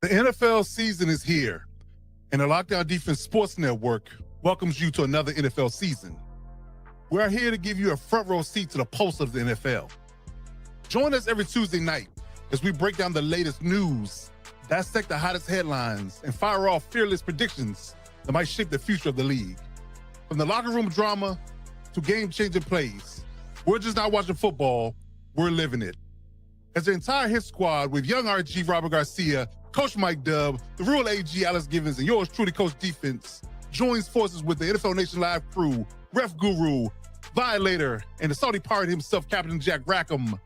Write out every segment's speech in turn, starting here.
The NFL season is here, and the Lockdown Defense Sports Network welcomes you to another NFL season. We are here to give you a front row seat to the pulse of the NFL. Join us every Tuesday night as we break down the latest news, dissect the hottest headlines, and fire off fearless predictions that might shape the future of the league. From the locker room drama to game-changing plays, we're just not watching football, we're living it. As the entire hit squad with young RG Robert Garcia, Coach Mike Dubb, the real AG Alex Givens, and yours truly, Coach Defense, joins forces with the NFL Nation Live crew, Ref Guru, Violator, and the Saudi pirate himself, Captain Jack Rackham.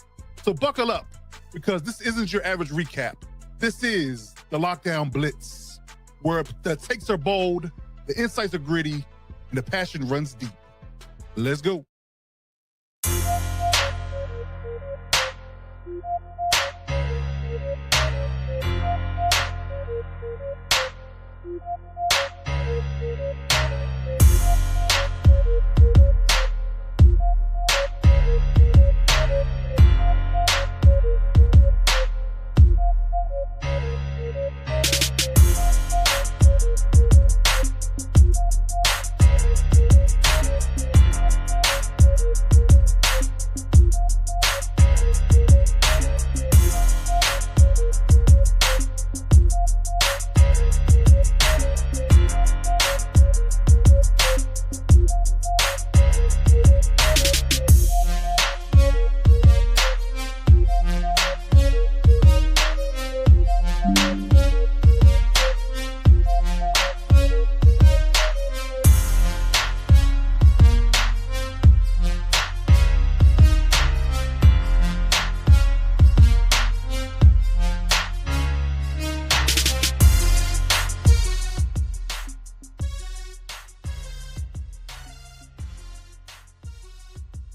So buckle up, because this isn't your average recap. This is the Lockdown Blitz, where the takes are bold, the insights are gritty, and the passion runs deep. Let's go.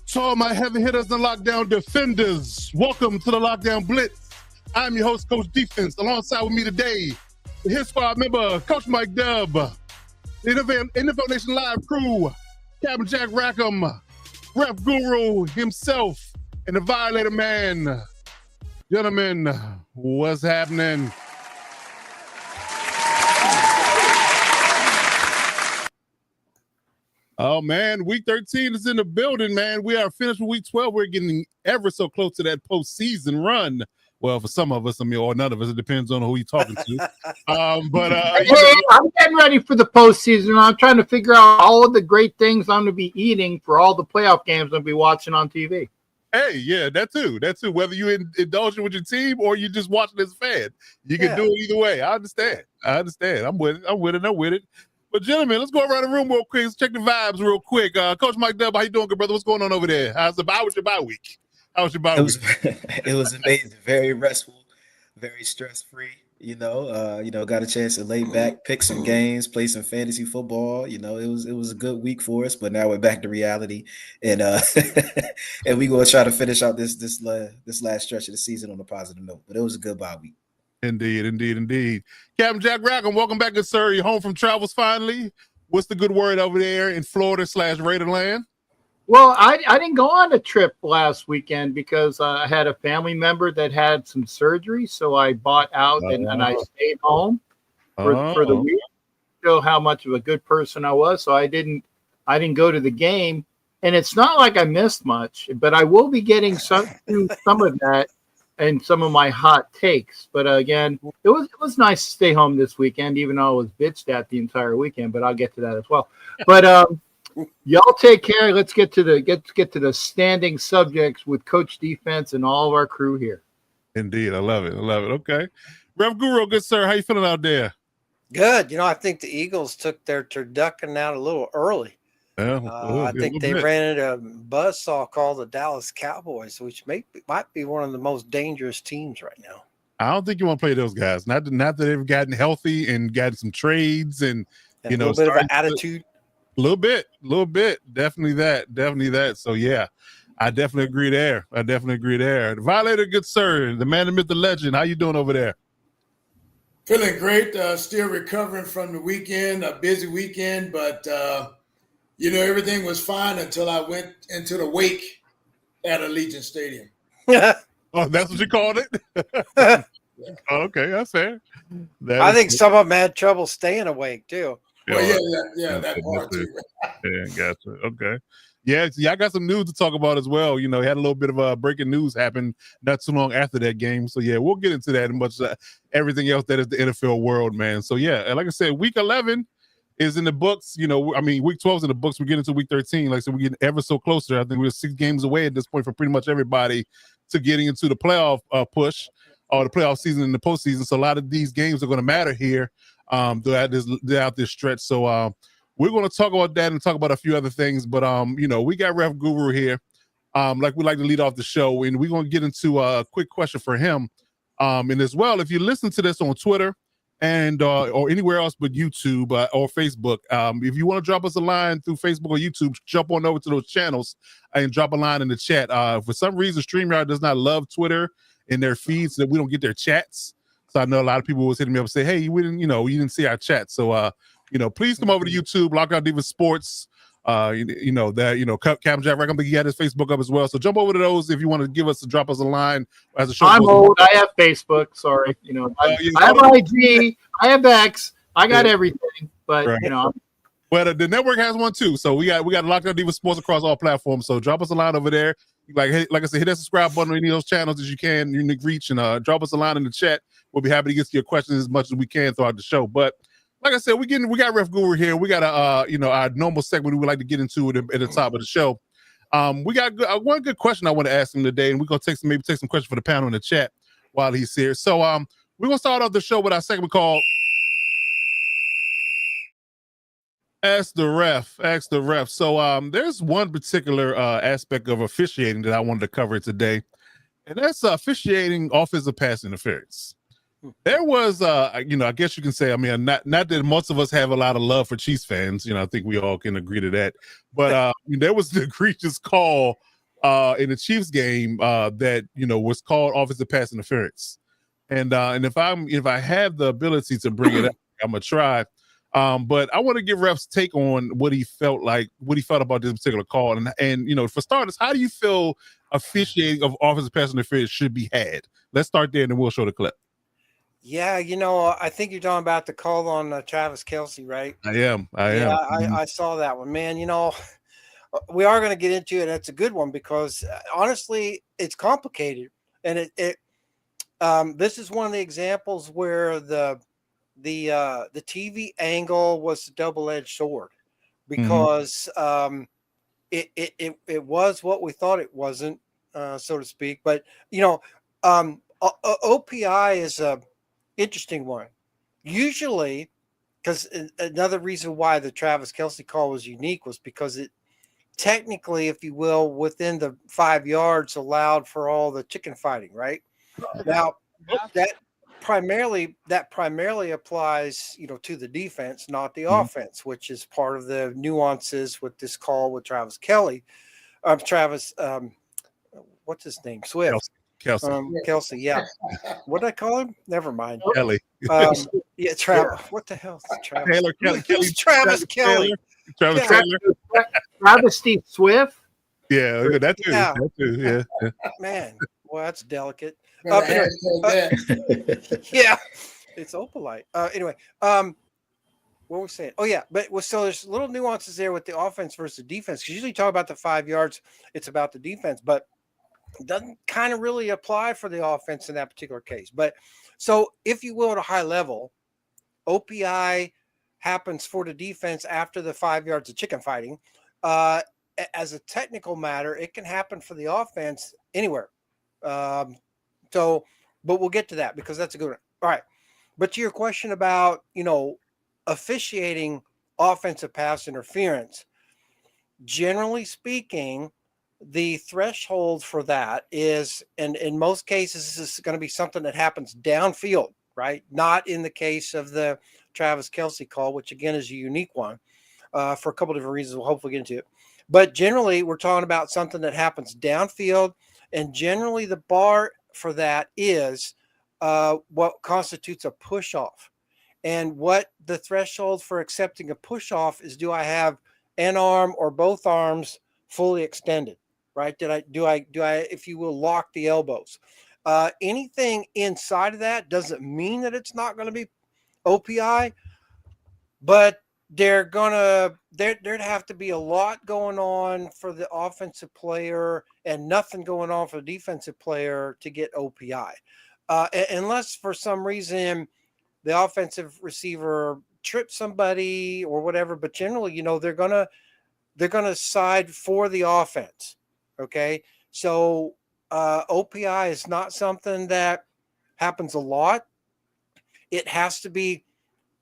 To all my heavy hitters and lockdown defenders, welcome to the Lockdown Blitz. I'm your host, Coach Defense. Alongside with me today, the Hit Squad member, Coach Mike Dubb, the NFL Nation Live crew, Captain Jack Rackham, Ref Guru himself, and the Violator Man. Gentlemen, what's happening? Oh, man, week 13 is in the building, man. We are finished with week 12. We're getting ever so close to that postseason run. Well, for some of us, or none of us. It depends on who you're talking to. I'm getting ready for the postseason. I'm trying to figure out all of the great things I'm going to be eating for all the playoff games I'm going to be watching on TV. Hey, yeah, that too. Whether you indulging with your team or you just watching as a fan, you can do it either way. I understand. I'm with it. But gentlemen, let's go around the room real quick. Let's check the vibes real quick. Coach Mike Dubb, how you doing, good brother? What's going on over there? How was your bye week? It was amazing, very restful, very stress-free. Got a chance to lay back, pick some games, play some fantasy football. It was a good week for us, but now we're back to reality, and and we're gonna try to finish out this last stretch of the season on a positive note. But it was a good bye week. Indeed. Captain Jack Rackham, welcome back, good sir. You're home from travels finally. What's the good word over there in Florida / Raiderland? Well, I didn't go on a trip last weekend because I had a family member that had some surgery, so I bought out and I stayed home for the week. Show how much of a good person I was, so I didn't go to the game, and it's not like I missed much, but I will be getting some of that and some of my hot takes. But again, it was nice to stay home this weekend, even though I was bitched at the entire weekend. But I'll get to that as well. But y'all take care. Let's get to the standing subjects with Coach Defense and all of our crew here. Indeed, I love it. Okay, Rev Guru, good sir. How you feeling out there? Good. I think the Eagles took their turducken out a little early. I think they ran into a buzzsaw called the Dallas Cowboys, which might be one of the most dangerous teams right now. I don't think you want to play those guys. Not that they've gotten healthy and gotten some trades and a little bit of an attitude. A little bit. Definitely that. So yeah, I definitely agree there. The Violator, good sir, the man, the myth, the legend. How you doing over there? Feeling great. Still recovering from the weekend, a busy weekend, but everything was fine until I went into the wake at Allegiant Stadium. Oh, that's what you called it? Okay, that's fair. I think some of them had trouble staying awake too. Well, that part too. Yeah, gotcha. Okay. Yeah, I got some news to talk about as well. You know, had a little bit of breaking news happen not too long after that game. So yeah, we'll get into that and much everything else that is the NFL world, man. So yeah, and like I said, week 11 is in the books. You know, I mean, week 12 is in the books. We're getting to week 13. Like I said, we're getting ever so closer. I think we're 6 games away at this point for pretty much everybody to getting into the playoff push or the playoff season and the postseason. So a lot of these games are going to matter here throughout this stretch. So we're going to talk about that and talk about a few other things. But you know, we got Ref Guru here. Like we like to lead off the show, and we're going to get into a quick question for him. And as well, if you listen to this on Twitter and or anywhere else but YouTube or Facebook, if you want to drop us a line through Facebook or YouTube, jump on over to those channels and drop a line in the chat. For some reason, StreamYard does not love Twitter in their feeds, so that we don't get their chats. So I know a lot of people was hitting me up and say, "Hey, we didn't, you didn't see our chat." So you know, please come over to YouTube, Lockout Diva Sports. Captain Jack, I think he had his Facebook up as well. So jump over to those if you want to drop us a line as a show. I'm old. I have Facebook. Sorry, I have IG. I have X. I got everything, but right. Well, the network has one too. So we got Lockout Diva Sports across all platforms. So drop us a line over there. Like I said, hit that subscribe button on any of those channels as you can. You can reach and drop us a line in the chat. We'll be happy to get to your questions as much as we can throughout the show. But like I said, we got Ref Guru here. We got our normal segment we would like to get into at the top of the show. We got one good question I want to ask him today, and we're gonna take some questions for the panel in the chat while he's here. So we're gonna start off the show with our segment called Ask the Ref. So there's one particular aspect of officiating that I wanted to cover today, and that's officiating offensive pass interference. There was, I guess you can say, I mean, not that most of us have a lot of love for Chiefs fans. I think we all can agree to that. But there was an egregious call in the Chiefs game that was called offensive pass interference. And if I have the ability to bring it up, I'm gonna try. But I want to give Ref's take on what he felt about this particular call. And for starters, how do you feel officiating of offensive pass interference should be had? Let's start there, and then we'll show the clip. Yeah, I think you're talking about the call on Travis Kelce, right? I am. I saw that one, man. We are going to get into it. It's a good one because honestly, it's complicated, and this is one of the examples where the TV angle was a double-edged sword because it was what we thought it wasn't, so to speak. But OPI is a interesting one. Usually, because another reason why the Travis Kelce call was unique was because it technically, if you will, within the 5 yards allowed for all the chicken fighting, right? Now, that primarily applies, to the defense, not the offense, which is part of the nuances with this call with Travis Kelce. What's his name? Swift. Kelce. Yeah. What did I call him? Never mind. Kelly. Yeah, Travis. What the hell is Travis? Taylor Kelly. Travis Kelly. Travis Taylor. Travis Steve Swift. Yeah, that too. Yeah. That too. Yeah. Man, well, that's delicate. Anyway, yeah, it's opalite. Anyway, what were we saying? Oh yeah, but so there's little nuances there with the offense versus defense. Because usually you talk about the 5 yards, it's about the defense, but it doesn't kind of really apply for the offense in that particular case. But so if you will, at a high level, OPI happens for the defense after the 5 yards of chicken fighting. As a technical matter, it can happen for the offense anywhere. But we'll get to that because that's a good one. All right. But to your question about, officiating offensive pass interference, generally speaking, the threshold for that is, and in most cases, this is going to be something that happens downfield, right? Not in the case of the Travis Kelce call, which again is a unique one for a couple of different reasons. We'll hopefully get into it. But generally, we're talking about something that happens downfield, and generally the bar for that is what constitutes a push-off. And what the threshold for accepting a push-off is, do I have an arm or both arms fully extended, right? Do I, if you will, lock the elbows? Anything inside of that doesn't mean that it's not going to be OPI, but there'd have to be a lot going on for the offensive player and nothing going on for the defensive player to get OPI. Unless for some reason the offensive receiver trips somebody or whatever, but generally, they're gonna side for the offense. Okay. So OPI is not something that happens a lot. It has to be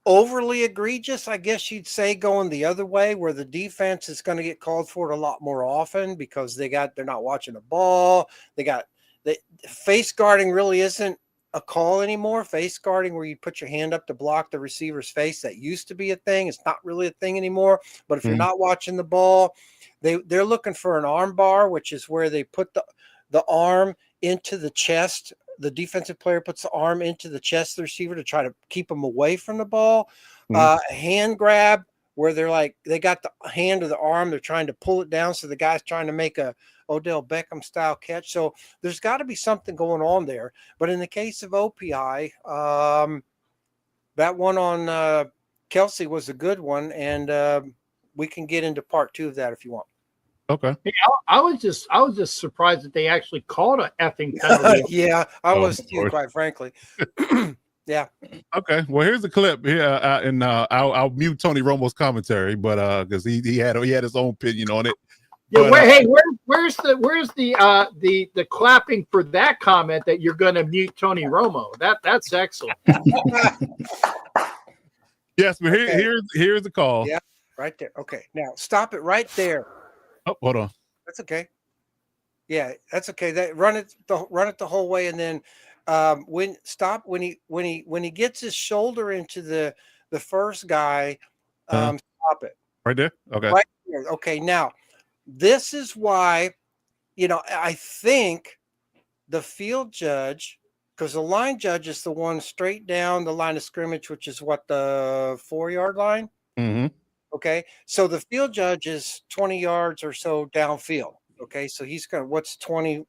overly egregious, I guess you'd say, going the other way, where the defense is going to get called for it a lot more often because they're not watching the ball. The face guarding really isn't a call anymore. Face guarding, where you put your hand up to block the receiver's face, that used to be a thing. It's not really a thing anymore. But if you're not watching the ball, they're looking for an arm bar, which is where they put the arm into the chest. The defensive player puts the arm into the chest of the receiver to try to keep him away from the ball. Hand grab, where they got the hand or the arm, they're trying to pull it down, so the guy's trying to make a Odell Beckham style catch. So there's got to be something going on there. But in the case of OPI, that one on Kelsey was a good one, and we can get into part 2 of that if you want. Okay. Yeah, I was just surprised that they actually called a effing penalty. Yeah, I was too, quite frankly. Yeah. Okay. Well, here's a clip here, and I'll mute Tony Romo's commentary, but because he had his own opinion on it. Yeah. Where's the clapping for that comment that you're going to mute Tony Romo? That's excellent. Yes, but here's the call. Yeah, right there. Okay, now stop it right there. Oh, hold on. That's okay. Yeah, that's okay. Run it the whole way, and then when he gets his shoulder into the first guy, stop it. Right there. Okay. Right there. Okay. Now, this is why, I think the field judge, because the line judge is the one straight down the line of scrimmage, which is what, the 4-yard line. Mm-hmm. Okay, so the field judge is 20 yards or so downfield. Okay, so he's going to, what's 20,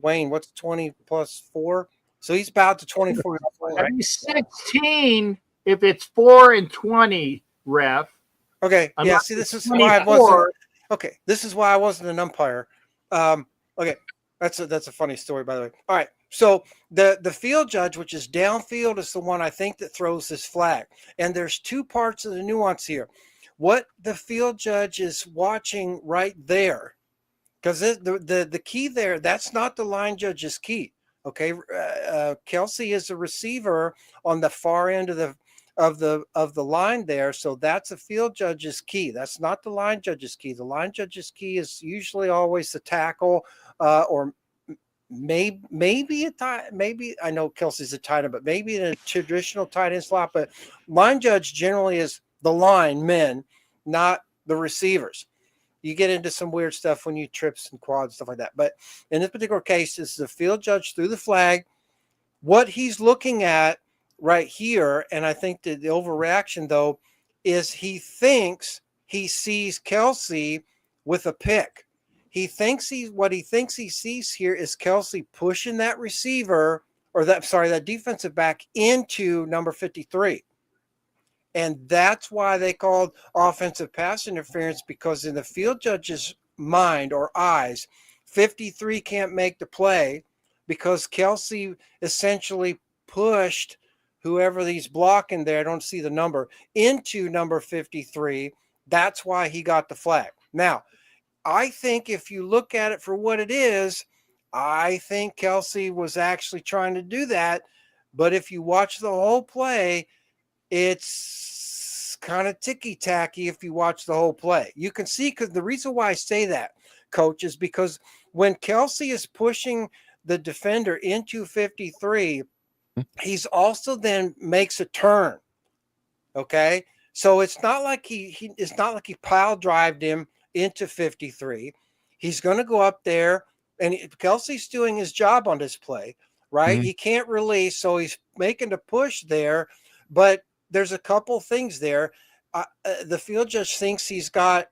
Wayne, what's 20 plus 4? So he's about to 24. Right? 16 if it's 4 and 20, ref. Okay, yeah, see, this is why I wasn't. Okay, this is why I wasn't an umpire. Okay, that's a funny story, by the way. All right, so the field judge, which is downfield, is the one I think that throws this flag. And there's 2 parts of the nuance here. What the field judge is watching right there, because the key there, that's not the line judge's key. Okay, Kelsey is a receiver on the far end of the line there, so that's the field judge's key. That's not the line judge's key. The line judge's key is usually always the tackle, or maybe a tight. Maybe, I know Kelsey's a tight end, but maybe in a traditional tight end slot. But line judge generally is the line men, not the receivers. You get into some weird stuff when you trips and quads, stuff like that. But in this particular case, it's the field judge threw the flag. What he's looking at right here, and I think that the overreaction, though, is he thinks he sees Kelsey with a pick. What he thinks he sees here is Kelsey pushing that receiver, or that defensive back into number 53. And that's why they called offensive pass interference, because in the field judge's mind or eyes, 53 can't make the play because Kelsey essentially pushed whoever he's blocking there, I don't see the number, into number 53. That's why he got the flag. Now, I think if you look at it for what it is, I think Kelsey was actually trying to do that. But if you watch the whole play, it's kind of ticky-tacky if you watch the whole play. You can see, because the reason why I say that, Coach, is because when Kelsey is pushing the defender into 53, he's also then makes a turn. Okay? So it's not like it's not like he pile drived him into 53. He's going to go up there, and Kelsey's doing his job on this play, right? Mm-hmm. He can't release, so he's making the push there, but there's a couple things there. The field judge thinks he's got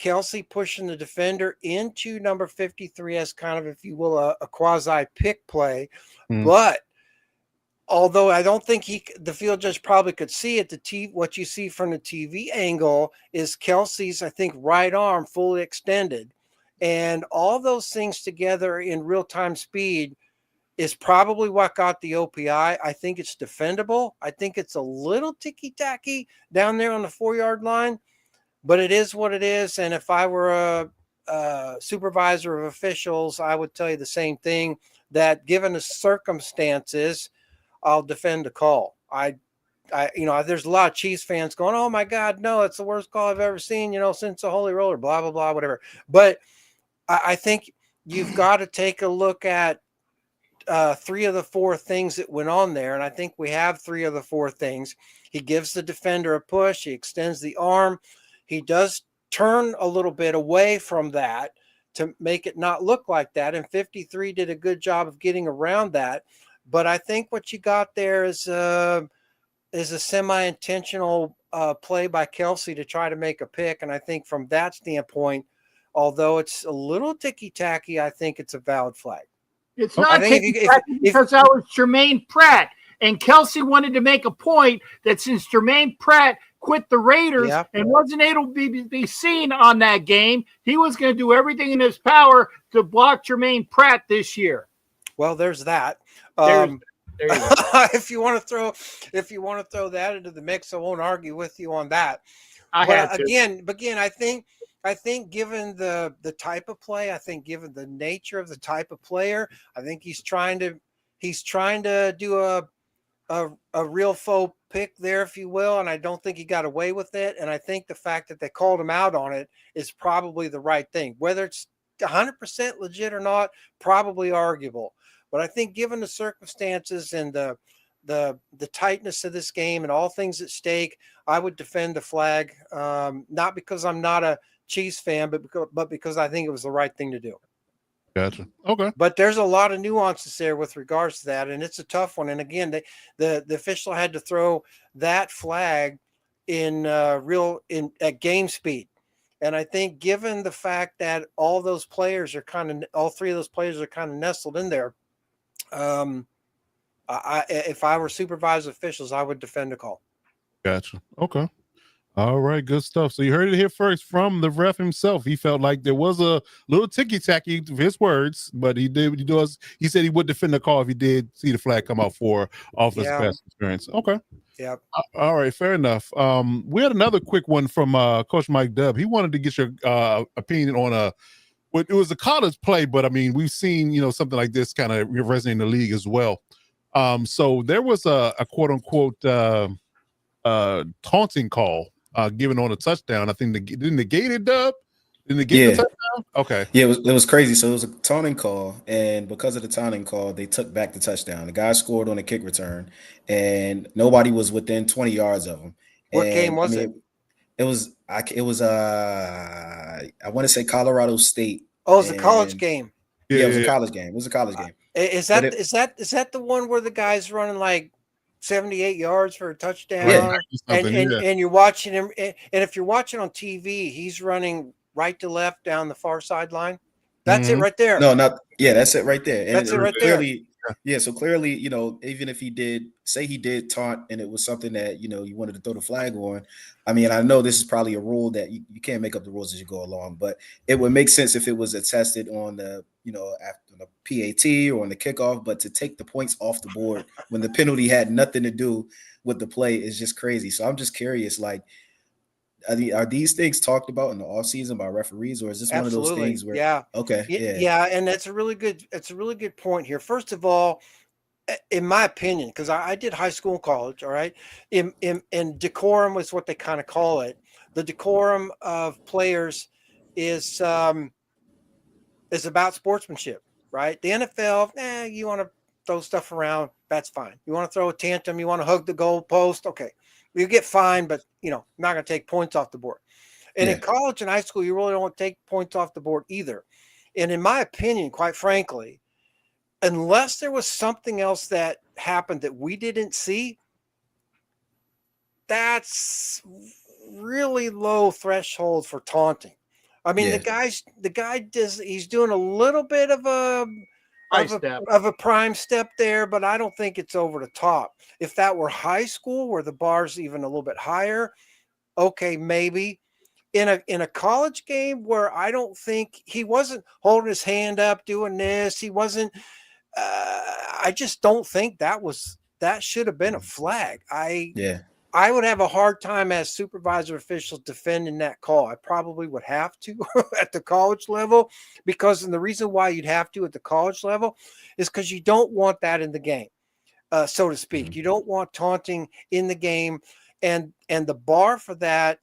Kelsey pushing the defender into number 53 as kind of, if you will, a quasi pick play. But although I don't think the field judge probably could see it, what you see from the TV angle is Kelsey's, I think, right arm fully extended. And all those things together in real-time speed is probably what got the OPI. I think it's defendable. I think it's a little ticky-tacky down there on the 4-yard line, but it is what it is. And if I were a supervisor of officials, I would tell you the same thing, that given the circumstances, I'll defend the call. There's a lot of Chiefs fans going, "Oh my God, no, it's the worst call I've ever seen, since the Holy Roller, blah, blah, blah, whatever." But I think you've got to take a look at 3 of the 4 things that went on there. And I think we have 3 of the 4 things. He gives the defender a push. He extends the arm. He does turn a little bit away from that to make it not look like that. And 53 did a good job of getting around that. But I think what you got there is a semi-intentional play by Kelsey to try to make a pick. And I think from that standpoint, although it's a little ticky-tacky, I think it's a valid flag. It's not ticky-tacky because that was Jermaine Pratt. And Kelsey wanted to make a point that since Jermaine Pratt quit the Raiders and wasn't able to be seen on that game, he was going to do everything in his power to block Jermaine Pratt this year. Well, there's that. There you go. If you want to throw that into the mix, I won't argue with you on that. Again, I think given the type of play, I think given the nature of the type of player, I think he's trying to do a real faux pick there, if you will, and I don't think he got away with it. And I think the fact that they called him out on it is probably the right thing. Whether it's 100% legit or not, probably arguable. But I think given the circumstances and the tightness of this game and all things at stake, I would defend the flag, not because I'm not a Chiefs fan, but because I think it was the right thing to do. Gotcha. Okay. But there's a lot of nuances there with regards to that, and it's a tough one. And again, the official had to throw that flag at game speed. And I think given the fact that all 3 of those players are kind of nestled in there, if I were supervisor officials, I would defend the call. Gotcha. Okay. All right, good stuff. So you heard it here first from the ref himself. He felt like there was a little ticky-tacky, his words, but he said he would defend the call if he did see the flag come out for offensive pass interference. Okay. Yeah. All right, fair enough. We had another quick one from Coach Mike Dubb. He wanted to get your opinion on it was a college play, but I mean, we've seen, something like this kind of resonate in the league as well. So there was a quote unquote taunting call given on a touchdown. I think didn't negate it, Dub? Didn't negate the touchdown? Okay. Yeah, it was crazy. So it was a taunting call, and because of the taunting call, they took back the touchdown. The guy scored on a kick return, and nobody was within 20 yards of him. What game was it? It was I want to say Colorado State. Oh, it was a college game. Yeah, it was a college game. It was a college game. Is that the one where the guy's running like 78 yards for a touchdown? Yeah. And you're watching him, and if you're watching on TV, he's running right to left down the far sideline. That's it right there. No, that's it right there. And that's it right there. Yeah, so clearly, even if he did taunt and it was something that, you wanted to throw the flag on, I mean, I know this is probably a rule that you can't make up the rules as you go along, but it would make sense if it was attested on the, after the PAT or on the kickoff, but to take the points off the board when the penalty had nothing to do with the play is just crazy. So I'm just curious, like, are these things talked about in the offseason by referees, or is this one of those things where and that's a really good point here. First of all, in my opinion, because I did high school and college, all right, in decorum is what they kind of call it. The decorum of players is about sportsmanship, right? The NFL, you want to throw stuff around, that's fine. You want to throw a tantrum, you want to hug the goalpost, okay. You get fined, but not going to take points off the board. And in college and high school, you really don't want to take points off the board either. And in my opinion, quite frankly, unless there was something else that happened that we didn't see, that's really low threshold for taunting. I mean, the guy he's doing a little bit of a prime step there, but I don't think it's over the top. If that were high school where the bar's even a little bit higher, okay, maybe. In a college game where I don't think he wasn't holding his hand up doing this, he wasn't. I just don't think that should have been a flag. I would have a hard time as supervisor officials defending that call. I probably would have to at the college level, because the reason why you'd have to at the college level is because you don't want that in the game, so to speak. You don't want taunting in the game, and the bar for that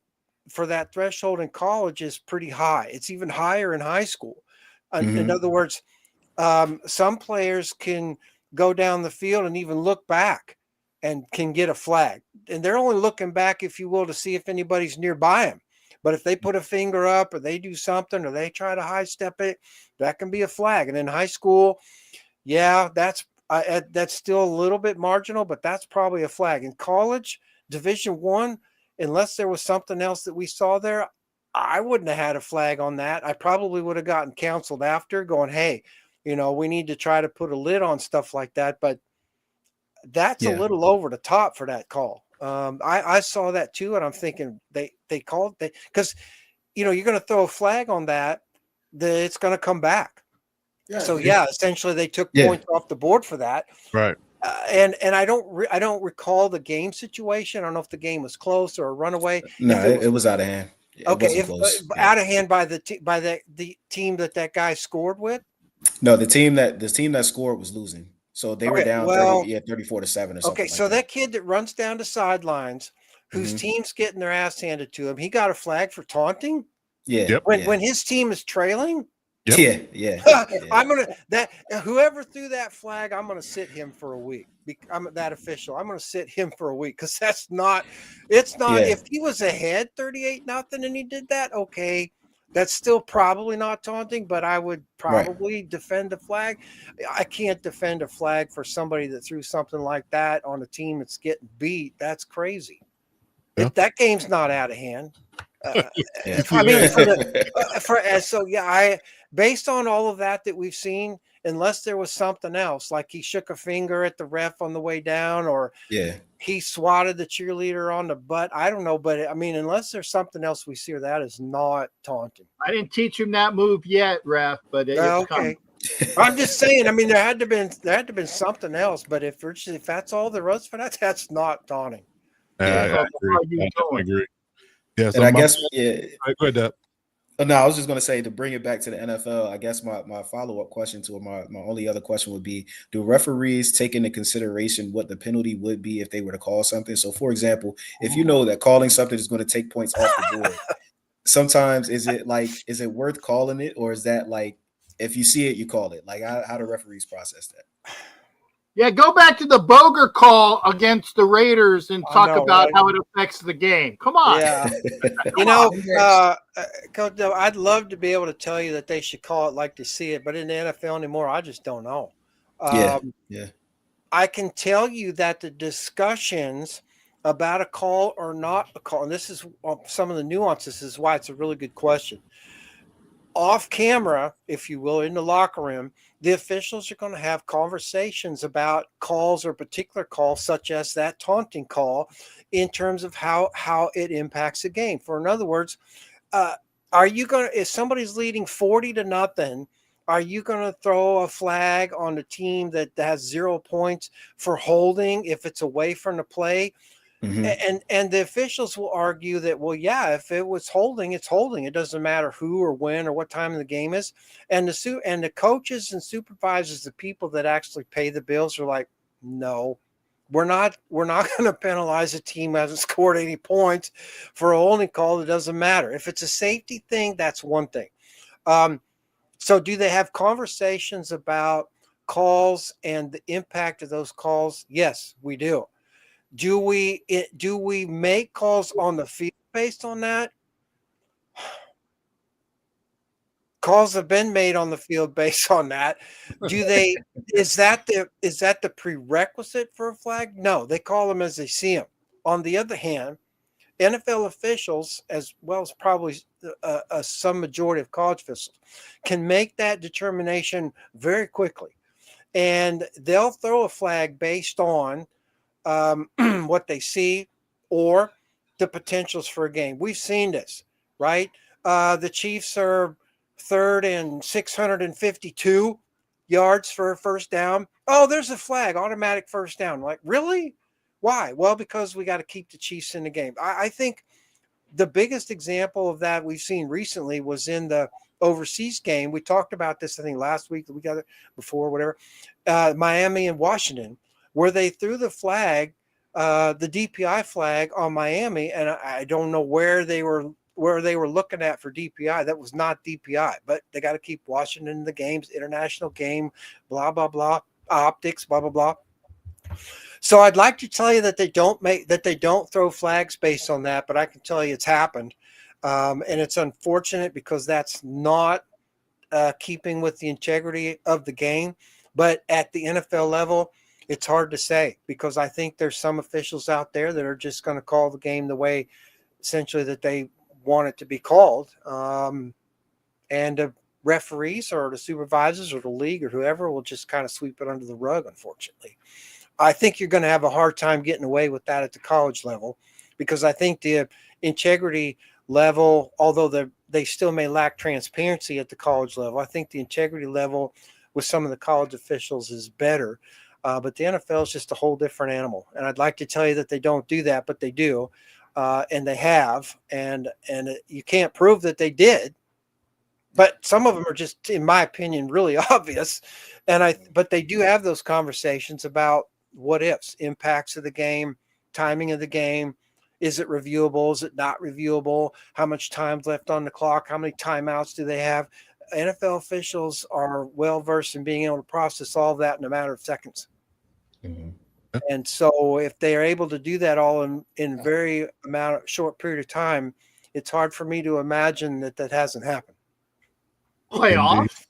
threshold in college is pretty high. It's even higher in high school. In other words, some players can go down the field and even look back and can get a flag. And they're only looking back, if you will, to see if anybody's nearby them. But if they put a finger up or they do something or they try to high step it, that can be a flag. And in high school, yeah, that's still a little bit marginal, but that's probably a flag. In college, Division I, unless there was something else that we saw there, I wouldn't have had a flag on that. I probably would have gotten counseled after, going, hey, we need to try to put a lid on stuff like that. But that's a little over the top for that call. I saw that too, and I'm thinking they called it because you're going to throw a flag on that it's going to come back. Yeah, so essentially they took points off the board for that. Right. And I don't recall the game situation. I don't know if the game was close or a runaway. No, it was out of hand. Okay, out of hand by the team that guy scored with. No, the team that scored was losing. So they were down 34-7 or something. Okay, so that kid that runs down the sidelines, whose team's getting their ass handed to him, he got a flag for taunting? Yeah. Yep. When his team is trailing? Yep. Yeah. I'm whoever threw that flag, I'm gonna sit him for a week. I'm that official. I'm gonna sit him for a week because it's not. If he was ahead 38-0 and he did that, okay. That's still probably not taunting, but I would probably defend the flag. I can't defend a flag for somebody that threw something like that on a team that's getting beat. That's crazy. Yeah. That game's not out of hand. Based on all of that we've seen, unless there was something else, like he shook a finger at the ref on the way down, or he swatted the cheerleader on the butt. I don't know, but unless there's something else we see, that is not taunting. I didn't teach him that move yet, ref, but okay. I'm just saying. There had to been something else, but if that's all there was for that, that's not taunting. I agree. Yeah, so and I guess go ahead, Deb. No, I was just going to say, to bring it back to the NFL, I guess my follow-up question to my only other question would be, do referees take into consideration what the penalty would be if they were to call something? So, for example, if you know that calling something is going to take points off the board, sometimes is it worth calling it, or is that like, if you see it, you call it? Like, how do referees process that? Yeah, go back to the Boger call against the Raiders and talk about how it affects the game. Come on. Yeah. Coach, I'd love to be able to tell you that they should call it like they see it, but in the NFL anymore, I just don't know. I can tell you that the discussions about a call or not a call, and this is some of the nuances, is why it's a really good question. Off camera, if you will, in the locker room, the officials are going to have conversations about calls or particular calls, such as that taunting call, in terms of how it impacts the game. For in other words, if somebody's leading 40-0, are you going to throw a flag on the team that has 0 points for holding if it's away from the play? Mm-hmm. And the officials will argue that, well, yeah, if it was holding, it's holding. It doesn't matter who or when or what time of the game is. And the coaches and supervisors, the people that actually pay the bills, are like, no, we're not going to penalize a team that hasn't scored any points for a holding call that doesn't matter. If it's a safety thing, that's one thing. So do they have conversations about calls and the impact of those calls? Yes, we do. Do we make calls on the field based on that? Calls have been made on the field based on that. Is that the prerequisite for a flag? No, they call them as they see them. On the other hand, NFL officials, as well as probably some majority of college officials, can make that determination very quickly. And they'll throw a flag based on what they see or the potentials for a game. We've seen this, right? The Chiefs are 3rd and 652 yards for a first down. Oh, there's a flag, automatic first down. Like, really? Why? Well, because we got to keep the Chiefs in the game. I think the biggest example of that we've seen recently was in the overseas game. We talked about this, I think, last week, the week before, whatever, Miami and Washington, where they threw the flag, the DPI flag on Miami, and I don't know where they were looking at for DPI. That was not DPI, but they got to keep Washington in the games, international game, blah, blah, blah, optics, blah, blah, blah. So I'd like to tell you that they don't throw flags based on that, but I can tell you it's happened. And it's unfortunate because that's not keeping with the integrity of the game. But at the NFL level, it's hard to say because I think there's some officials out there that are just going to call the game the way essentially that they want it to be called. And the referees or the supervisors or the league or whoever will just kind of sweep it under the rug, unfortunately. I think you're going to have a hard time getting away with that at the college level because I think the integrity level, although they still may lack transparency at the college level, I think the integrity level with some of the college officials is better. But the NFL is just a whole different animal. And I'd like to tell you that they don't do that, but they do. And they have. And you can't prove that they did. But some of them are just, in my opinion, really obvious. But they do have those conversations about what ifs, impacts of the game, timing of the game. Is it reviewable? Is it not reviewable? How much time's left on the clock? How many timeouts do they have? NFL officials are well versed in being able to process all of that in a matter of seconds. Mm-hmm. And so if they are able to do that all in very short period of time, it's hard for me to imagine that hasn't happened. Playoffs?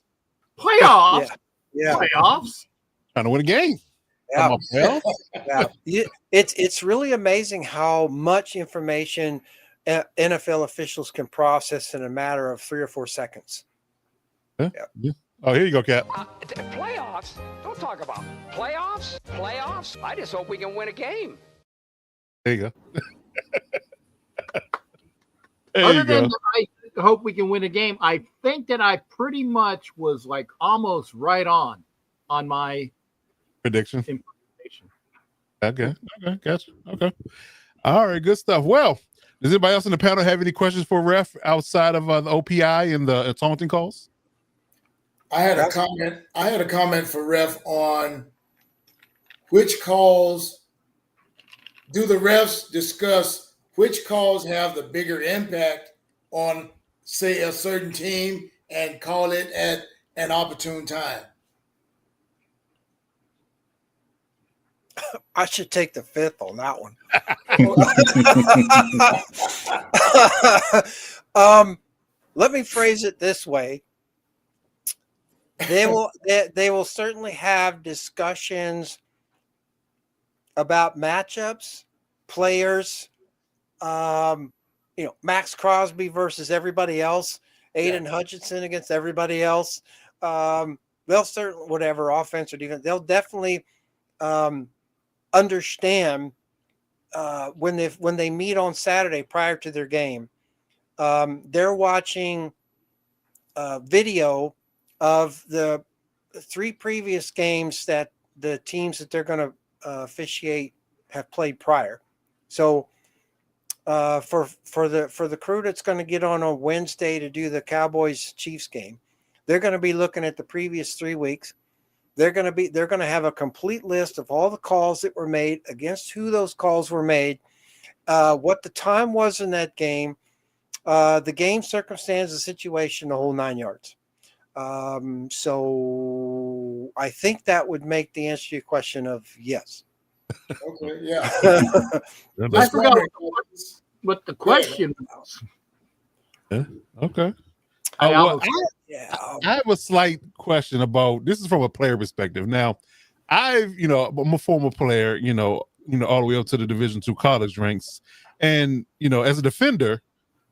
Yeah. Playoffs? Trying to win a game. Yeah. It's really amazing how much information NFL officials can process in a matter of 3 or 4 seconds. Yeah. Oh, here you go, Cap. Playoffs? Don't talk about playoffs. Playoffs? I just hope we can win a game. There you go. Other than I hope we can win a game, I think that I pretty much was like almost right on my prediction. Okay, gotcha. Okay. All right, good stuff. Well, does anybody else in the panel have any questions for Ref outside of the OPI and the taunting calls? I had a comment for Ref on which calls do the refs discuss which calls have the bigger impact on, say, a certain team and call it at an opportune time. I should take the fifth on that one. Let me phrase it this way. They will certainly have discussions about matchups, players, Max Crosby versus everybody else, Aiden Hutchinson against everybody else. They'll certainly, whatever, offense or defense, they'll definitely understand when they meet on Saturday prior to their game. They're watching video of the 3 previous games that the teams that they're going to officiate have played prior. So for the crew that's going to get on Wednesday to do the Cowboys-Chiefs game, they're going to be looking at the previous 3 weeks. They're going to have a complete list of all the calls that were made, against who those calls were made, what the time was in that game, the game circumstance, the situation, the whole 9 yards. So I think that would make the answer to your question of yes. Okay, yeah. I forgot what the question was. Yeah, okay. I have a slight question about this. Is from a player perspective. Now, I'm a former player. all the way up to the Division II college ranks. And, as a defender,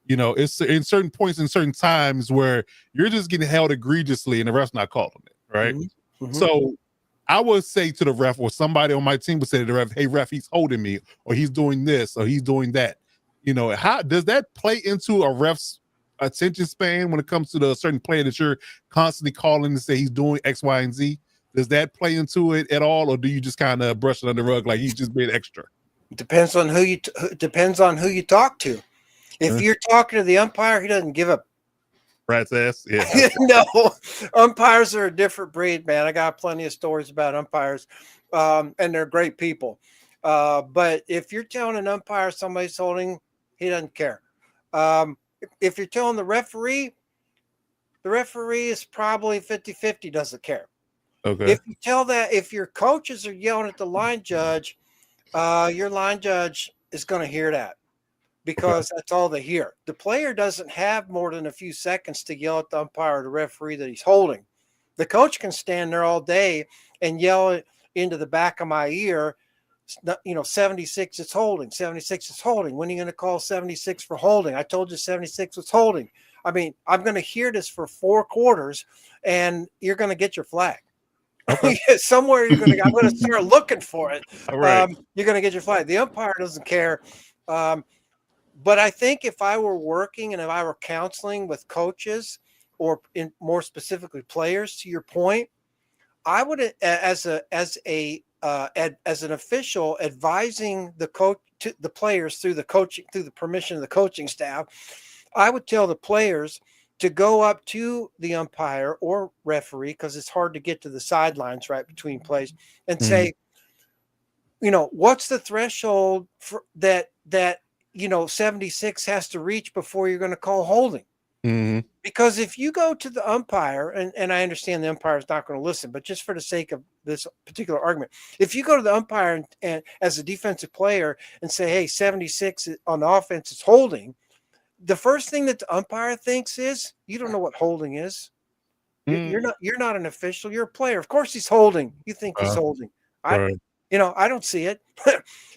it's in certain points in certain times where you're just getting held egregiously and the ref's not calling it, right? Mm-hmm. So I would say to the ref, or somebody on my team would say to the ref, hey, ref, he's holding me, or he's doing this, or he's doing that. How does that play into a ref's attention span when it comes to the certain player that you're constantly calling to say he's doing X, Y, and Z? Does that play into it at all, or do you just kind of brush it under the rug like he's just being extra? Depends on who you talk to. If you're talking to the umpire, he doesn't give a rat's ass. Yeah. No, umpires are a different breed, man. I got plenty of stories about umpires, and they're great people. But if you're telling an umpire somebody's holding, he doesn't care. If you're telling the referee is probably 50-50, doesn't care. Okay. If you tell that, if your coaches are yelling at the line judge, your line judge is going to hear that, because that's all they hear. The player doesn't have more than a few seconds to yell at the umpire or the referee that he's holding. The coach can stand there all day and yell into the back of my ear, 76 is holding, 76 is holding. When are you going to call 76 for holding? I told you 76 was holding. I mean, I'm going to hear this for 4 quarters, and you're going to get your flag. Okay. Somewhere I'm going to start looking for it. Right. You're going to get your flag. The umpire doesn't care. But I think if I were working and if I were counseling with coaches, or more specifically players, to your point, I would, as an official advising the coach to the players through the permission of the coaching staff, I would tell the players to go up to the umpire or referee, because it's hard to get to the sidelines right between plays, and say, what's the threshold for that 76 has to reach before you're going to call holding? Mm-hmm. Because if you go to the umpire, and I understand the umpire is not going to listen, but just for the sake of this particular argument, if you go to the umpire and as a defensive player and say, hey, 76 on the offense is holding, the first thing that the umpire thinks is, you don't know what holding is. You're not an official. You're a player. Of course he's holding. You think he's holding. I don't see it.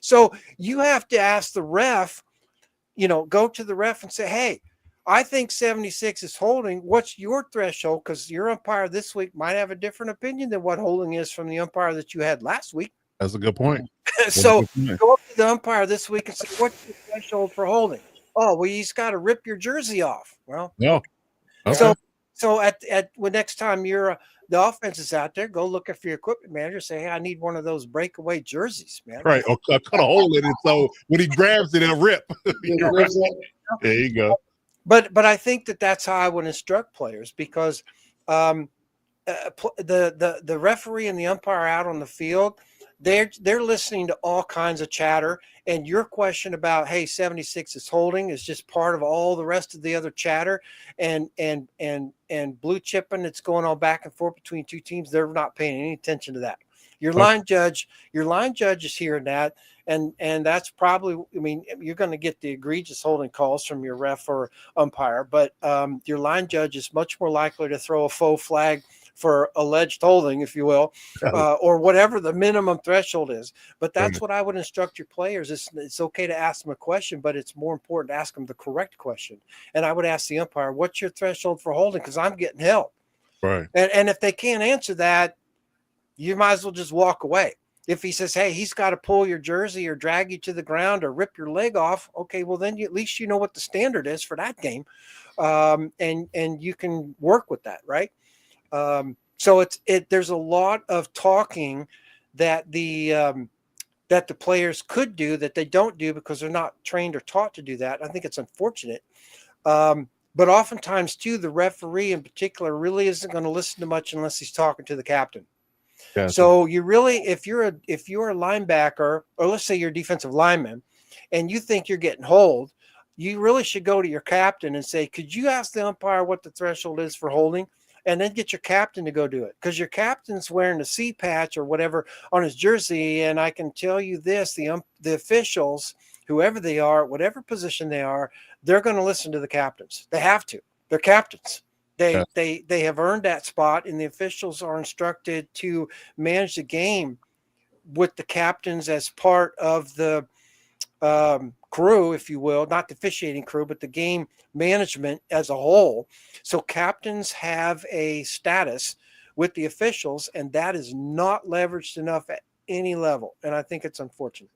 So you have to ask the ref, go to the ref and say, hey, I think 76 is holding. What's your threshold? Because your umpire this week might have a different opinion than what holding is from the umpire that you had last week. That's a good point. So go up to the umpire this week and say, what's your threshold for holding? Oh, well, he's got to rip your jersey off. Well, no. Okay. So when next time the offense is out there, go look for your equipment manager. Say, hey, I need one of those breakaway jerseys, man. Right. Or cut a hole in it so when he grabs it, it'll rip. Right. There you go. But I think that's how I would instruct players, because the referee and the umpire out on the field, they're listening to all kinds of chatter, and your question about, hey, 76 is holding, is just part of all the rest of the other chatter and blue chipping that's going on back and forth between two teams. They're not paying any attention to that. Your line judge is hearing that, and that's probably, you're going to get the egregious holding calls from your ref or umpire, but your line judge is much more likely to throw a faux flag for alleged holding, if you will, or whatever the minimum threshold is. But that's what I would instruct your players. It's okay to ask them a question, but it's more important to ask them the correct question. And I would ask the umpire, what's your threshold for holding? Because I'm getting help. Right. And if they can't answer that, you might as well just walk away. If he says, hey, he's got to pull your jersey or drag you to the ground or rip your leg off, okay, well, then at least you know what the standard is for that game. And you can work with that, right? So there's a lot of talking that the players could do that they don't do because they're not trained or taught to do that. I think it's unfortunate. But oftentimes too, the referee in particular really isn't going to listen to much unless he's talking to the captain. Gotcha. So you really, if you're a linebacker, or let's say you're a defensive lineman, and you think you're getting hold, you really should go to your captain and say, could you ask the umpire what the threshold is for holding? And then get your captain to go do it, because your captain's wearing the C patch or whatever on his jersey. And I can tell you this, the officials, whoever they are, whatever position they are, they're going to listen to the captains. They have to. They're captains. They have earned that spot, and the officials are instructed to manage the game with the captains as part of the crew, if you will, not the officiating crew, but the game management as a whole. So captains have a status with the officials, and that is not leveraged enough at any level. And I think it's unfortunate.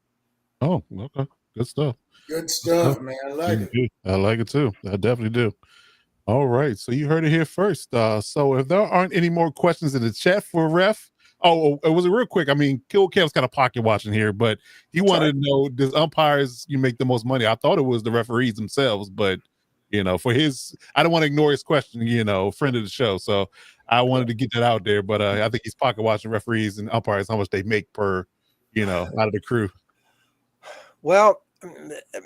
Oh, okay. Good stuff. Good stuff, man. I like it. I like it too. I definitely do. All right. So you heard it here first. So if there aren't any more questions in the chat for Ref, it was real quick. I mean, Kill Kev's kind of pocket watching here, but he wanted to know, does umpires you make the most money? I thought it was the referees themselves, but for his, I don't want to ignore his question, friend of the show. So I wanted to get that out there, but I think he's pocket watching referees and umpires, how much they make per, out of the crew. Well,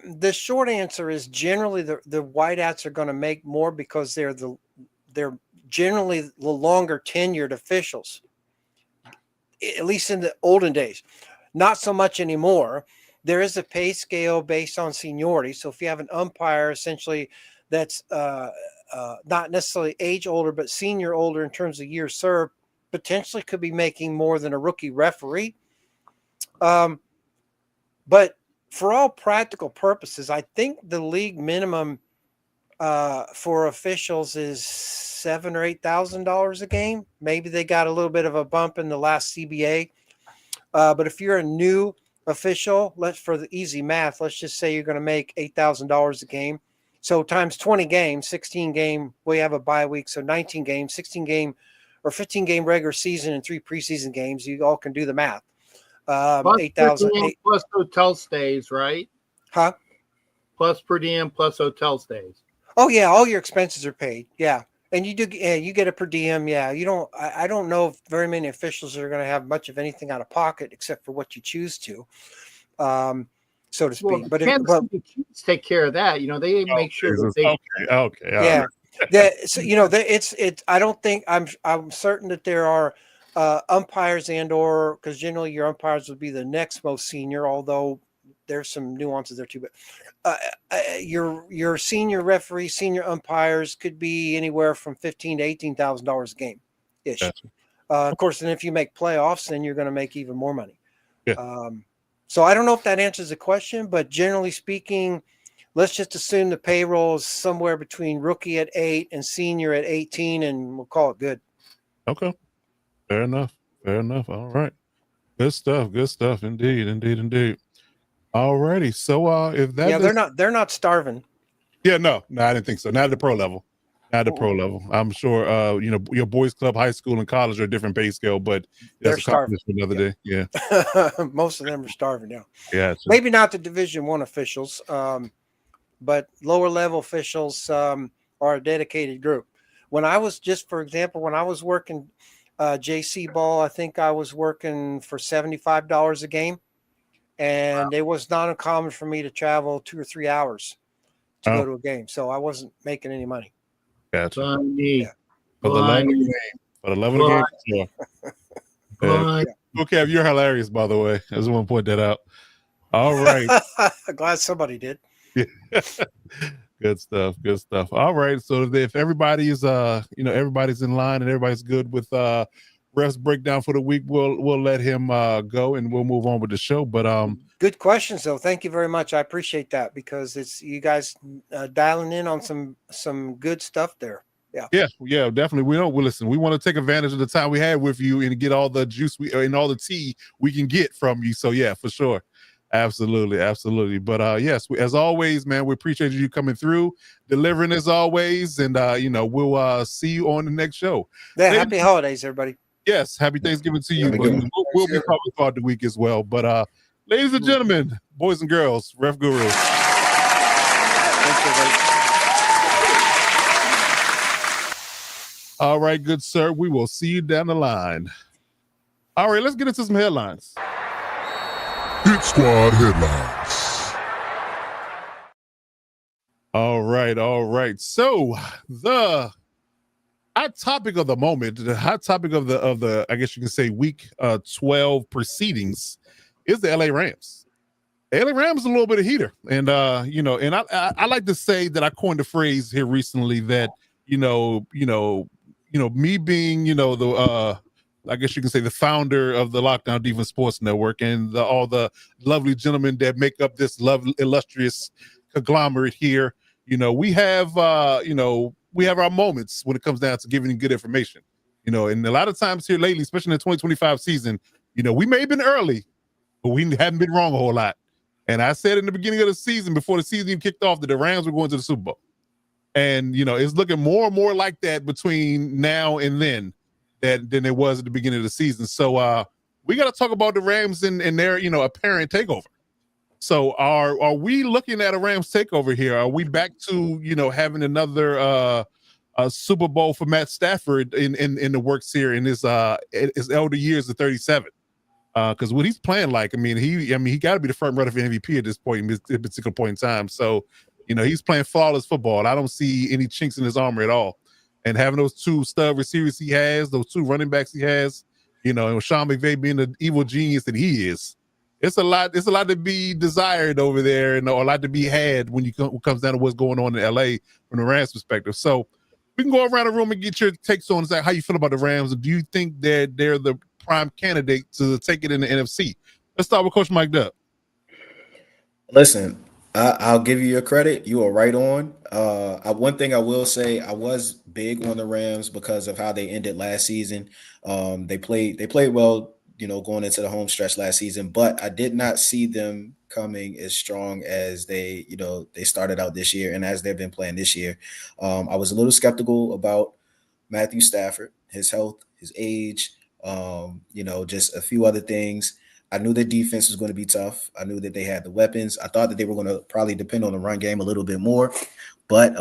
the short answer is generally the whiteouts are going to make more because they're generally the longer tenured officials, at least in the olden days. Not so much anymore. There is a pay scale based on seniority. So if you have an umpire essentially that's not necessarily age older, but senior older in terms of years served, potentially could be making more than a rookie referee. But for all practical purposes, I think the league minimum for officials is $7,000 or $8,000 a game. Maybe they got a little bit of a bump in the last CBA. But if you're a new official, for the easy math, let's just say you're going to make $8,000 a game. So times 20 games, 16 game, we have a bye week. So 19 games, 16 game or 15 game regular season and 3 preseason games. You all can do the math. 8,000 plus hotel stays, right? Huh? Plus per diem, plus hotel stays. Oh yeah, all your expenses are paid. Yeah, and you get a per diem. Yeah, I don't know if very many officials are going to have much of anything out of pocket except for what you choose to, so to speak. Well, but take care of that. They make sure that they. Okay. Yeah. It's. I don't think I'm certain that there are umpires and/or because generally your umpires would be the next most senior, although there's some nuances there too. But your senior referee, senior umpires could be anywhere from $15,000 to $18,000 a game ish. Gotcha. Of course, and if you make playoffs, then you're going to make even more money. Yeah. So I don't know if that answers the question, but generally speaking, let's just assume the payroll is somewhere between rookie at 8 and senior at 18, and we'll call it good. Okay. Fair enough. All right. Good stuff. Indeed. All righty. So if that they're not starving. Yeah, no, I didn't think so. Not at the pro level. I'm sure your boys club, high school, and college are a different pay scale, but they're starving for another day. Yeah. Most of them are starving now. Yeah. Maybe not the Division I officials, but lower level officials are a dedicated group. When I was working JC ball, I think I was working for $75 a game. And It was not uncommon for me to travel 2 or 3 hours to go to a game. So I wasn't making any money. Gotcha. Yeah. For the love of the game. For the love of the game. Yeah. Okay, you're hilarious, by the way. I just want to point that out. All right. Glad somebody did. Yeah. Good stuff. All right. So if everybody is everybody's in line and everybody's good with ref's breakdown for the week, we'll let him go and we'll move on with the show. But good questions though. Thank you very much. I appreciate that because it's you guys dialing in on some good stuff there. Yeah, definitely. We listen. We want to take advantage of the time we had with you and get all the juice and all the tea we can get from you. So yeah, for sure. Absolutely. But yes, as always, man, we appreciate you coming through, delivering as always, and we'll see you on the next show. Yeah, happy holidays, everybody. Yes, happy Thanksgiving to you. We'll be probably throughout the week as well. But ladies and gentlemen, boys and girls, Ref Guru. All right, good sir. We will see you down the line. All right, let's get into some headlines. Hit Squad headlines. All right. So the hot topic of the moment, the hot topic of the I guess you can say week 12 proceedings is the LA Rams. The LA Rams is a little bit of heater, and and I like to say that I coined a phrase here recently that me being the I guess you can say, the founder of the Lockdown Defense Sports Network and all the lovely gentlemen that make up this illustrious conglomerate here. We have we have our moments when it comes down to giving you good information. And a lot of times here lately, especially in the 2025 season, we may have been early, but we haven't been wrong a whole lot. And I said in the beginning of the season, before the season even kicked off, that the Rams were going to the Super Bowl. And, it's looking more and more like that between now and then than it was at the beginning of the season. So we got to talk about the Rams and their, apparent takeover. So are we looking at a Rams takeover here? Are we back to, having another a Super Bowl for Matt Stafford in the works here in his elder years of 37? Because what he's playing like, he got to be the front runner for MVP at this point, in this particular point in time. So, he's playing flawless football. I don't see any chinks in his armor at all. And having those two stud receivers he has, those two running backs he has, and Sean McVay being the evil genius that he is, it's a lot to be desired over there, and a lot to be had when it comes down to what's going on in LA from the Rams perspective. So we can go around the room and get your takes on how you feel about the Rams. Do you think that they're the prime candidate to take it in the NFC? Let's start with Coach Mike Dubb. Listen, I'll give you your credit. You are right on. One thing I will say, I was big on the Rams because of how they ended last season. They played well, going into the home stretch last season, but I did not see them coming as strong as they started out this year and as they've been playing this year. I was a little skeptical about Matthew Stafford, his health, his age, just a few other things. I knew their defense was going to be tough. I knew that they had the weapons. I thought that they were going to probably depend on the run game a little bit more. But,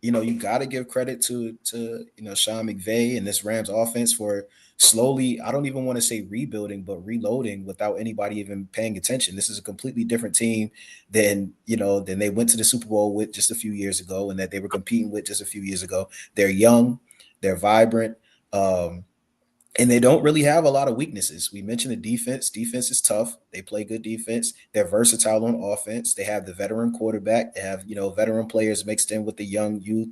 you got to give credit to Sean McVay and this Rams offense for slowly, I don't even want to say rebuilding, but reloading without anybody even paying attention. This is a completely different team than they went to the Super Bowl with just a few years ago and that they were competing with just a few years ago. They're young. They're vibrant. And they don't really have a lot of weaknesses. We mentioned the defense. Defense is tough. They play good defense. They're versatile on offense. They have the veteran quarterback. They have, veteran players mixed in with the young youth.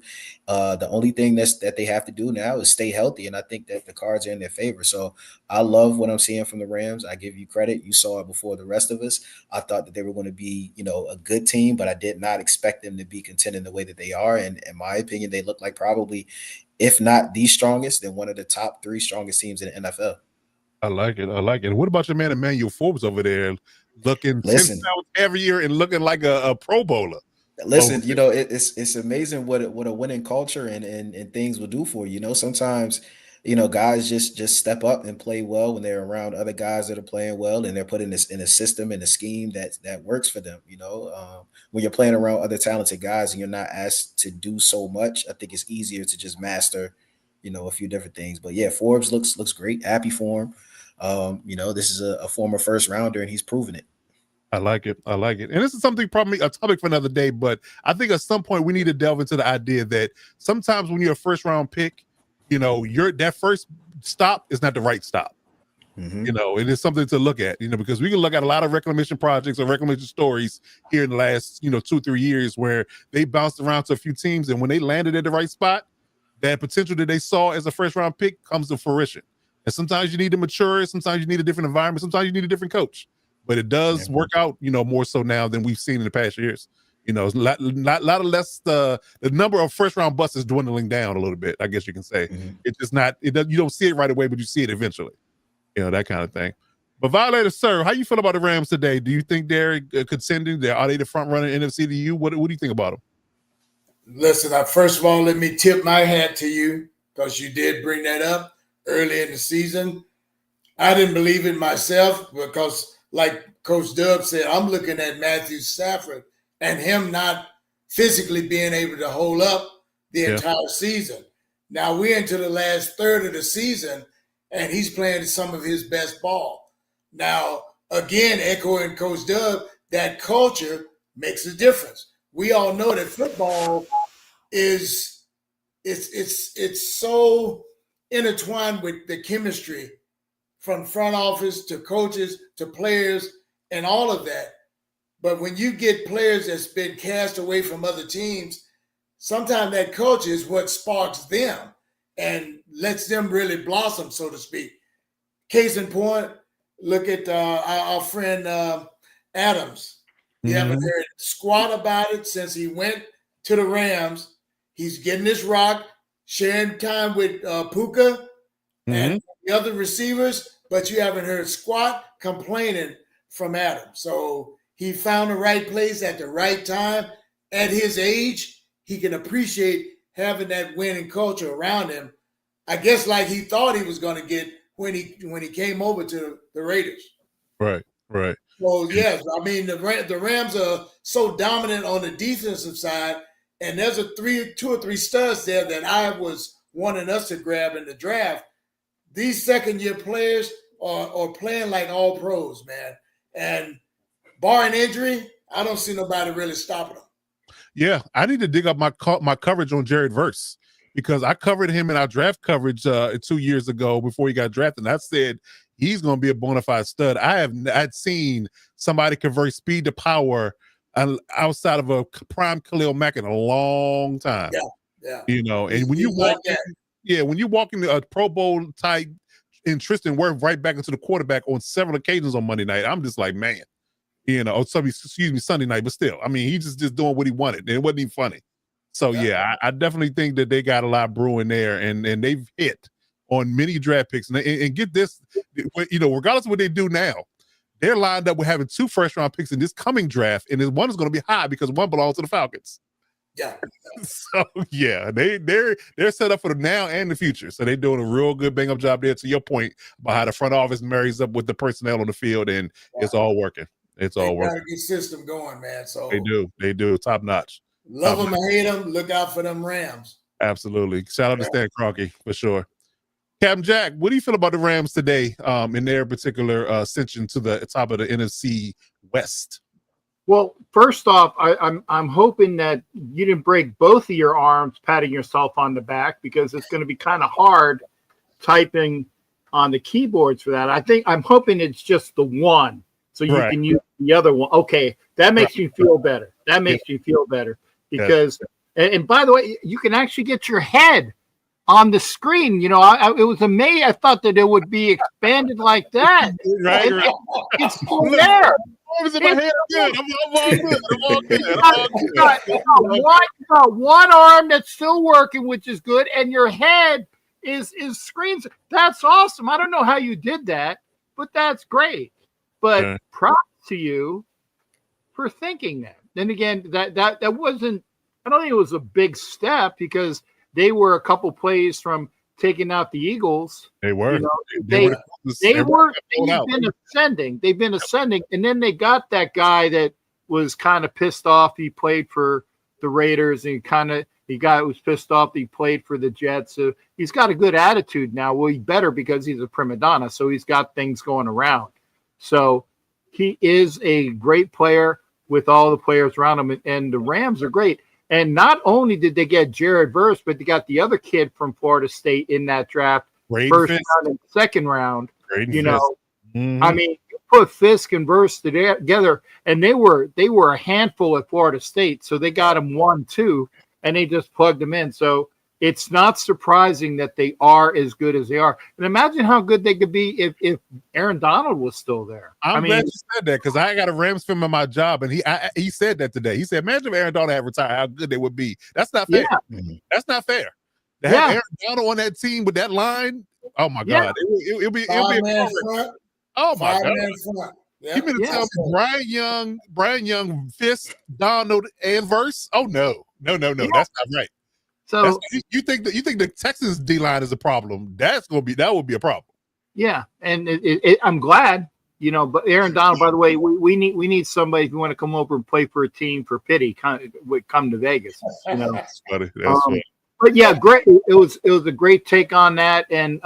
The only thing that they have to do now is stay healthy, and I think that the cards are in their favor. So I love what I'm seeing from the Rams. I give you credit. You saw it before the rest of us. I thought that they were going to be, a good team, but I did not expect them to be contending the way that they are. And in my opinion, they look like probably, if not the strongest, then one of the top 3 strongest teams in the NFL. I like it. What about your man Emmanuel Forbes over there, looking 10 pounds heavier and looking like a Pro Bowler? Listen, it's amazing what a winning culture and things will do for you. Sometimes, guys just step up and play well when they're around other guys that are playing well, and they're put in a system and a scheme that works for them. When you're playing around other talented guys and you're not asked to do so much, I think it's easier to just master, a few different things. But yeah, Forbes looks great. Happy for him. This is a former first rounder, and he's proven it. I like it. And this is probably a topic for another day, but I think at some point we need to delve into the idea that sometimes when you're a first round pick, that first stop is not the right stop. Mm-hmm. It is something to look at, because we can look at a lot of reclamation projects or reclamation stories here in the last, 2-3 years where they bounced around to a few teams, and when they landed at the right spot, that potential that they saw as a first round pick comes to fruition. And sometimes you need to mature, sometimes you need a different environment, sometimes you need a different coach. But it does work out, more so now than we've seen in the past years. It's a lot less. The number of first round busts is dwindling down a little bit, I guess you can say. Mm-hmm. It's just not. You don't see it right away, but you see it eventually. That kind of thing. But Violator, sir, how you feel about the Rams today? Do you think they're contending? Are they the front runner in NFC to you? What do you think about them? Listen, first of all, let me tip my hat to you because you did bring that up early in the season. I didn't believe it myself because, like Coach Dubb said, I'm looking at Matthew Stafford and him not physically being able to hold up the entire season. Now we're into the last third of the season, and he's playing some of his best ball. Now, again, echoing Coach Dubb, that culture makes a difference. We all know that football is it's so intertwined with the chemistry from front office to coaches to players and all of that. But when you get players that's been cast away from other teams, sometimes that culture is what sparks them and lets them really blossom, so to speak. Case in point, look at our friend Adams. You haven't heard squat about it since he went to the Rams. He's getting this rock, sharing time with Puka and the other receivers, but you haven't heard squat complaining from Adam. So he found the right place at the right time. At his age, he can appreciate having that winning culture around him. I guess like he thought he was going to get when he came over to the Raiders. Right. Well, yes, I mean the Rams are so dominant on the defensive side, and there's two or three studs there that I was wanting us to grab in the draft. These second-year players are playing like all pros, man. And barring injury, I don't see nobody really stopping them. Yeah, I need to dig up my coverage on Jared Verse because I covered him in our draft coverage 2 years ago before he got drafted. And I said he's going to be a bona fide stud. I'd seen somebody convert speed to power outside of a prime Khalil Mack in a long time. Yeah. You know, and when you walk into a Pro Bowl type and Tristan Wirth right back into the quarterback on several occasions on Monday night, I'm just like, man, you know, Sunday night, but still, I mean, he's just doing what he wanted. And it wasn't even funny. So yeah, I definitely think that they got a lot brewing there, and they've hit on many draft picks. And get this, you know, regardless of what they do now, they're lined up with having 2 first-round picks in this coming draft, and one is going to be high because one belongs to the Falcons. Yeah. So yeah, they're set up for the now and the future. So they're doing a real good bang up job there. To your point about how the front office marries up with the personnel on the field, and it's all working. It's all working. Got a good system going, man. So they do top notch. Love them or hate them, look out for them Rams. Absolutely. Shout out to Stan Kroenke for sure. Captain Jack, what do you feel about the Rams today in their particular ascension to the top of the NFC West? Well, first off, I'm hoping that you didn't break both of your arms patting yourself on the back, because it's going to be kind of hard typing on the keyboards for that. I'm hoping it's just the one, so you can use the other one. Okay, that makes me feel better. That makes me feel better because, and by the way, you can actually get your head on the screen. You know, it was amazing. I thought that it would be expanded like that. Right. It's still there. I'm all good. You got one arm that's still working, which is good, and your head is screens. That's awesome. I don't know how you did that, but that's great. But props to you for thinking that. Then again, that wasn't. I don't think it was a big step because they were a couple plays from taking out the Eagles. They were. You know, they've been ascending. They've been ascending, and then they got that guy that was kind of pissed off. He played for the Raiders, and was pissed off. He played for the Jets. So he's got a good attitude now. Well, he's better because he's a prima donna, so he's got things going around. So he is a great player with all the players around him, and the Rams are great. And not only did they get Jared Verse, but they got the other kid from Florida State in that draft, first round and second round. You know, I mean, you put Fisk and Verse together, and they were a handful at Florida State, so they got him 1-2, and they just plugged him in. So it's not surprising that they are as good as they are. And imagine how good they could be if Aaron Donald was still there. I'm glad you said that because I got a Rams fan in my job, and he said that today. He said, imagine if Aaron Donald had retired, how good they would be. That's not fair. Yeah. That's not fair. To have Aaron Donald on that team with that line, oh, my God. It'll be oh, my God. Yeah. You mean to tell me Brian Young, Fisk, Donald, and Verse? Oh, no. No. That's not right. So you think the Texans D line is a problem? That would be a problem. Yeah, and I'm glad, you know. But Aaron Donald, by the way, we need somebody if you want to come over and play for a team for pity. Come to Vegas, you know. That's funny. That's funny. But yeah, great. It was a great take on that, and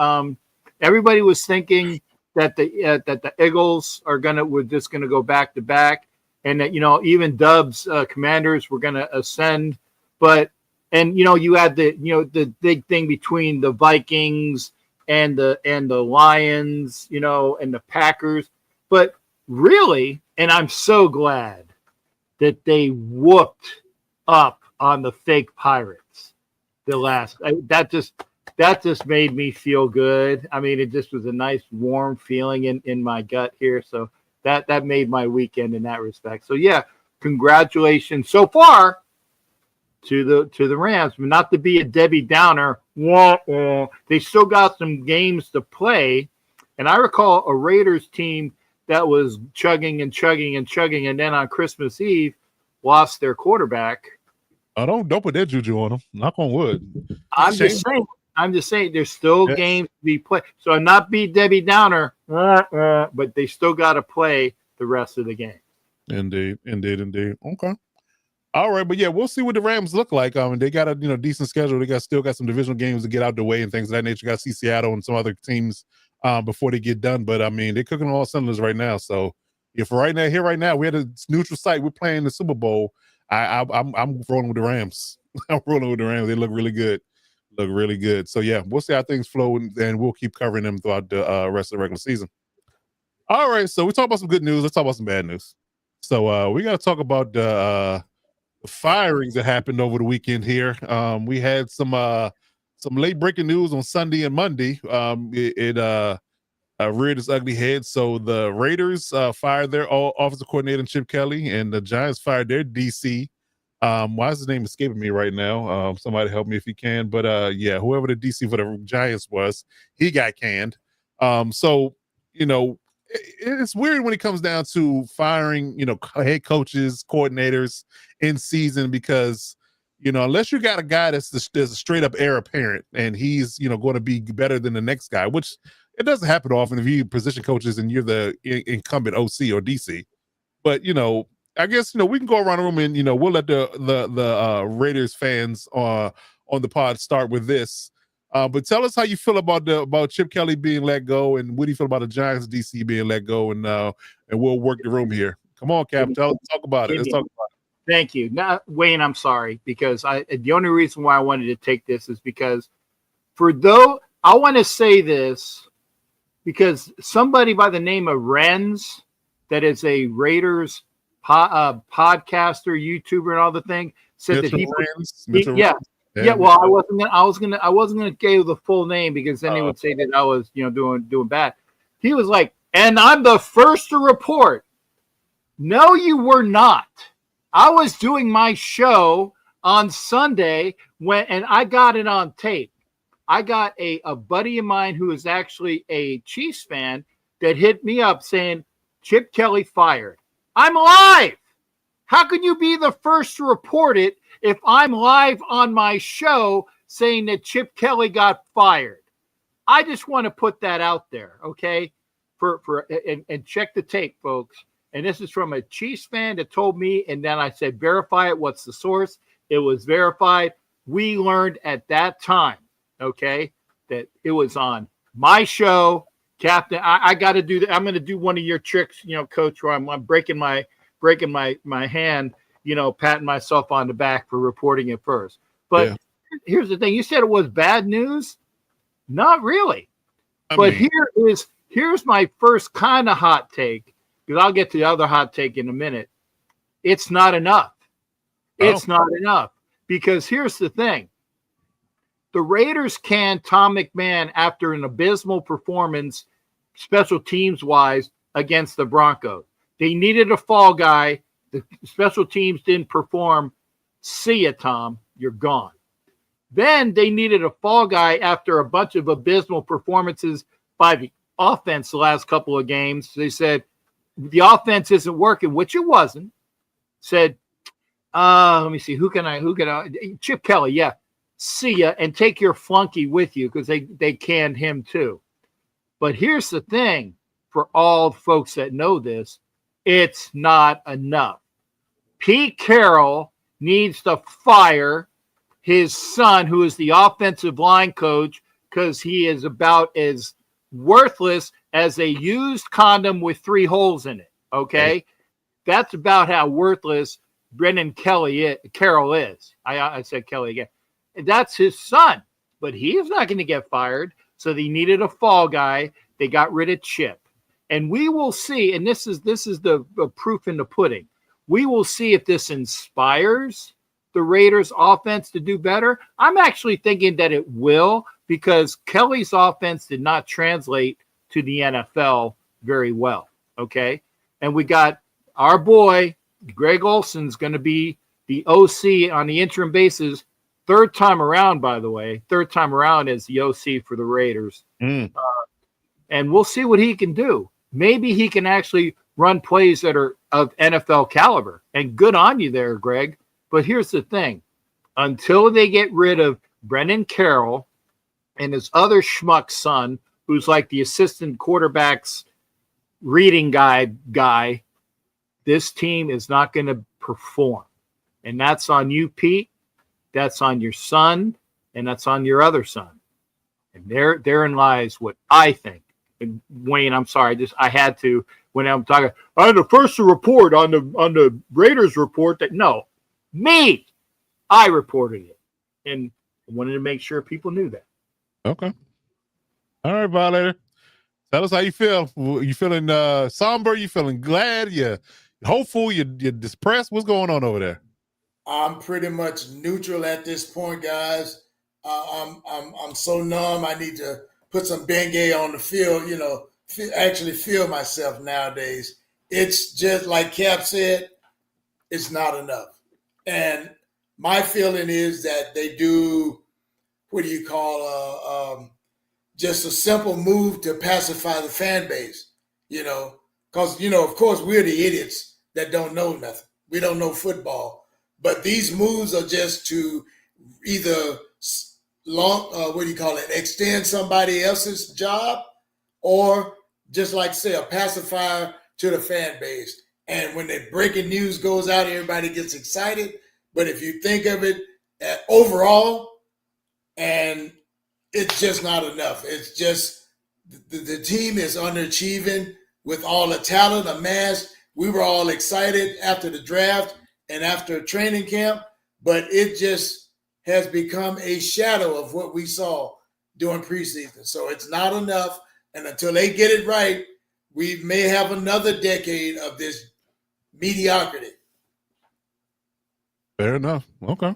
everybody was thinking that the Eagles were just gonna go back to back, and that even Dubs Commanders were gonna ascend, but. And you had the big thing between the Vikings and the Lions, and the Packers. But really, and I'm so glad that they whooped up on the fake Pirates. that just made me feel good. I mean, it just was a nice warm feeling in my gut here. So that made my weekend in that respect. So yeah, congratulations so far to the Rams. Not to be a Debbie Downer, they still got some games to play. And I recall a Raiders team that was chugging, and then on Christmas Eve lost their quarterback. Don't put that juju on them. Knock on wood. I'm just saying there's still games to be played. So I'm not be Debbie Downer, but they still got to play the rest of the game. Indeed. Okay. All right, but yeah, we'll see what the Rams look like. They got a decent schedule. They still got some divisional games to get out the way and things of that nature. Got to see Seattle and some other teams before they get done. But I mean, they're cooking on all cylinders right now. So if right now, we had a neutral site. We're playing the Super Bowl. I'm rolling with the Rams. I'm rolling with the Rams. They look really good. So yeah, we'll see how things flow, and we'll keep covering them throughout the rest of the regular season. All right, so we talk about some good news. Let's talk about some bad news. So we got to talk about the firings that happened over the weekend here. We had some late breaking news on Sunday and Monday. It reared its ugly head. So the Raiders fired their offensive coordinator, Chip Kelly, and the Giants fired their DC. Why is his name escaping me right now? Somebody help me if you can. But yeah, whoever the DC for the Giants was, he got canned. So it's weird when it comes down to firing, head coaches, coordinators in season, because, unless you got a guy there's a straight up heir apparent and he's, going to be better than the next guy, which it doesn't happen often if you position coaches and you're the incumbent OC or DC. But, I guess, we can go around the room and, we'll let the Raiders fans on the pod start with this. But tell us how you feel about Chip Kelly being let go, and what do you feel about the Giants DC being let go, and we'll work the room here. Come on, Cap, talk about it. Let's talk about it. Thank you. Now, Wayne, I'm sorry, because the only reason why I wanted to take this is because I want to say this because somebody by the name of Renz, that is a Raiders podcaster, YouTuber, and all the thing, said Mitchell that Renz. Yeah, well, I wasn't gonna give the full name because then he would say that I was, doing bad. He was like, and I'm the first to report. No, you were not. I was doing my show on Sunday and I got it on tape. I got a buddy of mine who is actually a Chiefs fan that hit me up saying, Chip Kelly fired. I'm live. How can you be the first to report it if I'm live on my show saying that Chip Kelly got fired? I just want to put that out there, okay? And check the tape, folks. And this is from a Chiefs fan that told me, and then I said, verify it. What's the source? It was verified. We learned at that time, okay, that it was on my show. Captain, I got to do that. I'm going to do one of your tricks, Coach, where I'm breaking my hand, patting myself on the back for reporting it first. But Here's the thing. You said it was bad news. Not really. Here's my first kind of hot take, because I'll get to the other hot take in a minute. It's not enough. It's not enough, because here's the thing. The Raiders canned Tom McMahon after an abysmal performance, special teams wise, against the Broncos. They needed a fall guy. The special teams didn't perform. See ya, Tom. You're gone. Then they needed a fall guy after a bunch of abysmal performances by the offense the last couple of games. They said, the offense isn't working, which it wasn't. Said, let me see, who can I? Chip Kelly, yeah. See ya, and take your flunky with you, because they canned him too. But here's the thing, for all folks that know this, it's not enough. Pete Carroll needs to fire his son, who is the offensive line coach, because he is about as worthless as a used condom with 3 holes in it. Okay? That's about how worthless Brendan Carroll is. I said Kelly again. That's his son, but he is not going to get fired. So they needed a fall guy. They got rid of Chip, and we will see. And this is the proof in the pudding. We will see if this inspires the Raiders offense to do better. I'm actually thinking that it will, because Kelly's offense did not translate to the NFL very well. Okay. And we got our boy, Greg Olson's going to be the OC on the interim basis. Third time around, by the way. Third time around as the OC for the Raiders. And we'll see what he can do. Maybe he can actually run plays that are of NFL caliber. And good on you there, Greg. But here's the thing. Until they get rid of Brennan Carroll and his other schmuck son, who's like the assistant quarterback's reading guy, this team is not going to perform. And that's on you, Pete. That's on your son. And that's on your other son. And therein lies what I think. And Wayne, I'm sorry. I had to, when I'm talking, I had the first report on the Raiders report that, no, me, I reported it. And I wanted to make sure people knew that. Okay. All right, Violator. Tell us how you feel. You feeling somber? You feeling glad? You hopeful? You're depressed? What's going on over there? I'm pretty much neutral at this point, guys. I'm so numb. I need to put some Bengay on the field. Actually feel myself nowadays. It's just like Cap said. It's not enough. And my feeling is that they do. What do you call just a simple move to pacify the fan base, because, of course, we're the idiots that don't know nothing. We don't know football. But these moves are just to either extend somebody else's job, or just like say a pacifier to the fan base. And when the breaking news goes out, everybody gets excited. But if you think of it overall, and it's just not enough. It's just the team is underachieving with all the talent amassed. We were all excited after the draft and after training camp, but it just has become a shadow of what we saw during preseason. So it's not enough. And until they get it right, we may have another decade of this mediocrity. Fair enough. Okay.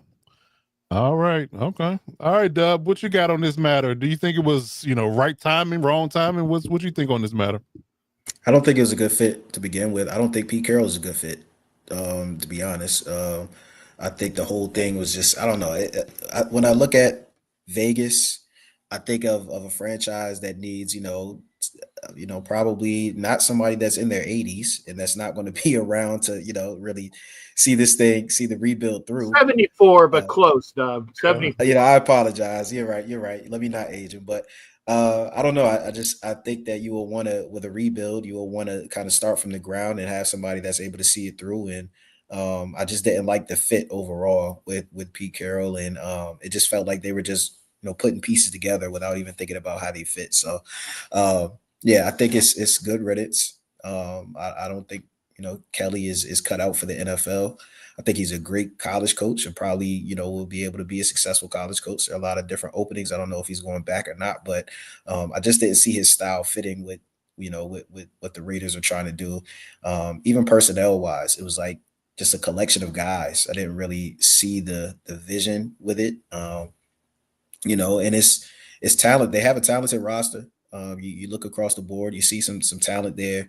All right. Okay. All right, Dub. What you got on this matter? Do you think it was, right timing, wrong timing? What you think on this matter? I don't think it was a good fit to begin with. I don't think Pete Carroll is a good fit, to be honest. I think the whole thing was just, I don't know. When I look at Vegas, I think of a franchise that needs, probably not somebody that's in their 80s and that's not going to be around to, really see the rebuild through. 74, but close, Dub. 74. I apologize. You're right. Let me not age him, but I don't know. I think that you will want to, with a rebuild, you will want to kind of start from the ground and have somebody that's able to see it through. And I just didn't like the fit overall with Pete Carroll, and it just felt like they were just putting pieces together without even thinking about how they fit. So I think it's good riddance. I don't think Kelly is cut out for the NFL. I think he's a great college coach and probably, will be able to be a successful college coach. There are a lot of different openings. I don't know if he's going back or not, but I just didn't see his style fitting with what the Raiders are trying to do. Even personnel wise, it was like just a collection of guys. I didn't really see the vision with it. And it's talent. They have a talented roster. You look across the board, you see some talent there.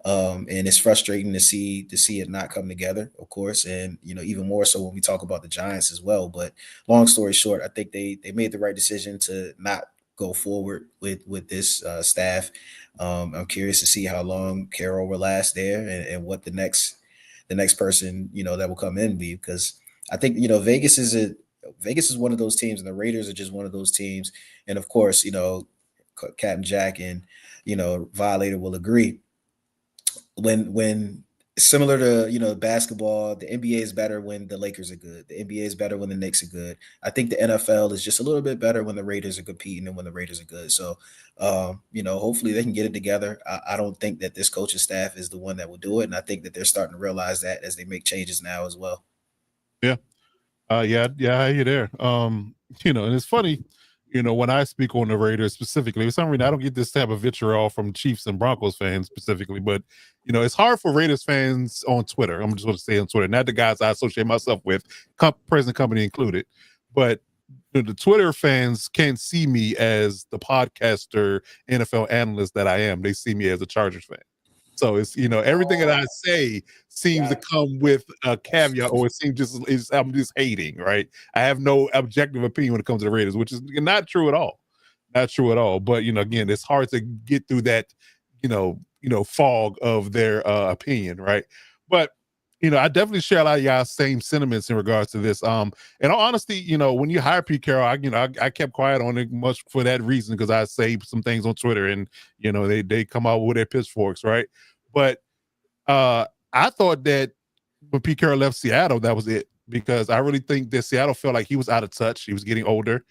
And it's frustrating to see it not come together, of course, and even more so when we talk about the Giants as well. But long story short, I think they made the right decision to not go forward with this staff. I'm curious to see how long Carroll will last there and what the next person that will come in be, because I think Vegas is one of those teams, and the Raiders are just one of those teams. And of course, Captain Jack and Violator will agree. When similar to basketball, the NBA is better when the Lakers are good. The NBA is better when the Knicks are good. I think the NFL is just a little bit better when the Raiders are competing and when the Raiders are good. So, hopefully they can get it togetger. I don't think that this coaching staff is the one that will do it, and I think that they're starting to realize that as they make changes now as well. Yeah, I hear you there. And it's funny. When I speak on the Raiders specifically, for some reason, I don't get this type of vitriol from Chiefs and Broncos fans specifically, but, it's hard for Raiders fans on Twitter. I'm just going to say on Twitter, not the guys I associate myself with, present company included, but the Twitter fans can't see me as the podcaster, NFL analyst that I am. They see me as a Chargers fan. So it's, everything that I say seems to come with a caveat, or it seems I'm just hating, right? I have no objective opinion when it comes to the Raiders, which is not true at all. Not true at all. But again, it's hard to get through that, fog of their opinion, right? But I definitely share a lot of y'all's same sentiments in regards to this. In all honesty, when you hire Pete Carroll, I kept quiet on it much for that reason, because I say some things on Twitter, and they come out with their pitchforks, right? But I thought that when Pete Carroll left Seattle, that was it, because I really think that Seattle felt like he was out of touch. He was getting older.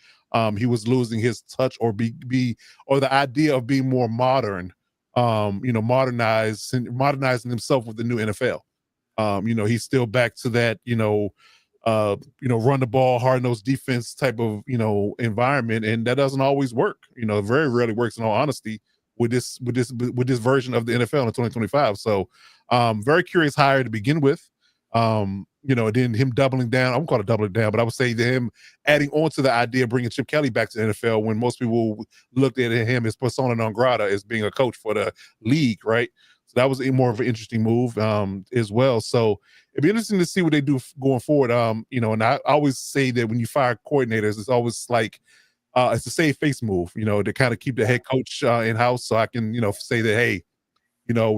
He was losing his touch, or or the idea of being more modern, modernizing himself with the new NFL. He's still back to that, run the ball, hard-nosed defense type of, environment, and that doesn't always work. Very rarely works, in all honesty, with this version of the NFL in 2025. So, very curious hire to begin with. Then him doubling down. I won't call it doubling down, but I would say that him adding on to the idea of bringing Chip Kelly back to the NFL, when most people looked at him as persona non grata, as being a coach for the league, right? So that was more of an interesting move as well. So it'd be interesting to see what they do going forward. And I always say that when you fire coordinators, it's always like it's a save face move, to kind of keep the head coach in house, so I can, say that, hey,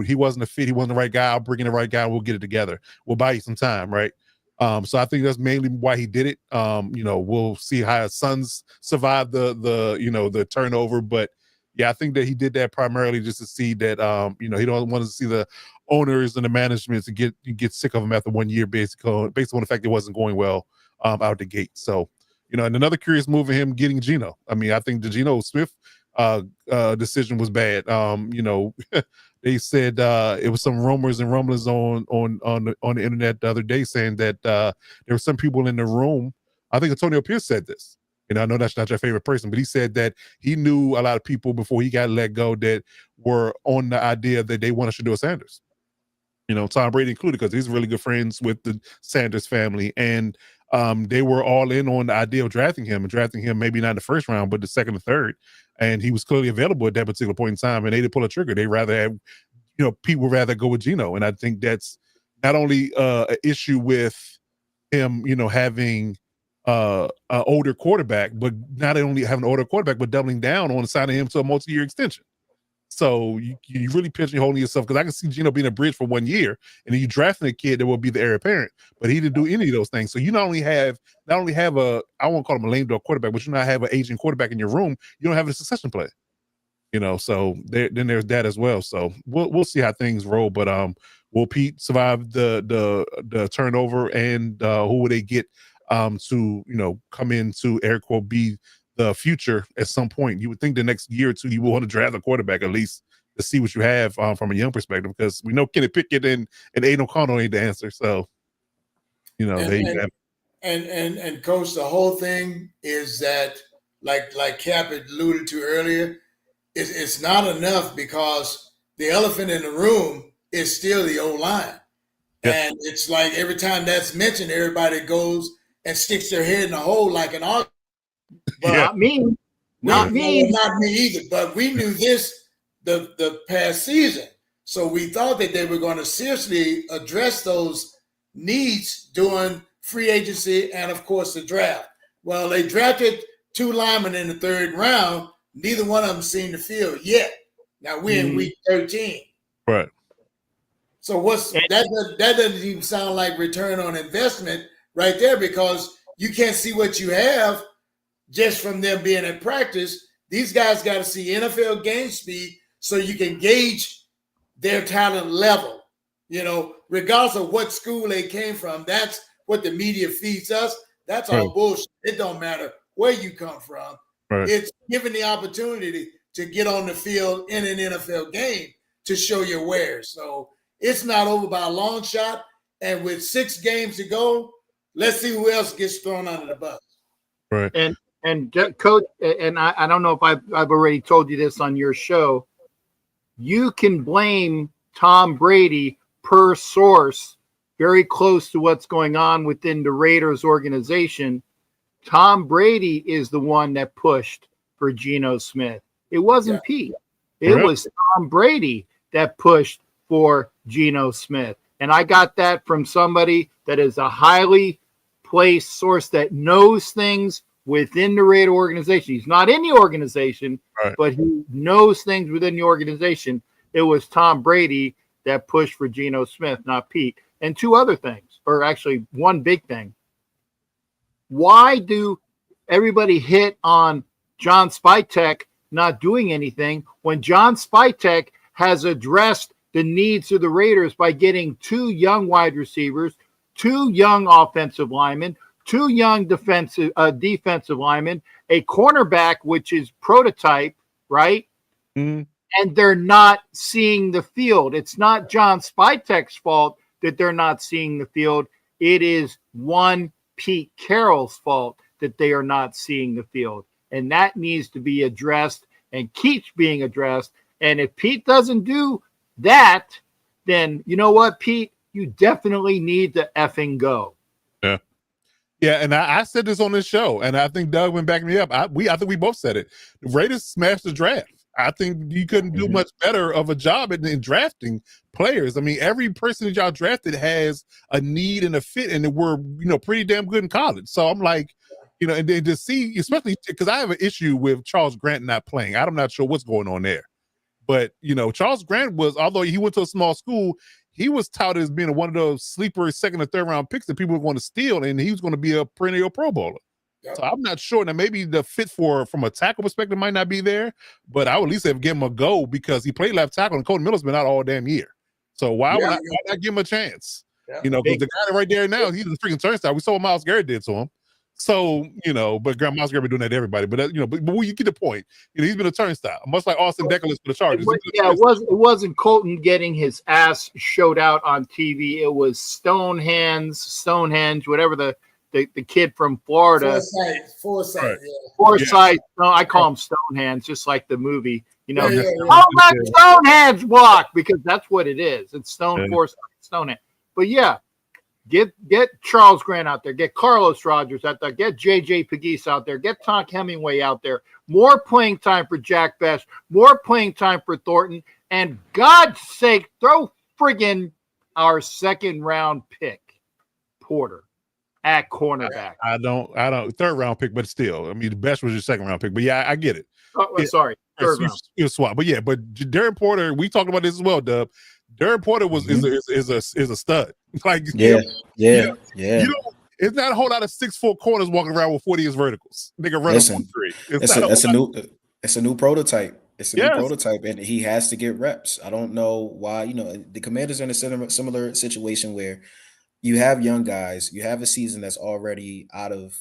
he wasn't a fit, he wasn't the right guy. I'll bring in the right guy. We'll get it together. We'll buy you some time, right? So I think that's mainly why he did it. We'll see how his sons survive the turnover, but yeah, I think that he did that primarily just to see that he don't want to see the owners and the management to get sick of him after 1 year, based on the fact it wasn't going well out the gate. So, and another curious move of him getting Geno. I mean, I think the Geno Smith decision was bad. They said it was some rumors and rumblings on the internet the other day, saying that there were some people in the room. I think Antonio Pierce said this. I know that's not your favorite person, but he said that he knew a lot of people before he got let go that were on the idea that they wanted Shedeur Sanders. Tom Brady included, because he's really good friends with the Sanders family, and they were all in on the idea of drafting him maybe not in the first round, but the second or third. And he was clearly available at that particular point in time, and they didn't pull a trigger. They rather have, Pete would rather go with Geno. And I think that's not only an issue with him, having an older quarterback, but not only having an older quarterback, but doubling down on signing him to a multi-year extension. So you really pigeonholing yourself, because I can see Geno being a bridge for 1 year, and then you drafting a kid that will be the heir apparent, but he didn't do any of those things. So you not only have a, I won't call him a lame duck quarterback, but you not have an aging quarterback in your room. You don't have a succession plan. So then there's that as well. So we'll see how things roll. But will Pete survive the turnover, and who will they get to come in to air quote be the future at some point? You would think the next year or two you will want to draft a quarterback at least to see what you have from a young perspective, because we know Kenny Pickett and Aiden O'Connell ain't the answer. So and coach, the whole thing is that like Cap had alluded to earlier, it's not enough, because the elephant in the room is still the O-line. Yeah. And it's like every time that's mentioned, everybody goes and sticks their head in a hole like an ox. But not me. Not me either. But we knew this the past season. So we thought that they were going to seriously address those needs during free agency and, of course, the draft. Well, they drafted 2 linemen in the 3rd round. Neither one of them seen the field yet. Now we're in week 13. Right. So that doesn't even sound like return on investment right there, because you can't see what you have just from them being in practice. These guys got to see NFL game speed so you can gauge their talent level. Regardless of what school they came from, that's what the media feeds us. That's all bullshit. It don't matter where you come from. Right. It's given the opportunity to get on the field in an NFL game to show your wares. So it's not over by a long shot. And with 6 games to go, let's see who else gets thrown under the bus. Right. And coach, and I don't know if I've already told you this on your show. You can blame Tom Brady per source very close to what's going on within the Raiders organization Tom Brady is the one that pushed for Geno Smith. It wasn't Pete. It was Tom Brady that pushed for Geno Smith. And I got that from somebody that is a highly placed source that knows things within the Raider organization. He's not in the organization, but he knows things within the organization. It was Tom Brady that pushed for Geno Smith, not Pete. And two other things, or actually one big thing. Why do everybody hit on John Spytek not doing anything when John Spytek has addressed the needs of the Raiders by getting 2 young wide receivers, 2 young offensive linemen, 2 young defensive linemen, a cornerback, which is prototype, right? Mm-hmm. And they're not seeing the field. It's not John Spytek's fault that they're not seeing the field. It is one Pete Carroll's fault that they are not seeing the field. And that needs to be addressed and keeps being addressed. And if Pete doesn't do that, then you know what, Pete? You definitely need to effing go. Yeah. Yeah, and I said this on this show, and I think Doug went back me up. I think we both said it. The Raiders smashed the draft. I think you couldn't do much better of a job in drafting players. I mean, every person that y'all drafted has a need and a fit, and we're pretty damn good in college. So I'm like, and then to see, especially because I have an issue with Charles Grant not playing. I'm not sure what's going on there, but Charles Grant was, although he went to a small school, he was touted as being one of those sleeper second or third round picks that people were going to steal, and he was going to be a perennial Pro Bowler. Yep. So I'm not sure. Now maybe the fit from a tackle perspective might not be there, but I would at least have given him a go because he played left tackle and Colton Miller's been out all damn year. So why would I give him a chance? Yeah. Because the guy right there now, he's a freaking turnstile. We saw what Myles Garrett did to him. So, but Myles Garrett been doing that to everybody. But but you get the point. He's been a turnstile, much like Austin Deckles for the Chargers. It wasn't Colton getting his ass showed out on TV. It was Stonehenge, whatever the kid from Florida. Forsyth. No, I call him Stonehenge, just like the movie. Let Stonehenge walk, because that's what it is. It's Forsyth, Stonehenge. But get Charles Grant out there. Get Carlos Rogers out there. Get J.J. Pegues out there. Get Tonk Hemingway out there. More playing time for Jack Best. More playing time for Thornton. And God's sake, throw friggin' our second round pick, Porter, at cornerback. I don't third round pick, but still, I mean, the best was your second round pick. But I get it. Sorry, third round. You swap, but Darren Porter. We talked about this as well, Dub. Darren Porter is a stud. Like it's not a whole lot of 6'4" corners walking around with 40 inch verticals. They can run a 1-3. It's a new prototype. It's a new prototype, and he has to get reps. I don't know why. The Commanders are in a similar situation where you have young guys. You have a season that's already out of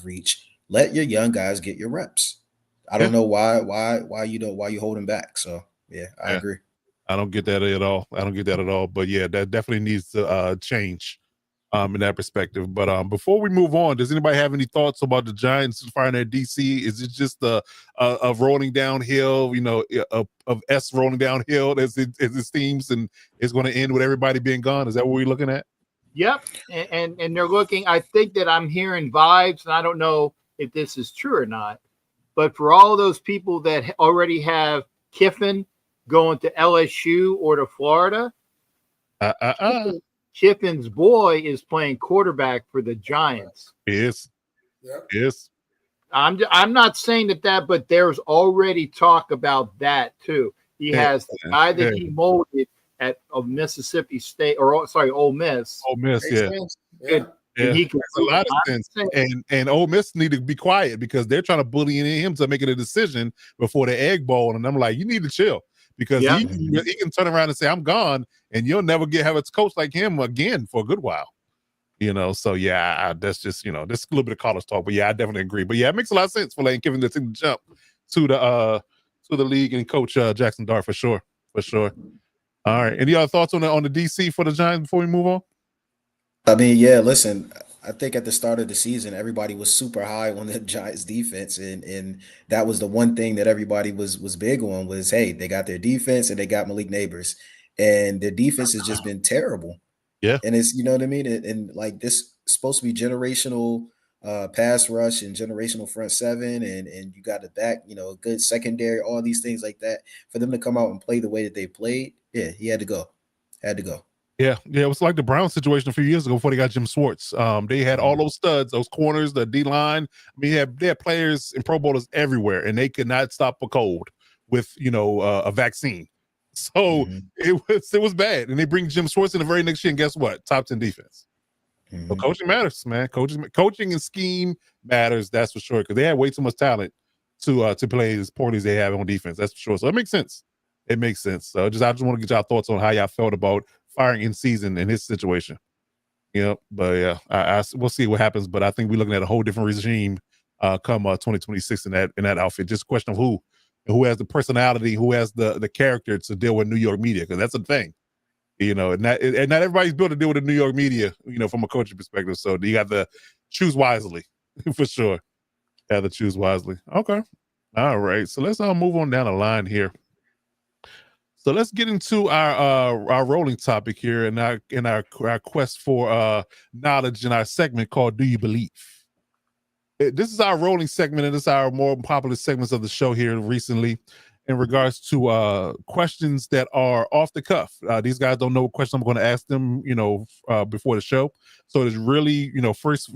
reach. Let your young guys get your reps. I don't know why you holding back. So I agree. I don't get that at all. But that definitely needs to change in that perspective. But before we move on, does anybody have any thoughts about the Giants firing their DC? Is it just of rolling downhill, of S rolling downhill as it seems, and it's going to end with everybody being gone? Is that what we're looking at? Yep. And they're looking, I think that I'm hearing vibes, and I don't know if this is true or not, but for all of those people that already have Kiffin going to LSU or to Florida, Kiffin's boy is playing quarterback for the Giants. Yes. I'm not saying that, but there's already talk about that too. He has the guy that he molded of Mississippi State, Ole Miss. Ole Miss, And he can a lot of sense. And Ole Miss need to be quiet because they're trying to bully him to making a decision before the Egg Bowl. And I'm like, you need to chill. Because he can turn around and say, I'm gone, and you'll never have a coach like him again for a good while. So that's just, that's a little bit of college talk. But I definitely agree. But it makes a lot of sense for letting Kevin to jump to the league and coach Jackson Dart for sure. All right. Any other thoughts on the DC for the Giants before we move on? I mean, listen, I think at the start of the season, everybody was super high on the Giants defense. And that was the one thing that everybody was big on was, hey, they got their defense and they got Malik Neighbors. And their defense has just been terrible. Yeah. And it's, you know what I mean? And like this is supposed to be generational pass rush and generational front seven, and you got a back, a good secondary, all these things like that. For them to come out and play the way that they played, yeah, he had to go. Yeah, it was like the Brown situation a few years ago before they got Jim Schwartz. They had all those studs, those corners, the D line. I mean, they had players and Pro Bowlers everywhere, and they could not stop a cold with a vaccine. So it was bad, and they bring Jim Schwartz in the very next year, and guess what? Top 10 defense. So coaching matters, man. Coaching and scheme matters. That's for sure, because they had way too much talent to play as poorly as they have on defense. That's for sure. So it makes sense. It makes sense. So I just want to get y'all thoughts on how y'all felt about firing in season in his situation. But yeah, we'll see what happens. But I think we're looking at a whole different regime come 2026 in that outfit. Just a question of who has the personality, who has the character to deal with New York media, because that's a thing. And not everybody's built to deal with the New York media, from a coaching perspective. So you got to choose wisely for sure. You have to choose wisely. Okay. All right. So let's move on down the line here. So let's get into our rolling topic here and our quest for knowledge in our segment called Do You Believe? This is our rolling segment, and this is our more popular segments of the show here recently in regards to questions that are off the cuff. These guys don't know what question I'm going to ask them, before the show. So it's really, first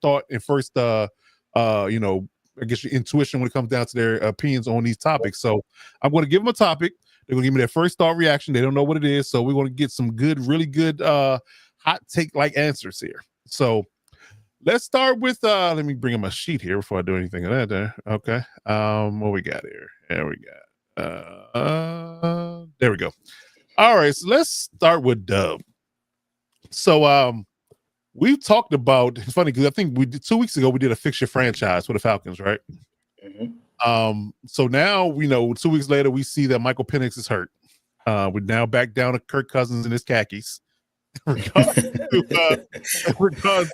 thought and first, I guess your intuition when it comes down to their opinions on these topics. So I'm going to give them a topic. They're going to give me their first thought reaction. They don't know what it is. So we're going to get some really good hot take like answers here. So let's start with, let me bring up my sheet here before I do anything of that there. Okay. What we got here? There we go. There we go. All right. So let's start with Dub. So we've talked about, it's funny because I think 2 weeks ago we did a fix your franchise for the Falcons, right? So now 2 weeks later we see that Michael Penix is hurt. We're now back down to Kirk Cousins in his khakis. regards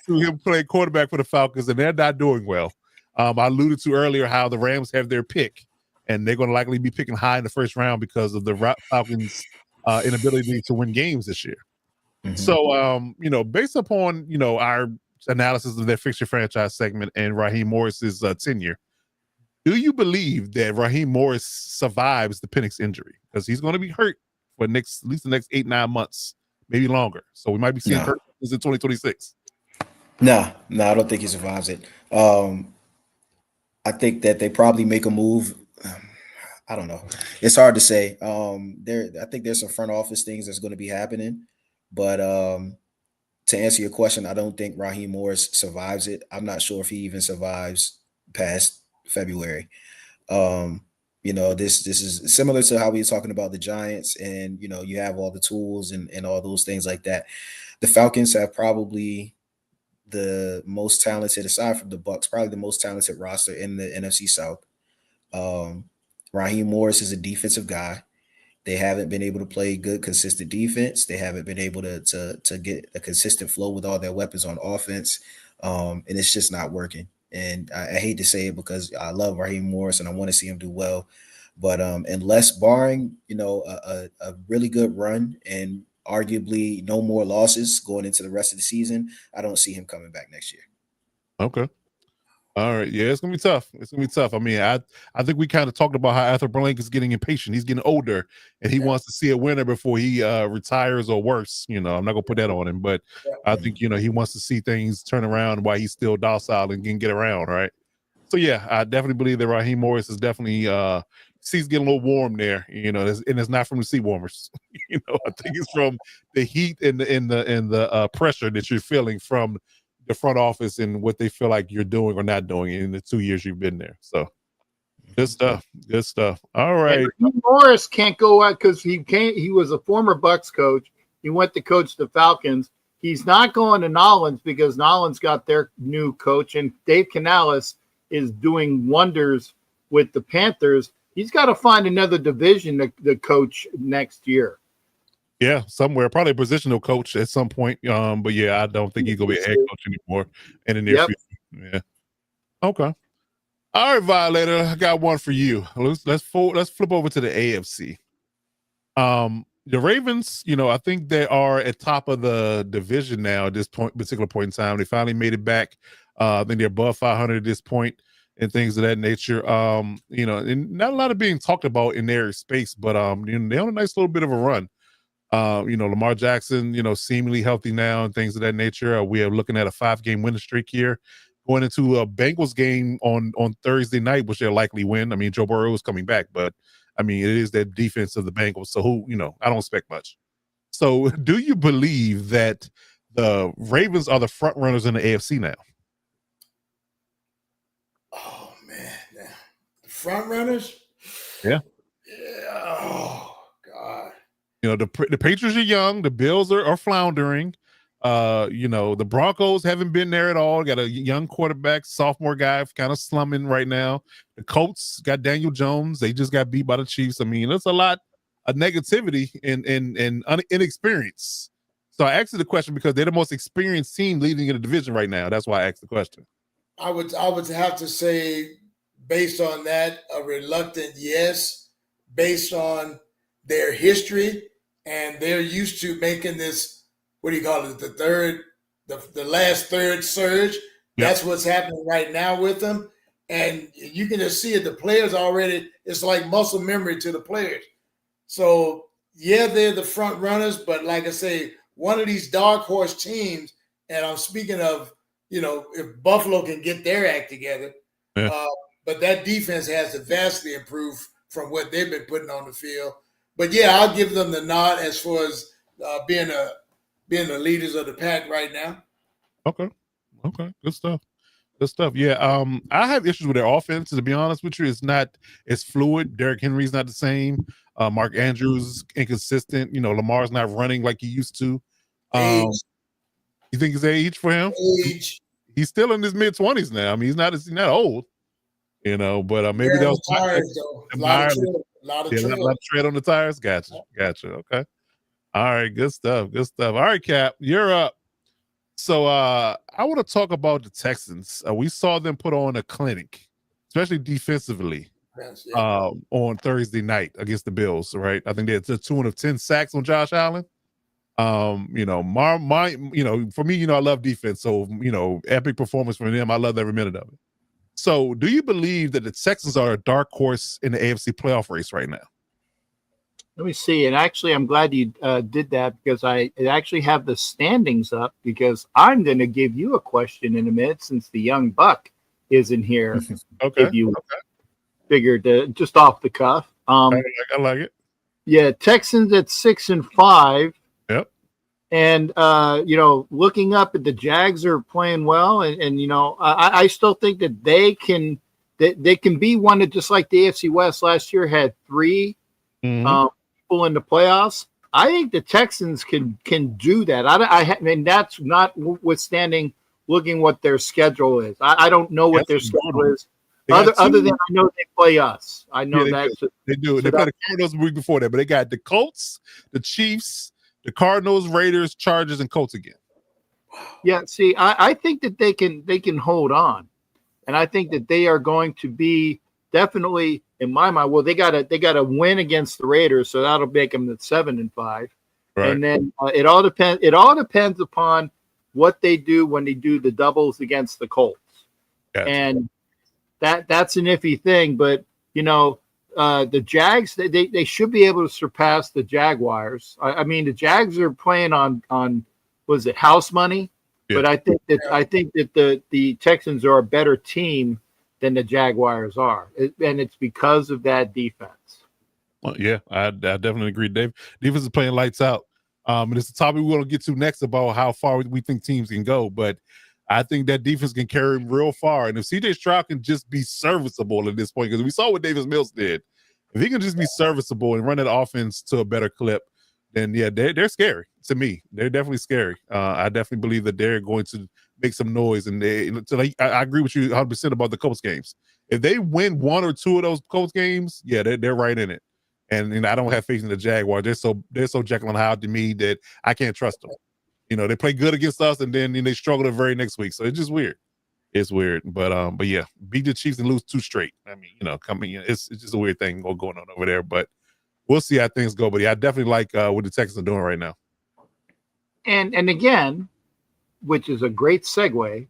to him playing quarterback for the Falcons, and they're not doing well. I alluded to earlier how the Rams have their pick, and they're going to likely be picking high in the first round because of the Falcons' inability to win games this year. So, based upon our analysis of their fix your franchise segment and Raheem Morris's tenure, do you believe that Raheem Morris survives the Penix injury? Because he's going to be hurt for at least the next 8-9 months, maybe longer. So we might be seeing Kirk in 2026. No, I don't think he survives it. I think that they probably make a move. I don't know. It's hard to say. I think there's some front office things that's going to be happening. But to answer your question, I don't think Raheem Morris survives it. I'm not sure if he even survives past February. This is similar to how we were talking about the Giants, and you have all the tools and all those things like that. The Falcons have probably the most talented, aside from the Bucs, probably the most talented roster in the NFC South. Raheem Morris is a defensive guy. They haven't been able to play good, consistent defense. They haven't been able to get a consistent flow with all their weapons on offense, and it's just not working. And I hate to say it because I love Raheem Morris and I want to see him do well, but unless barring a really good run and arguably no more losses going into the rest of the season, I don't see him coming back next year. Okay. All right. Yeah, it's gonna be tough. I mean, I think we kind of talked about how Arthur Blank is getting impatient. He's getting older, and he wants to see a winner before he retires or worse. I'm not gonna put that on him, but I think he wants to see things turn around while he's still docile and can get around, right? So yeah, I definitely believe that Raheem Morris is definitely seat's getting a little warm there. And it's not from the seat warmers. I think it's from the heat and the pressure that you're feeling from the front office and what they feel like you're doing or not doing in the 2 years you've been there. So good stuff. All right. Morris can't go out because he was a former Bucs coach. He went to coach the Falcons. He's not going to Nolans because Nolans got their new coach, and Dave Canales is doing wonders with the Panthers. He's got to find another division to coach next year. Yeah, somewhere, probably a positional coach at some point. But yeah, I don't think he's gonna be a head coach anymore in the near future. Yeah. Okay. All right, Violator, I got one for you. Let's flip over to the AFC. The Ravens, I think they are at top of the division now at this particular point in time. They finally made it back I think they're above 500 at this point and things of that nature. You know, and not a lot of being talked about in their space, but you know, they're on a nice little bit of a run. You know, Lamar Jackson, you know, seemingly healthy now and things of that nature. We are looking at a 5-game winning streak here, going into a Bengals game on Thursday night, which they'll likely win. I mean, Joe Burrow is coming back, but I mean, it is that defense of the Bengals. So who, you know, I don't expect much. So do you believe that the Ravens are the front runners in the AFC now? Oh man, the front runners. Yeah. Yeah. Oh God. You know, the Patriots are young, the Bills are floundering. You know, the Broncos haven't been there at all. Got a young quarterback, sophomore guy, kind of slumming right now. The Colts got Daniel Jones. They just got beat by the Chiefs. I mean, there's a lot of negativity and inexperience. So I asked you the question because they're the most experienced team leading in the division right now. That's why I asked the question. I would have to say, based on that, a reluctant yes, based on their history, and they're used to making this, what do you call it, the last third surge. Yep. That's what's happening right now with them. And you can just see it. The players already, it's like muscle memory to the players. So, yeah, they're the front runners, but like I say, one of these dark horse teams, and I'm speaking of, you know, if Buffalo can get their act together, but that defense has to vastly improve from what they've been putting on the field. But yeah, I'll give them the nod as far as being the leaders of the pack right now. Okay, good stuff. Yeah, I have issues with their offense. To be honest with you, it's not as fluid. Derrick Henry's not the same. Mark Andrews is inconsistent. You know, Lamar's not running like he used to. You think his age for him? He's still in his mid-20s now. I mean, he's not old. You know, but maybe that was tires, a lot of tread on the tires. Gotcha. Okay. All right, good stuff. All right, Cap, you're up. So I want to talk about the Texans. We saw them put on a clinic, especially defensively, on Thursday night against the Bills. Right, I think they had a tune of 10 sacks on Josh Allen. You know, for me, you know, I love defense, so you know, epic performance from them. I love every minute of it. So, do you believe that the Texans are a dark horse in the AFC playoff race right now? Let me see. And actually, I'm glad you did that because I actually have the standings up because I'm going to give you a question in a minute since the young buck isn't here. Okay. If you figured just off the cuff. I like it. Yeah, Texans at 6-5. Yep. And you know, looking up at the Jags are playing well, and you know, I still think that they can be one that just like the AFC West last year had 3 people in the playoffs. I think the Texans can do that. I mean, that's notwithstanding looking what their schedule is. I don't know what their schedule is. Other than I know they play us. I know they do. They played the Cardinals the week before that, but they got the Colts, the Chiefs, the Cardinals, Raiders, Chargers, and Colts again. Yeah, see, I think that they can hold on, and I think that they are going to be definitely in my mind. Well, they got to win against the Raiders, so that'll make them at 7-5. Right. And then it all depends upon what they do when they do the doubles against the Colts. Gotcha. And that's an iffy thing, but you know. The Jags, they should be able to surpass the Jaguars. I mean, the Jags are playing on was it house money? Yeah. But I think that the Texans are a better team than the Jaguars are, and it's because of that defense. Well, yeah, I definitely agree, Dave. Defense is playing lights out. And it's a topic we're going to get to next about how far we think teams can go, but I think that defense can carry him real far. And if C.J. Stroud can just be serviceable at this point, because we saw what Davis Mills did. If he can just be serviceable and run that offense to a better clip, then, yeah, they're scary to me. They're definitely scary. I definitely believe that they're going to make some noise. And I agree with you 100% about the Colts games. If they win 1 or 2 of those Colts games, yeah, they're right in it. And I don't have faith in the Jaguars. They're so Jekyll and Hyde to me that I can't trust them. You know, they play good against us, and then they struggle the very next week. So it's just weird. It's weird, but yeah, beat the Chiefs and lose 2 straight. I mean, you know, it's just a weird thing going on over there. But we'll see how things go. But yeah, I definitely like what the Texans are doing right now. And again, which is a great segue.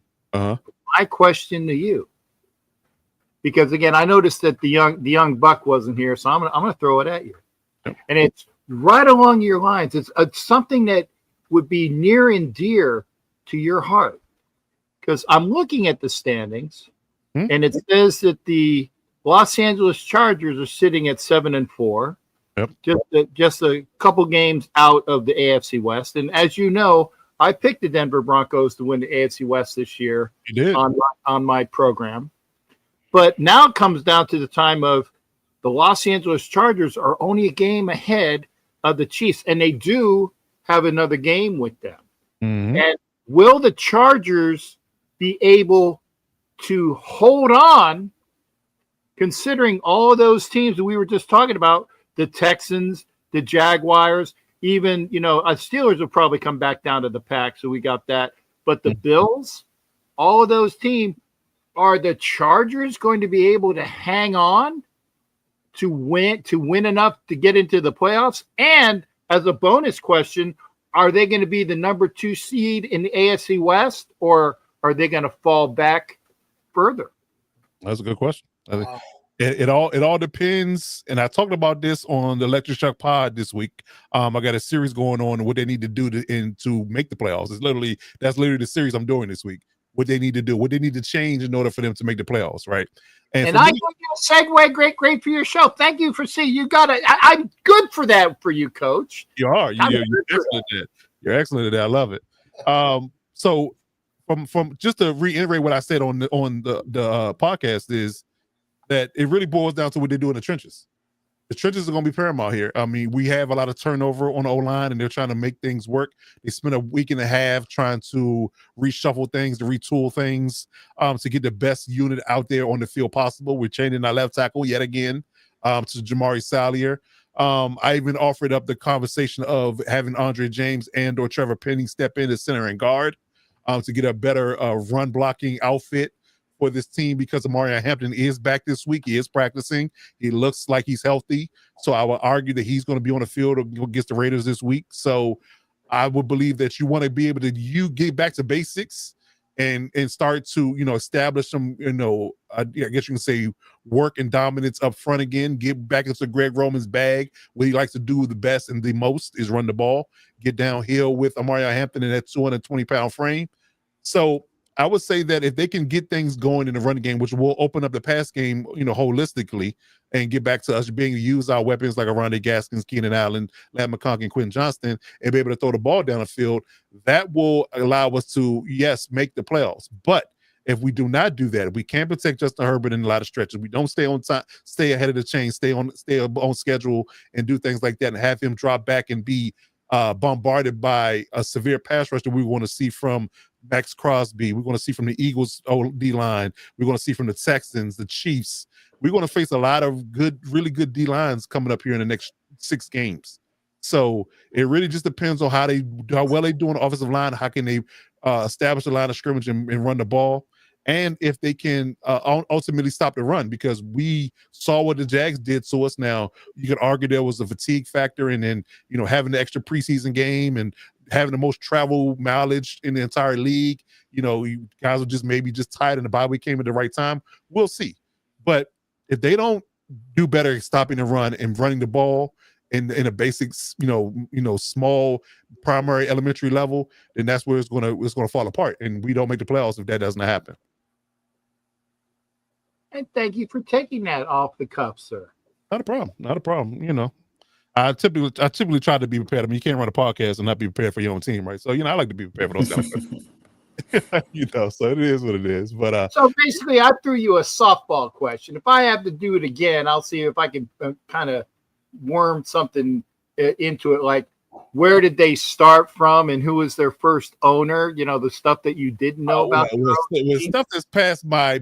my question to you, because again, I noticed that the young buck wasn't here, so I'm gonna throw it at you, and it's right along your lines. It's something that would be near and dear to your heart, because I'm looking at the standings, and it says that the Los Angeles Chargers are sitting at 7-4, just a couple games out of the AFC West, and as you know, I picked the Denver Broncos to win the AFC West this year on my program. But now it comes down to the time of the Los Angeles Chargers are only a game ahead of the Chiefs, and they do have another game with them. And will the Chargers be able to hold on, considering all of those teams that we were just talking about, the Texans, the Jaguars, even, Steelers will probably come back down to the pack, so we got that. But the Bills, all of those teams, are the Chargers going to be able to hang on to win enough to get into the playoffs? And as a bonus question, are they going to be the number 2 seed in the AFC West, or are they going to fall back further? That's a good question. It all depends, and I talked about this on the Electric Shock Pod this week. I got a series going on what they need to do to make the playoffs. That's literally the series I'm doing this week. What they need to do, what they need to change in order for them to make the playoffs, right? And I think you segue great for your show. Thank you for seeing. You got it. I'm good for that for you, Coach. You are. You're excellent at that. You're excellent at that. I love it. So from just to reiterate what I said on the podcast is that it really boils down to what they do in the trenches. The trenches are going to be paramount here. I mean, we have a lot of turnover on the O-line, and they're trying to make things work. They spent a week and a half trying to reshuffle things, to retool things, to get the best unit out there on the field possible. We're changing our left tackle yet again to Jamari Sallier. I even offered up the conversation of having Andre James and or Trevor Penning step in as center and guard to get a better run blocking outfit for this team, because Amari Hampton is back this week. He is practicing. He looks like he's healthy. So I would argue that he's going to be on the field against the Raiders this week. So I would believe that you want to be able to get back to basics and start to, establish some, I guess you can say work and dominance up front again, get back into Greg Roman's bag. What he likes to do the best and the most is run the ball, get downhill with Amari Hampton in that 220-pound frame. So I would say that if they can get things going in the run game, which will open up the pass game, holistically, and get back to us being able to use our weapons like Arondé Gaskins, Keenan Allen, Lat McConkey, and Quentin Johnston, and be able to throw the ball down the field, that will allow us to, yes, make the playoffs. But if we do not do that, if we can't protect Justin Herbert in a lot of stretches, we don't stay on time, stay ahead of the chain, stay on schedule, and do things like that, and have him drop back and be bombarded by a severe pass rush that we want to see from Max Crosby, we're going to see from the Eagles D-line, we're going to see from the Texans, the Chiefs. We're going to face a lot of really good D-lines coming up here in the next 6 games. So it really just depends on how well they do on the offensive line, how can they establish a line of scrimmage and run the ball, and if they can ultimately stop the run, because we saw what the Jags did to us. Now, you could argue there was a fatigue factor, and then, having the extra preseason game and having the most travel mileage in the entire league, you guys are just maybe tired and the bye week came at the right time. We'll see. But if they don't do better at stopping the run and running the ball in a basic, small primary elementary level, then that's where it's gonna fall apart. And we don't make the playoffs if that doesn't happen. And thank you for taking that off the cuff, sir. Not a problem. I typically try to be prepared. I mean, you can't run a podcast and not be prepared for your own team, right? So, I like to be prepared for those kind of questions. So it is what it is. But so basically, I threw you a softball question. If I have to do it again, I'll see if I can kind of worm something into it, like where did they start from and who was their first owner? The stuff that you didn't know about. Well, stuff that's past my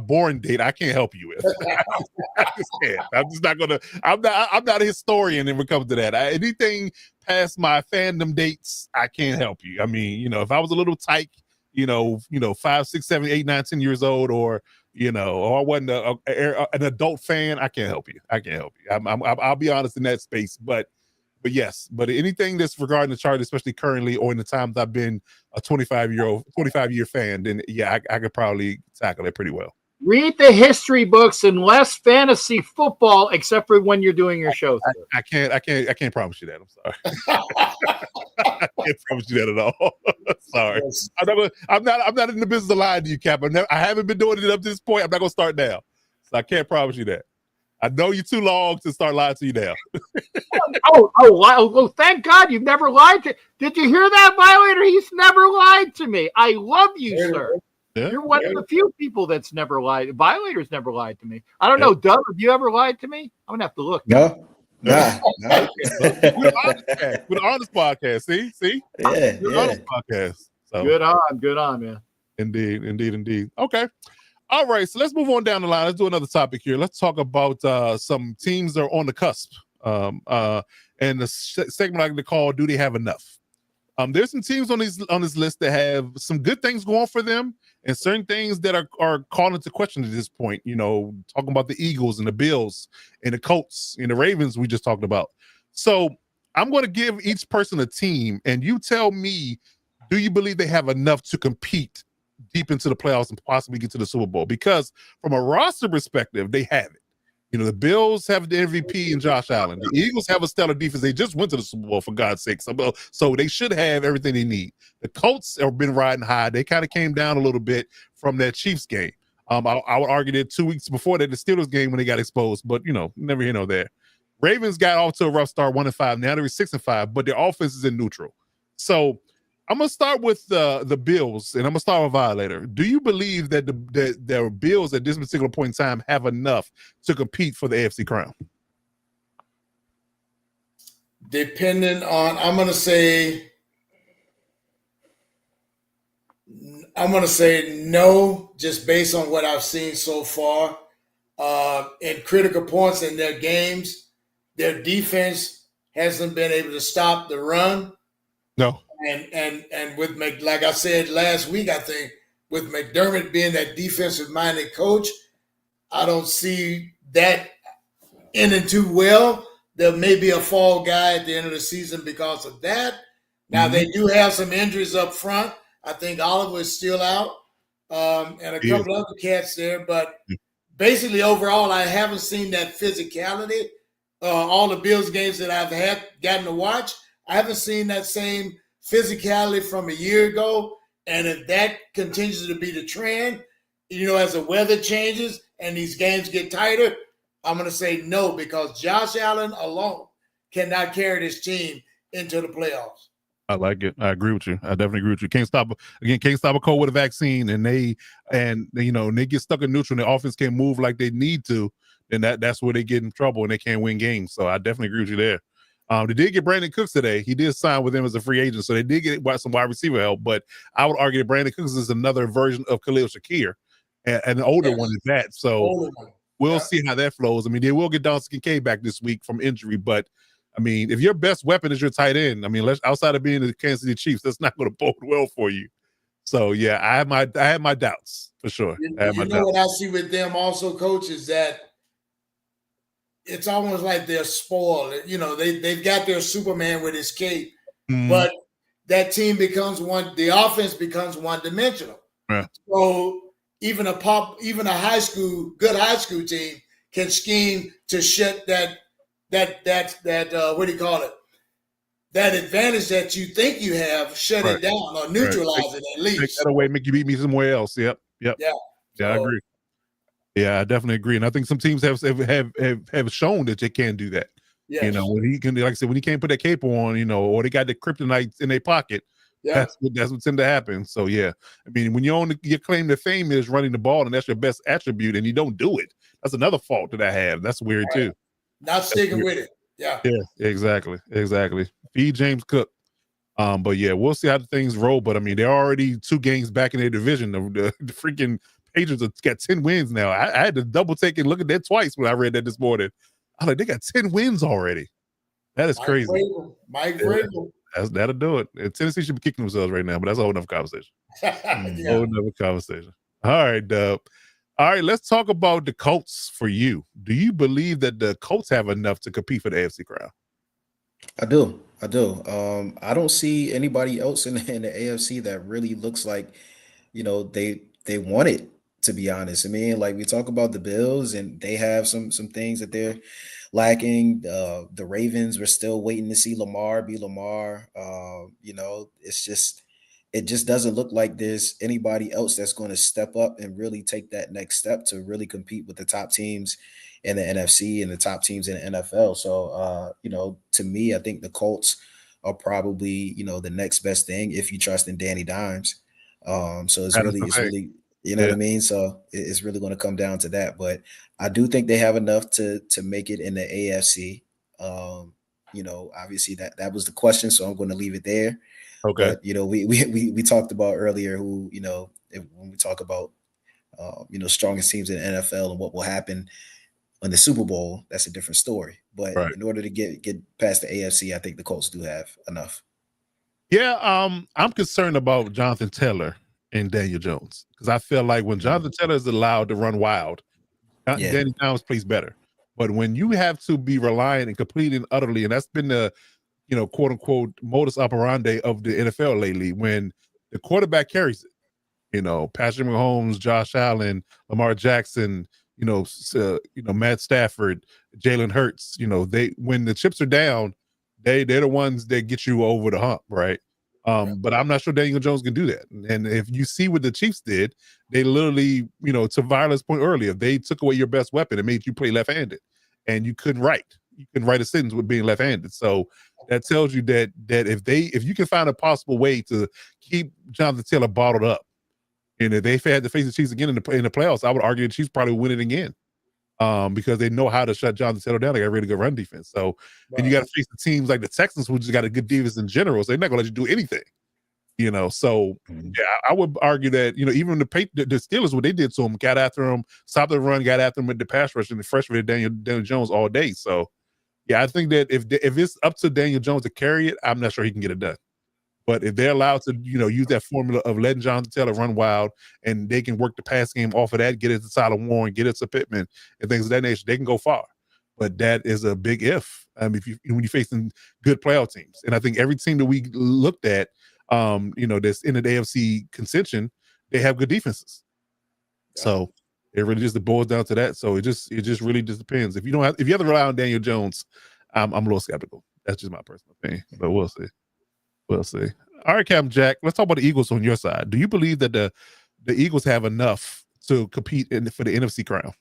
born date, I can't help you with. I just can't. I'm just not gonna. I'm not a historian when it comes to that. Anything past my fandom dates, I can't help you. I mean, if I was a little tyke, 5, 6, 7, 8, 9, 10 years old, or or I wasn't an adult fan, I can't help you. I'll be honest in that space, but But yes, but anything that's regarding the Chargers, especially currently or in the times I've been a 25-year fan, then yeah, I could probably tackle it pretty well. Read the history books and less fantasy football, except for when you're doing your show. I can't promise you that. I'm sorry. I can't promise you that at all. Sorry. Yes. I'm not in the business of lying to you, Cap. I haven't been doing it up to this point. I'm not gonna start now. So I can't promise you that. I know you're too long to start lying to you now. Oh, thank God you've never lied to. Did you hear that, Violator? He's never lied to me. I love you, sir. Yeah. You're one of the few people that's never lied. Violators never lied to me. I don't know, Doug, have you ever lied to me? I'm gonna have to look. No. Nah. We're the honest podcast. See? Yeah. We're the honest podcast. So Good on, man. Indeed. Okay. All right. So let's move on down the line. Let's do another topic here. Let's talk about some teams that are on the cusp. And the segment I like to call "Do They Have Enough?" There's some teams on this list that have some good things going for them, and certain things that are called into question at this point. You know, talking about the Eagles and the Bills and the Colts and the Ravens we just talked about. So I'm going to give each person a team, and you tell me, do you believe they have enough to compete deep into the playoffs and possibly get to the Super Bowl? Because from a roster perspective, they have it. You know, the Bills have the MVP and Josh Allen. The Eagles have a stellar defense. They just went to the Super Bowl, for God's sake. So they should have everything they need. The Colts have been riding high. They kind of came down a little bit from that Chiefs game. I would argue that 2 weeks before that, the Steelers game when they got exposed. But, you know, never here nor there. Ravens got off to a rough start, 1-5. Now they're 6-5, but their offense is in neutral. So I'm going to start with the Bills, and I'm going to start with Violator. Do you believe that the Bills at this particular point in time have enough to compete for the AFC crown? Depending on, I'm going to say no, just based on what I've seen so far. In critical points in their games, their defense hasn't been able to stop the run. No. And with like I said last week, I think with McDermott being that defensive-minded coach, I don't see that ending too well. There may be a fall guy at the end of the season because of that. Now, they do have some injuries up front. I think Oliver is still out, and a couple other cats there. But basically, overall, I haven't seen that physicality. All the Bills games that I've gotten to watch, I haven't seen that same physicality from a year ago. And if that continues to be the trend, you know, as the weather changes and these games get tighter, I'm going to say no, because Josh Allen alone cannot carry this team into the playoffs. I like it. I agree with you. I definitely agree with you. Can't stop a cold with a vaccine, and they get stuck in neutral and the offense can't move like they need to, then that's where they get in trouble and they can't win games. So I definitely agree with you there. They did get Brandon Cooks today. He did sign with them as a free agent, so they did get some wide receiver help. But I would argue that Brandon Cooks is another version of Khalil Shakir, and an older one at that. So we'll see how that flows. I mean, they will get Dalton Kincaid back this week from injury, but I mean, if your best weapon is your tight end, I mean, outside of being the Kansas City Chiefs, that's not going to bode well for you. So yeah, I have my doubts for sure. What I see with them also, Coach, is that it's almost like they're spoiled. You know, they've got their Superman with his cape, but that team becomes the offense becomes one-dimensional. Yeah. So even a good high school team can scheme to shut that what do you call it? That advantage that you think you have, shut it down or neutralize it at least. Take that away, make you beat me somewhere else. Yep. Yeah. Yeah, I agree. Yeah, I definitely agree. And I think some teams have shown that they can do that. Yes. You know, when he can, like I said, when he can't put that cape on, you know, or they got the kryptonite in their pocket, that's what tends to happen. So yeah, I mean, when your claim to fame is running the ball and that's your best attribute, and you don't do it, that's another fault that I have. That's weird too. Not sticking with it. Yeah. Yeah, exactly. Feed James Cook. But yeah, we'll see how the things roll. But I mean, they're already 2 games back in their division. The freaking Patriots have got 10 wins now. I had to double take and look at that twice when I read that this morning. I'm like, they got 10 wins already. That is crazy. Mike Vrabel. That'll do it. Tennessee should be kicking themselves right now, but that's a whole nother conversation. Whole nother conversation. All right, Dub. All right, let's talk about the Colts for you. Do you believe that the Colts have enough to compete for the AFC crown? I do. I do. I don't see anybody else in the AFC that really looks like, they want it, to be honest. I mean, like we talk about the Bills and they have some things that they're lacking. The Ravens, we're still waiting to see Lamar be Lamar. It just doesn't look like there's anybody else that's going to step up and really take that next step to really compete with the top teams in the NFC and the top teams in the NFL. So, to me, I think the Colts are probably, the next best thing if you trust in Danny Dimes. So That is the thing. you know what I mean? So it's really going to come down to that. But I do think they have enough to make it in the AFC. Obviously that was the question, so I'm going to leave it there. Okay. But we talked about earlier who when we talk about strongest teams in the NFL and what will happen in the Super Bowl, that's a different story. But Right. in order to get past the AFC, I think the Colts do have enough. Yeah, I'm concerned about Jonathan Taylor and Daniel Jones because I feel like when Jonathan Taylor is allowed to run wild, Danny Jones plays better. But when you have to be reliant and completely and utterly, and that's been the quote unquote modus operandi of the NFL lately, when the quarterback carries it, Patrick Mahomes, Josh Allen, Lamar Jackson, Matt Stafford, Jalen Hurts, when the chips are down, they're the ones that get you over the hump, right? But I'm not sure Daniel Jones can do that. And if you see what the Chiefs did, they literally, to Violet's point earlier, they took away your best weapon and made you play left-handed, and you couldn't write. You couldn't write a sentence with being left-handed. So that tells you that if you can find a possible way to keep Jonathan Taylor bottled up, and if they had to face the Chiefs again in the playoffs, I would argue the Chiefs probably win it again, because they know how to shut Jonathan Taylor down. They got a really good run defense. So, and you got to face the teams like the Texans, who just got a good defense in general. So they're not going to let you do anything. So yeah, I would argue that even the Steelers, what they did to him, got after him, stopped the run, got after him with the pass rush, and the freshman Daniel Jones all day. So yeah, I think that if it's up to Daniel Jones to carry it, I'm not sure he can get it done. But if they're allowed to, use that formula of letting Jonathan Taylor run wild, and they can work the pass game off of that, get it to Tyler Warren, get it to Pittman, and things of that nature, they can go far. But that is a big if. When you're facing good playoff teams, and I think every team that we looked at, that's in the AFC contention, they have good defenses. Yeah. So it really just boils down to that. So it just really just depends. If you have to rely on Daniel Jones, I'm a little skeptical. That's just my personal opinion, but we'll see. We'll see. All right, Captain Jack, let's talk about the Eagles on your side. Do you believe that the Eagles have enough to compete for the NFC crown?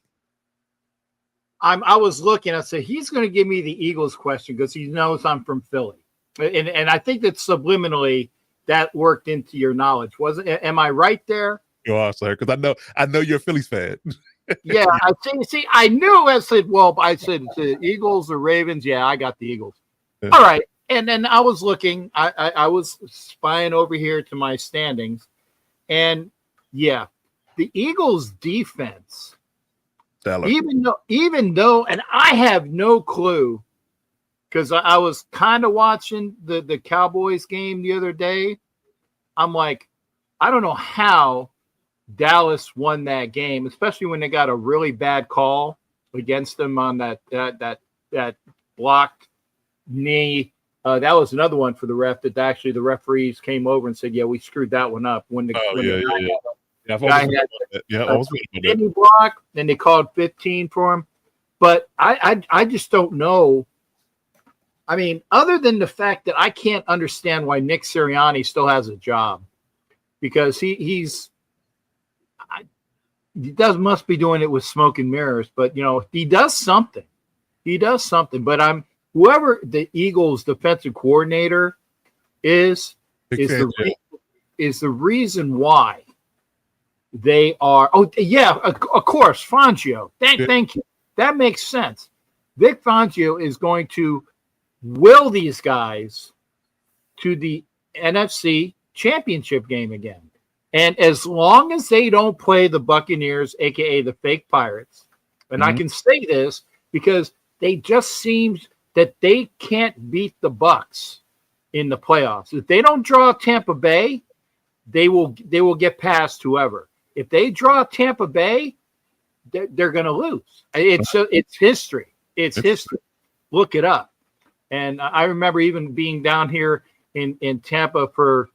I was looking, I said, he's going to give me the Eagles question because he knows I'm from Philly. And I think that subliminally that worked into your knowledge. Am I right there? You are, sir, because I know you're a Phillies fan. Yeah, I see, I knew. I said the Eagles or Ravens. Yeah, I got the Eagles. Yeah. All right. And then I was looking, I was spying over here to my standings, and yeah, the Eagles defense, even though, and I have no clue, because I was kind of watching the Cowboys game the other day. I'm like, I don't know how Dallas won that game, especially when they got a really bad call against them on that blocked knee. That was another one for the ref that actually the referees came over and said, yeah, we screwed that one up. When the guy had a block, then they called 15 for him. But I just don't know. I mean, other than the fact that I can't understand why Nick Sirianni still has a job, because he must be doing it with smoke and mirrors, but he does something. But whoever the Eagles defensive coordinator is the reason why they are. Oh yeah, of course, Fangio. Thank you. That makes sense. Vic Fangio is going to will these guys to the NFC Championship game again. And as long as they don't play the Buccaneers, aka the fake Pirates, and I can say this because they just seem that they can't beat the Bucs in the playoffs. If they don't draw Tampa Bay, they will get past whoever. If they draw Tampa Bay, they're going to lose. It's history. It's history. Look it up. And I remember even being down here in Tampa for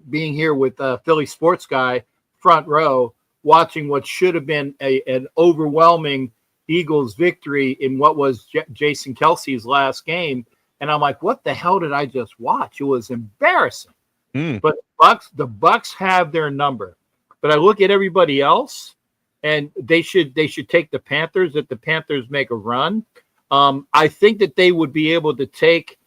being here with Philly Sports Guy, front row, watching what should have been an overwhelming Eagles victory in what was Jason Kelsey's last game. And I'm like, what the hell did I just watch? It was embarrassing. But the Bucks have their number. But I look at everybody else, and they should take the Panthers if the Panthers make a run. I think that they would be able to take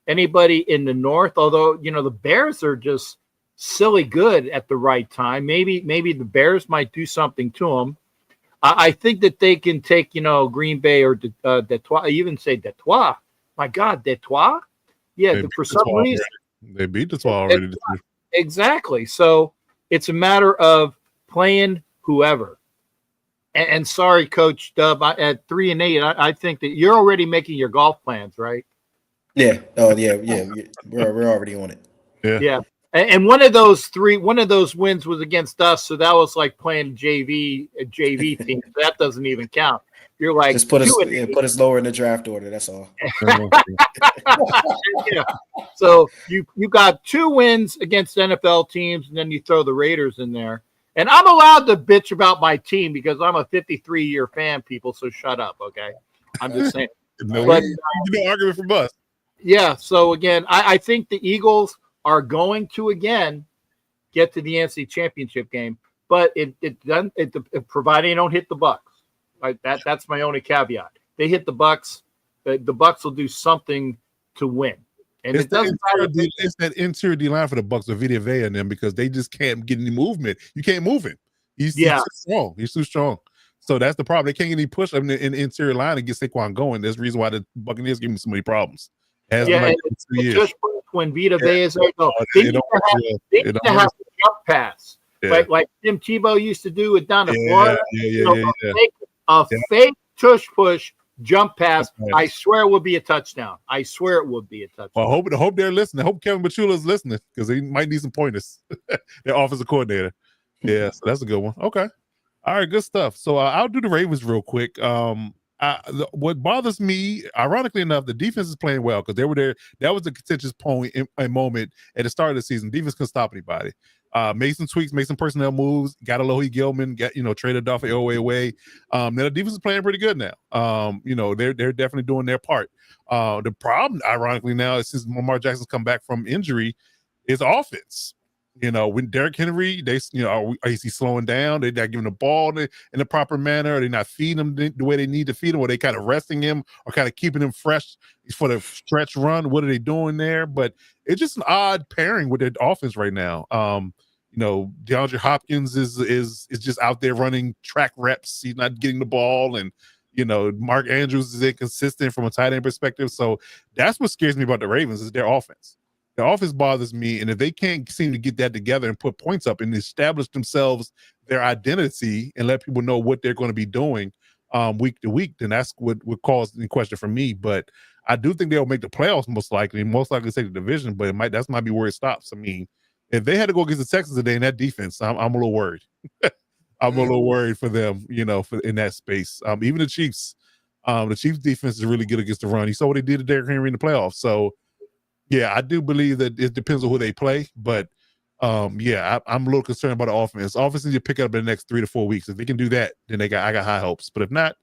anybody in the North, although, the Bears are just silly good at the right time. Maybe the Bears might do something to them. I think that they can take, Green Bay or Detroit. I even say Detroit. My God, Detroit? Yeah, for some reason. They beat Detroit already. Exactly. So it's a matter of playing whoever. And sorry, Coach Dub, at 3-8, I think that you're already making your golf plans, right? Yeah. Oh, yeah. We're already on it. Yeah. And one of those wins was against us, so that was like playing JV team. That doesn't even count. You're like, just put us lower in the draft order. That's all. Yeah. So you got 2 wins against NFL teams, and then you throw the Raiders in there. And I'm allowed to bitch about my team because I'm a 53-year fan, people. So shut up, okay? I'm just saying. No argument from us. Yeah. So again, I think the Eagles are going to again get to the NFC Championship game, but it providing you don't hit the Bucks. Right? That's my only caveat. They hit the Bucks, the Bucks will do something to win. And it doesn't matter. It's that interior D line for the Bucks with Vita Vea and them because they just can't get any movement. You can't move him. He's too strong. He's too strong. So that's the problem. They can't get any push in the interior line and get Saquon going. That's the reason why the Buccaneers give him so many problems. Just when Vita Vea is there, they need to have a jump pass, like Tim Tebow used to do it down in Florida. A fake tush push jump pass. I swear it would be a touchdown. I swear it would be a touchdown. Well, I hope they're listening. I hope Kevin Bachula is listening because he might need some pointers. Their offensive coordinator. Yeah, so that's a good one. Okay. All right, good stuff. So I'll do the Ravens real quick. What bothers me, ironically enough, the defense is playing well because they were there. That was a contentious point in a moment at the start of the season. Defense couldn't stop anybody. Made some tweaks, made some personnel moves, got Alohi Gilman, traded off away. Now the defense is playing pretty good now. They're definitely doing their part. The problem, ironically, now is since Lamar Jackson's come back from injury, is offense. When Derrick Henry, is he slowing down? They're not giving the ball in the proper manner. Are they not feeding him the way they need to feed him? Or are they kind of resting him or kind of keeping him fresh for the stretch run? What are they doing there? But it's just an odd pairing with their offense right now. DeAndre Hopkins is just out there running track reps. He's not getting the ball. And, Mark Andrews is inconsistent from a tight end perspective. So that's what scares me about the Ravens is their offense. The offense bothers me, and if they can't seem to get that together and put points up and establish themselves, their identity, and let people know what they're going to be doing week to week, then that's what would cause the question for me. But I do think they'll make the playoffs most likely take the division, but that might be where it stops. I mean, if they had to go against the Texans today in that defense, I'm a little worried. I'm a little worried for them, in that space. Even the Chiefs defense is really good against the run. You saw what they did to Derrick Henry in the playoffs, so. Yeah, I do believe that it depends on who they play, but I'm a little concerned about the offense. Offense needs to pick it up in the next 3 to 4 weeks. If they can do that, then I got high hopes. But if not,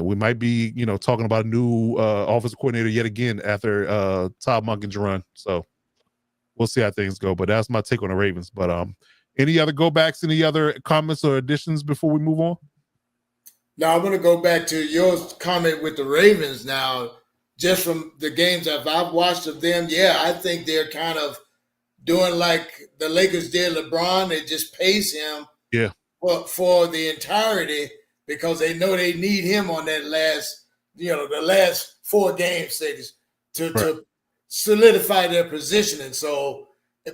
we might be talking about a new offensive coordinator yet again after Todd Monken's run. So we'll see how things go. But that's my take on the Ravens. But any other go backs? Any other comments or additions before we move on? Now I'm going to go back to your comment with the Ravens now. Just from the games that I've watched of them, I think they're kind of doing like the Lakers did LeBron. They just pace him for the entirety because they know they need him on that the last 4 game stages to solidify their positioning. So,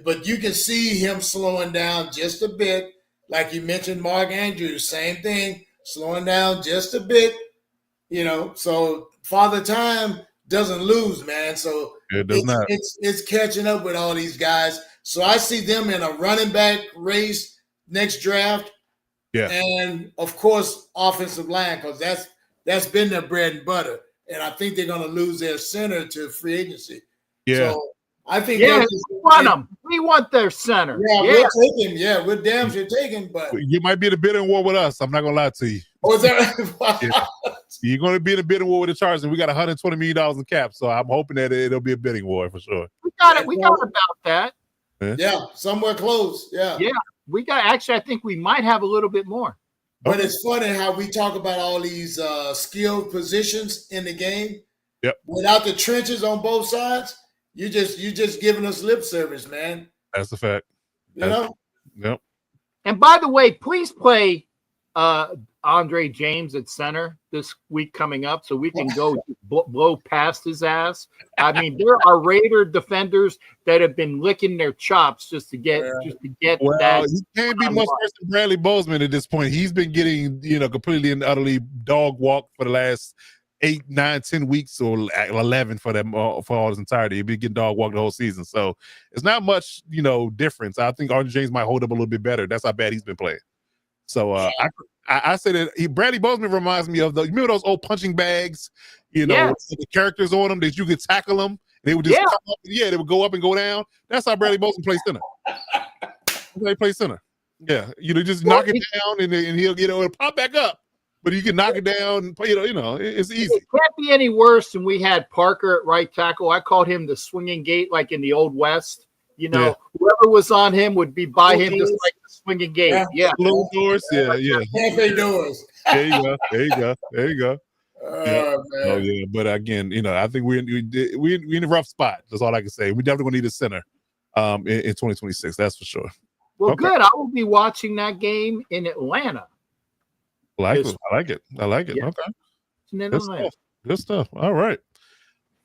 but you can see him slowing down just a bit. Like you mentioned, Mark Andrews, same thing, slowing down just a bit, so Father Time doesn't lose, man. So it does not. It's catching up with all these guys. So I see them in a running back race next draft. Yeah. And of course, offensive line, because that's been their bread and butter. and I think they're going to lose their center to free agency. Yeah. So I think we want them. We want their center. Yeah, we'll take him. Yeah, we're damn sure taking. But you might be in a bidding war with us. I'm not gonna lie to you. Oh, is that yeah. You're going to be in a bidding war with the Chargers, and we got $120 million in cap. So I'm hoping that it'll be a bidding war for sure. We got it. We got about that. Yeah, somewhere close. Yeah. Yeah, we got. Actually, I think we might have a little bit more. But it's funny how we talk about all these skilled positions in the game. Yep. Without the trenches on both sides, you just giving us lip service, man. That's a fact. You know? Yep. And by the way, please play Andre James at center this week coming up so we can go blow past his ass. I mean, there are Raider defenders that have been licking their chops just to get well, that. He can't be much worse than Bradley Bozeman at this point. He's been getting, completely and utterly dog walked for the last 8, 9, 10 weeks or 11 for them for all his entirety. He'll be getting dog walked the whole season. So it's not much, difference. I think Andre James might hold up a little bit better. That's how bad he's been playing. So I say that Bradley Bozeman reminds me of remember those old punching bags, with the characters on them that you could tackle them. They would just come up, they would go up and go down. That's how Bradley Bozeman plays center. They play center. Yeah, just knock it down and he'll it'll pop back up. But you can knock it down. It's easy. It can't be any worse than we had Parker at right tackle. I called him the swinging gate, like in the Old West. Whoever was on him would be by him just like the swinging gate. Yeah. Little doors. Yeah. Cafe doors. There you go. Oh, man. Oh, yeah. But again, I think we're in a rough spot. That's all I can say. We definitely gonna need a center in 2026. That's for sure. Well, good. I will be watching that game in Atlanta. I like it. Yeah. Okay. Good stuff. All right.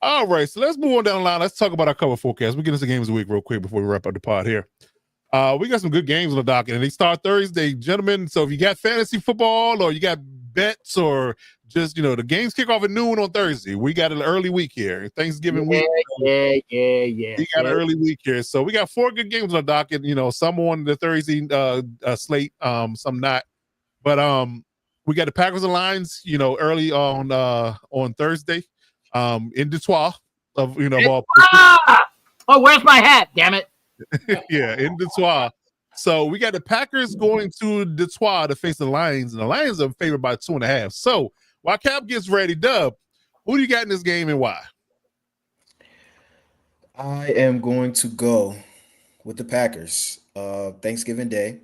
So let's move on down the line. Let's talk about our cover forecast. We'll get into games of the week real quick before we wrap up the pod here. We got some good games on the docket, and they start Thursday, gentlemen. So if you got fantasy football or you got bets or just, the games kick off at noon on Thursday. We got an early week here. Thanksgiving week. Yeah. We got an early week here. So we got 4 good games on the docket, some on the Thursday slate, some not. But we got the Packers and Lions, early on Thursday. In Detroit of oh, where's my hat? Damn it! Yeah, in Detroit. So we got the Packers going to Detroit to face the Lions, and the Lions are favored by 2.5. So while Cap gets ready, Dub, who do you got in this game and why? I am going to go with the Packers. Thanksgiving Day.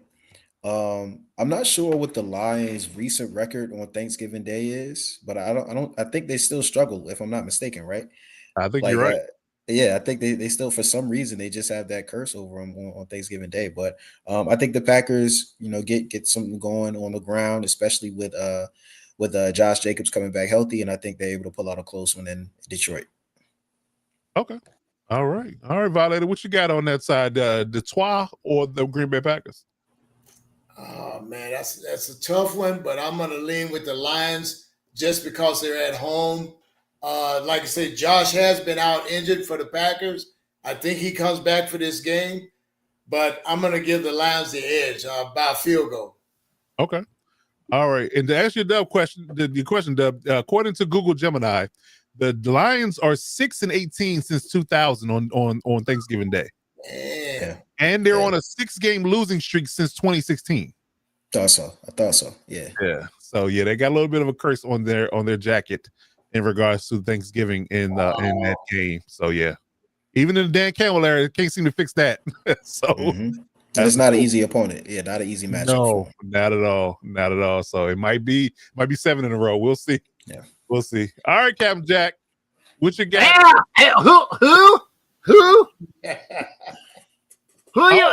I'm not sure what the Lions' recent record on Thanksgiving Day is, but I think they still struggle, if I'm not mistaken, right? I think you're right. I think they still, for some reason, they just have that curse over them on Thanksgiving Day. But I think the Packers, get something going on the ground, especially with Josh Jacobs coming back healthy, and I think they're able to pull out a close one in Detroit. Okay. All right, Violator, what you got on that side, Detroit or the Green Bay Packers? Oh man, that's a tough one, but I'm gonna lean with the Lions just because they're at home. Like I said, Josh has been out injured for the Packers. I think he comes back for this game, but I'm gonna give the Lions the edge by a field goal. Okay. All right. And to ask you the question, Dub, according to Google Gemini, the Lions are 6-18 since 2000 on Thanksgiving Day. Man. And they're on a 6-game losing streak since 2016. I thought so. Yeah. Yeah. So they got a little bit of a curse on their jacket in regards to Thanksgiving in that game. So even in the Dan Campbell era, can't seem to fix that. So it's not an easy opponent. Yeah, not an easy matchup. No, not at all. So it might be 7 in a row. We'll see. Yeah, we'll see. All right, Captain Jack, what you got? Hey, who? Who you?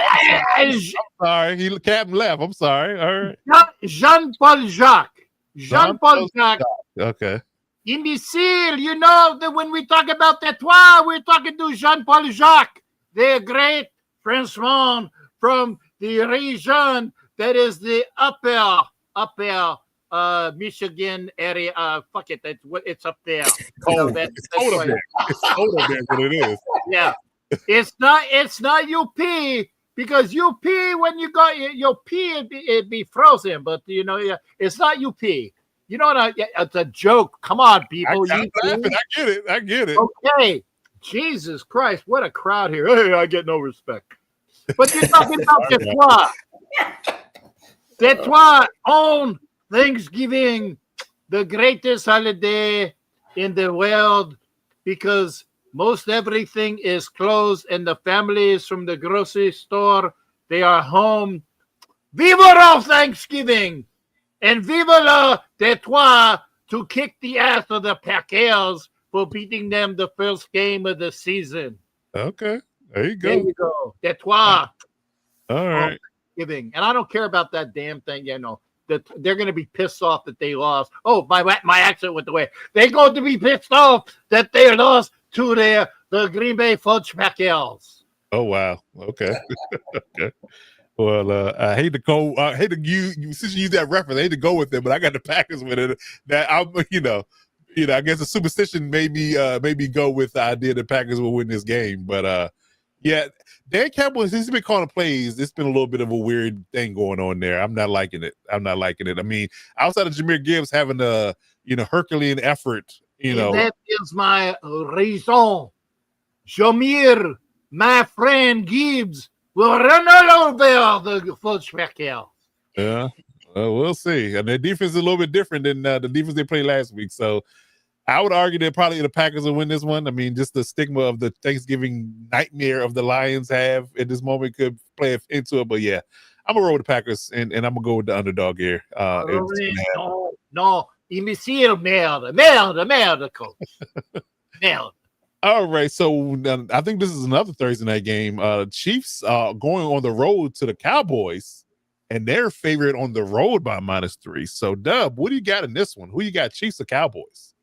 I'm sorry, Captain left. I'm sorry. All right. Jean-Paul Jacques. Jean-Paul Jacques. Okay. Imbecile, that when we talk about Detroit, we're talking to Jean-Paul Jacques, the great Frenchman from the region that is the upper Michigan area. Fuck it, it's up there. It's cold up there. It's cold up there, what it is. Yeah. It's not UP, because UP, when you got your P, it'd be frozen, but it's not UP. You know what? It's a joke. Come on, people. I'm laughing. I get it. Okay. Jesus Christ, what a crowd here. Hey, I get no respect. But you're talking about Detroit. Detroit on Thanksgiving, the greatest holiday in the world, because most everything is closed and the families from the grocery store, they are home. Viva la Thanksgiving and viva la Detroit to kick the ass of the Packers for beating them the first game of the season. Okay. There you go. There you go. Detroit. All right. Thanksgiving. And I don't care about that damn thing, that they're going to be pissed off that they lost. Oh, my accent went away. They're going to be pissed off that they lost to the Green Bay Fudge Packers. Oh, wow. Okay. Okay. Well, I hate to use since you use that reference, I hate to go with it, but I got the Packers with it. That I'm, I guess the superstition made me go with the idea that Packers will win this game. But yeah, Dan Campbell, he's been calling plays. It's been a little bit of a weird thing going on there. I'm not liking it. I mean, outside of Jahmyr Gibbs having a Herculean effort, That is my reason. Jahmyr, my friend Gibbs, will run all over the Fudge Packers. Yeah, we'll see. And their defense is a little bit different than the defense they played last week. So I would argue that probably the Packers will win this one. I mean, just the stigma of the Thanksgiving nightmare of the Lions have at this moment could play into it. But yeah, I'm gonna roll with the Packers and I'm gonna go with the underdog here. No, imbécile, merde, coach. Merde. All right, so I think this is another Thursday night game. Chiefs going on the road to the Cowboys, and they're favored on the road by -3. So, Dub, what do you got in this one? Who you got, Chiefs or Cowboys?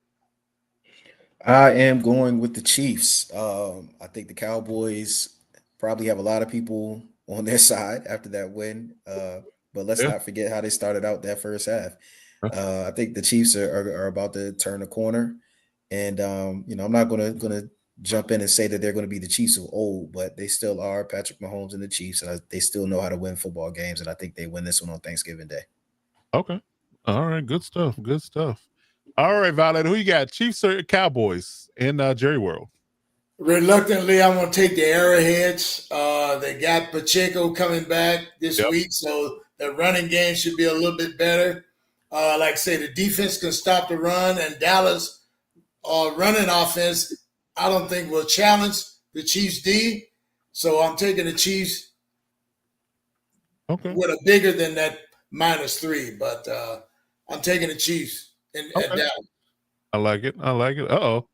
I am going with the Chiefs. I think the Cowboys probably have a lot of people on their side after that win. But let's not forget how they started out that first half. I think the Chiefs are about to turn the corner. And I'm not gonna jump in and say that they're going to be the Chiefs of old, but they still are Patrick Mahomes and the Chiefs, and they still know how to win football games. And I think they win this one on Thanksgiving Day. Okay, all right, good stuff. All right, Violet, who you got, Chiefs or Cowboys in Jerry World? Reluctantly, I'm going to take the Arrowheads. They got Pacheco coming back this week, so the running game should be a little bit better. Like I say, the defense can stop the run, and Dallas running offense, I don't think will challenge the Chiefs D. So I'm taking the Chiefs with a bigger than that -3, but I'm taking the Chiefs at Dallas. I like it. Uh-oh.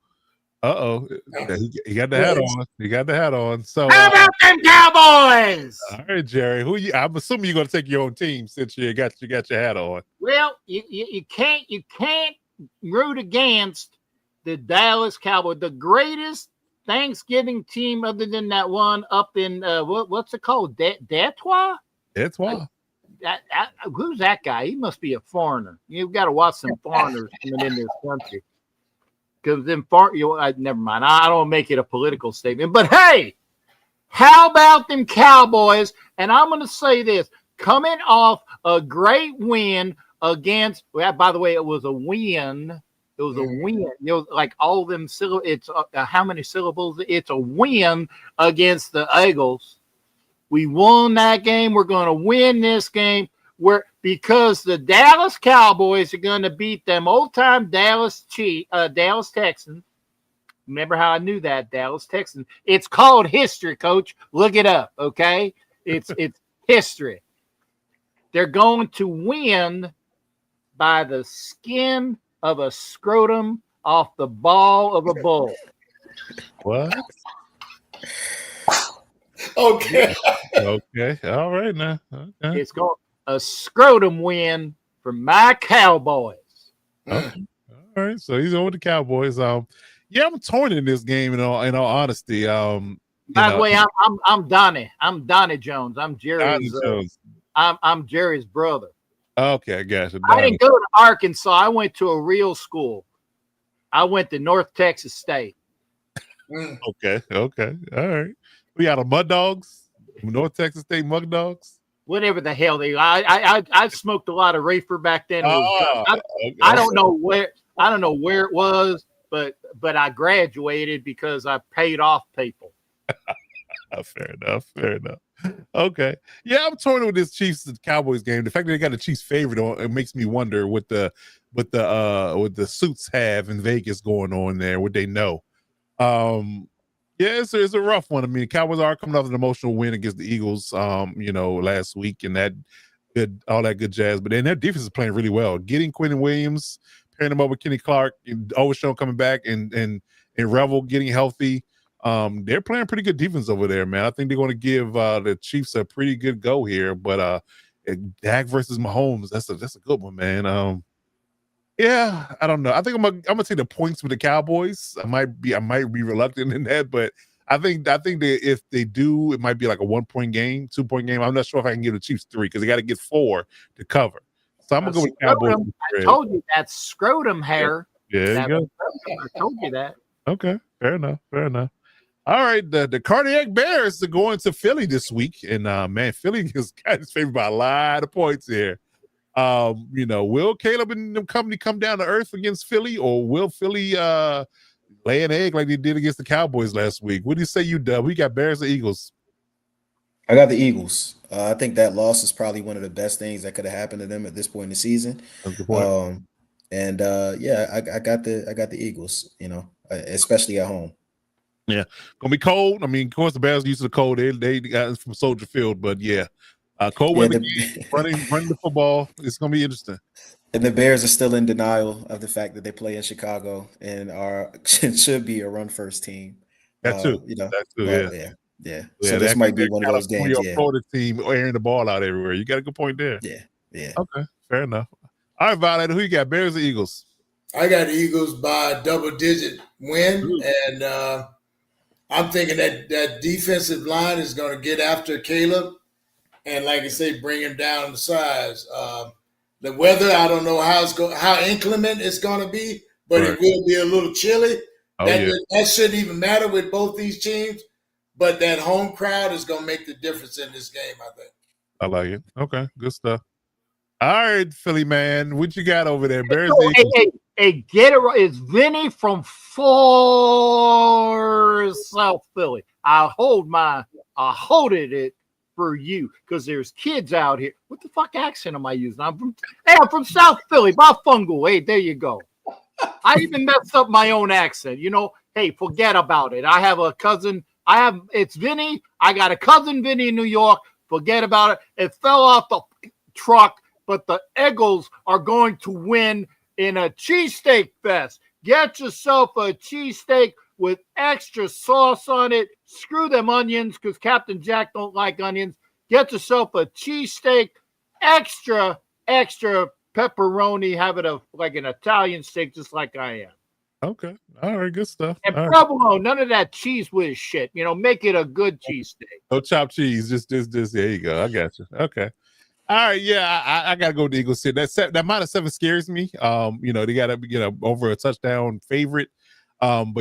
He got the hat on. So how about them Cowboys? All right, Jerry. I'm assuming you're gonna take your own team since you got your hat on. Well, you can't root against the Dallas Cowboys, the greatest Thanksgiving team other than that one up in what's it called? Detroit? Detroit. Who's that guy? He must be a foreigner. You've got to watch some foreigners coming in this country. Because then never mind. I don't make it a political statement. But hey, how about them Cowboys? And I'm going to say this: coming off a great win against. Well, by the way, it was a win. It was a win. Like all of them syllables. It's how many syllables? It's a win against the Eagles. We won that game. We're going to win this game. Because the Dallas Cowboys are going to beat them old-time Dallas Texans. Remember how I knew that, Dallas Texans? It's called history, Coach. Look it up, okay? It's history. They're going to win by the skin of a scrotum off the ball of a bull. What? Okay. Okay. All right now. Okay. It's called a scrotum win for my Cowboys. Okay. All right. So he's over the Cowboys. I'm torn in this game. In all honesty. By the way, I'm Donnie. I'm Donnie Jones. I'm Jerry's. I'm Jerry's brother. Okay, I got you. I didn't go to Arkansas. I went to a real school. I went to North Texas State. Okay. All right. We got a Mud Dogs, North Texas State Mud Dogs. whatever the hell they. I smoked a lot of reefer back then. I don't know where it was, but I graduated because I paid off people. Fair enough. Okay. Yeah, I'm torn with this Chiefs and Cowboys game. The fact that they got a Chiefs favorite on it makes me wonder what the suits have in Vegas going on there, what they know. Yeah, it's a rough one. I mean, the Cowboys are coming off an emotional win against the Eagles, last week, and all that good jazz. But then their defense is playing really well. Getting Quentin Williams, pairing him up with Kenny Clark, and Overshown coming back, and Revel getting healthy. They're playing pretty good defense over there, man. I think they're going to give the Chiefs a pretty good go here. But Dak versus Mahomes, that's a good one, man. Yeah, I don't know. I think I'm gonna take the points with the Cowboys. I might be reluctant in that, but I think that if they do, it might be like a 1-point game, 2-point game. I'm not sure if I can give the Chiefs 3 because they got to get 4 to cover. So I'm gonna go with Cowboys. I told you that's scrotum hair. Yeah, there you go. I told you that. Okay, fair enough. All right, the Cardiac Bears are going to Philly this week, and man, Philly is kind of favored by a lot of points here. Will Caleb and the company come down to earth against Philly, or will Philly lay an egg like they did against the Cowboys last week? What do you say, you Dub? We got Bears or Eagles? I got the Eagles. I think that loss is probably one of the best things that could have happened to them at this point in the season. That's a good point. I got the Eagles. Especially at home. Yeah, gonna be cold. I mean, of course, the Bears used to the cold. They got it from Soldier Field, but yeah. Cold weather game, running the football. It's gonna be interesting. And the Bears are still in denial of the fact that they play in Chicago and should be a run first team. That too. Yeah. So this might be one of those games. Yeah. Florida team airing the ball out everywhere. You got a good point there. Yeah. Okay, fair enough. All right, Violet, who you got? Bears or Eagles? I got the Eagles by a double-digit win, and I'm thinking that defensive line is going to get after Caleb. And like I say, bring him down to size. The weather, I don't know how inclement it's going to be, but It will be a little chilly. That shouldn't even matter with both these teams. But that home crowd is going to make the difference in this game, I think. I like it. Okay, good stuff. All right, Philly man, what you got over there? Bears. Hey, get it right. It's Vinny from far South Philly. I hold it for you because there's kids out here. What the fuck accent am I using? I'm from South Philly, by Fungal. Hey, there you go. I even messed up my own accent. Hey, forget about it. I have a cousin. It's Vinny. I got a cousin Vinny in New York. Forget about it. It fell off the truck, but the Eagles are going to win in a cheesesteak fest. Get yourself a cheesesteak with extra sauce on it. Screw them onions because Captain Jack don't like onions. Get yourself a cheesesteak, extra pepperoni. Have it like an Italian steak, just like I am. Okay. All right. Good stuff. And provolone, none of that cheese whiz shit. Make it a good cheesesteak. No chopped cheese. Just there you go. I got you. Okay. All right, yeah, I gotta go with the Eagles here. That -7 scares me. They gotta be over a touchdown favorite. I mean,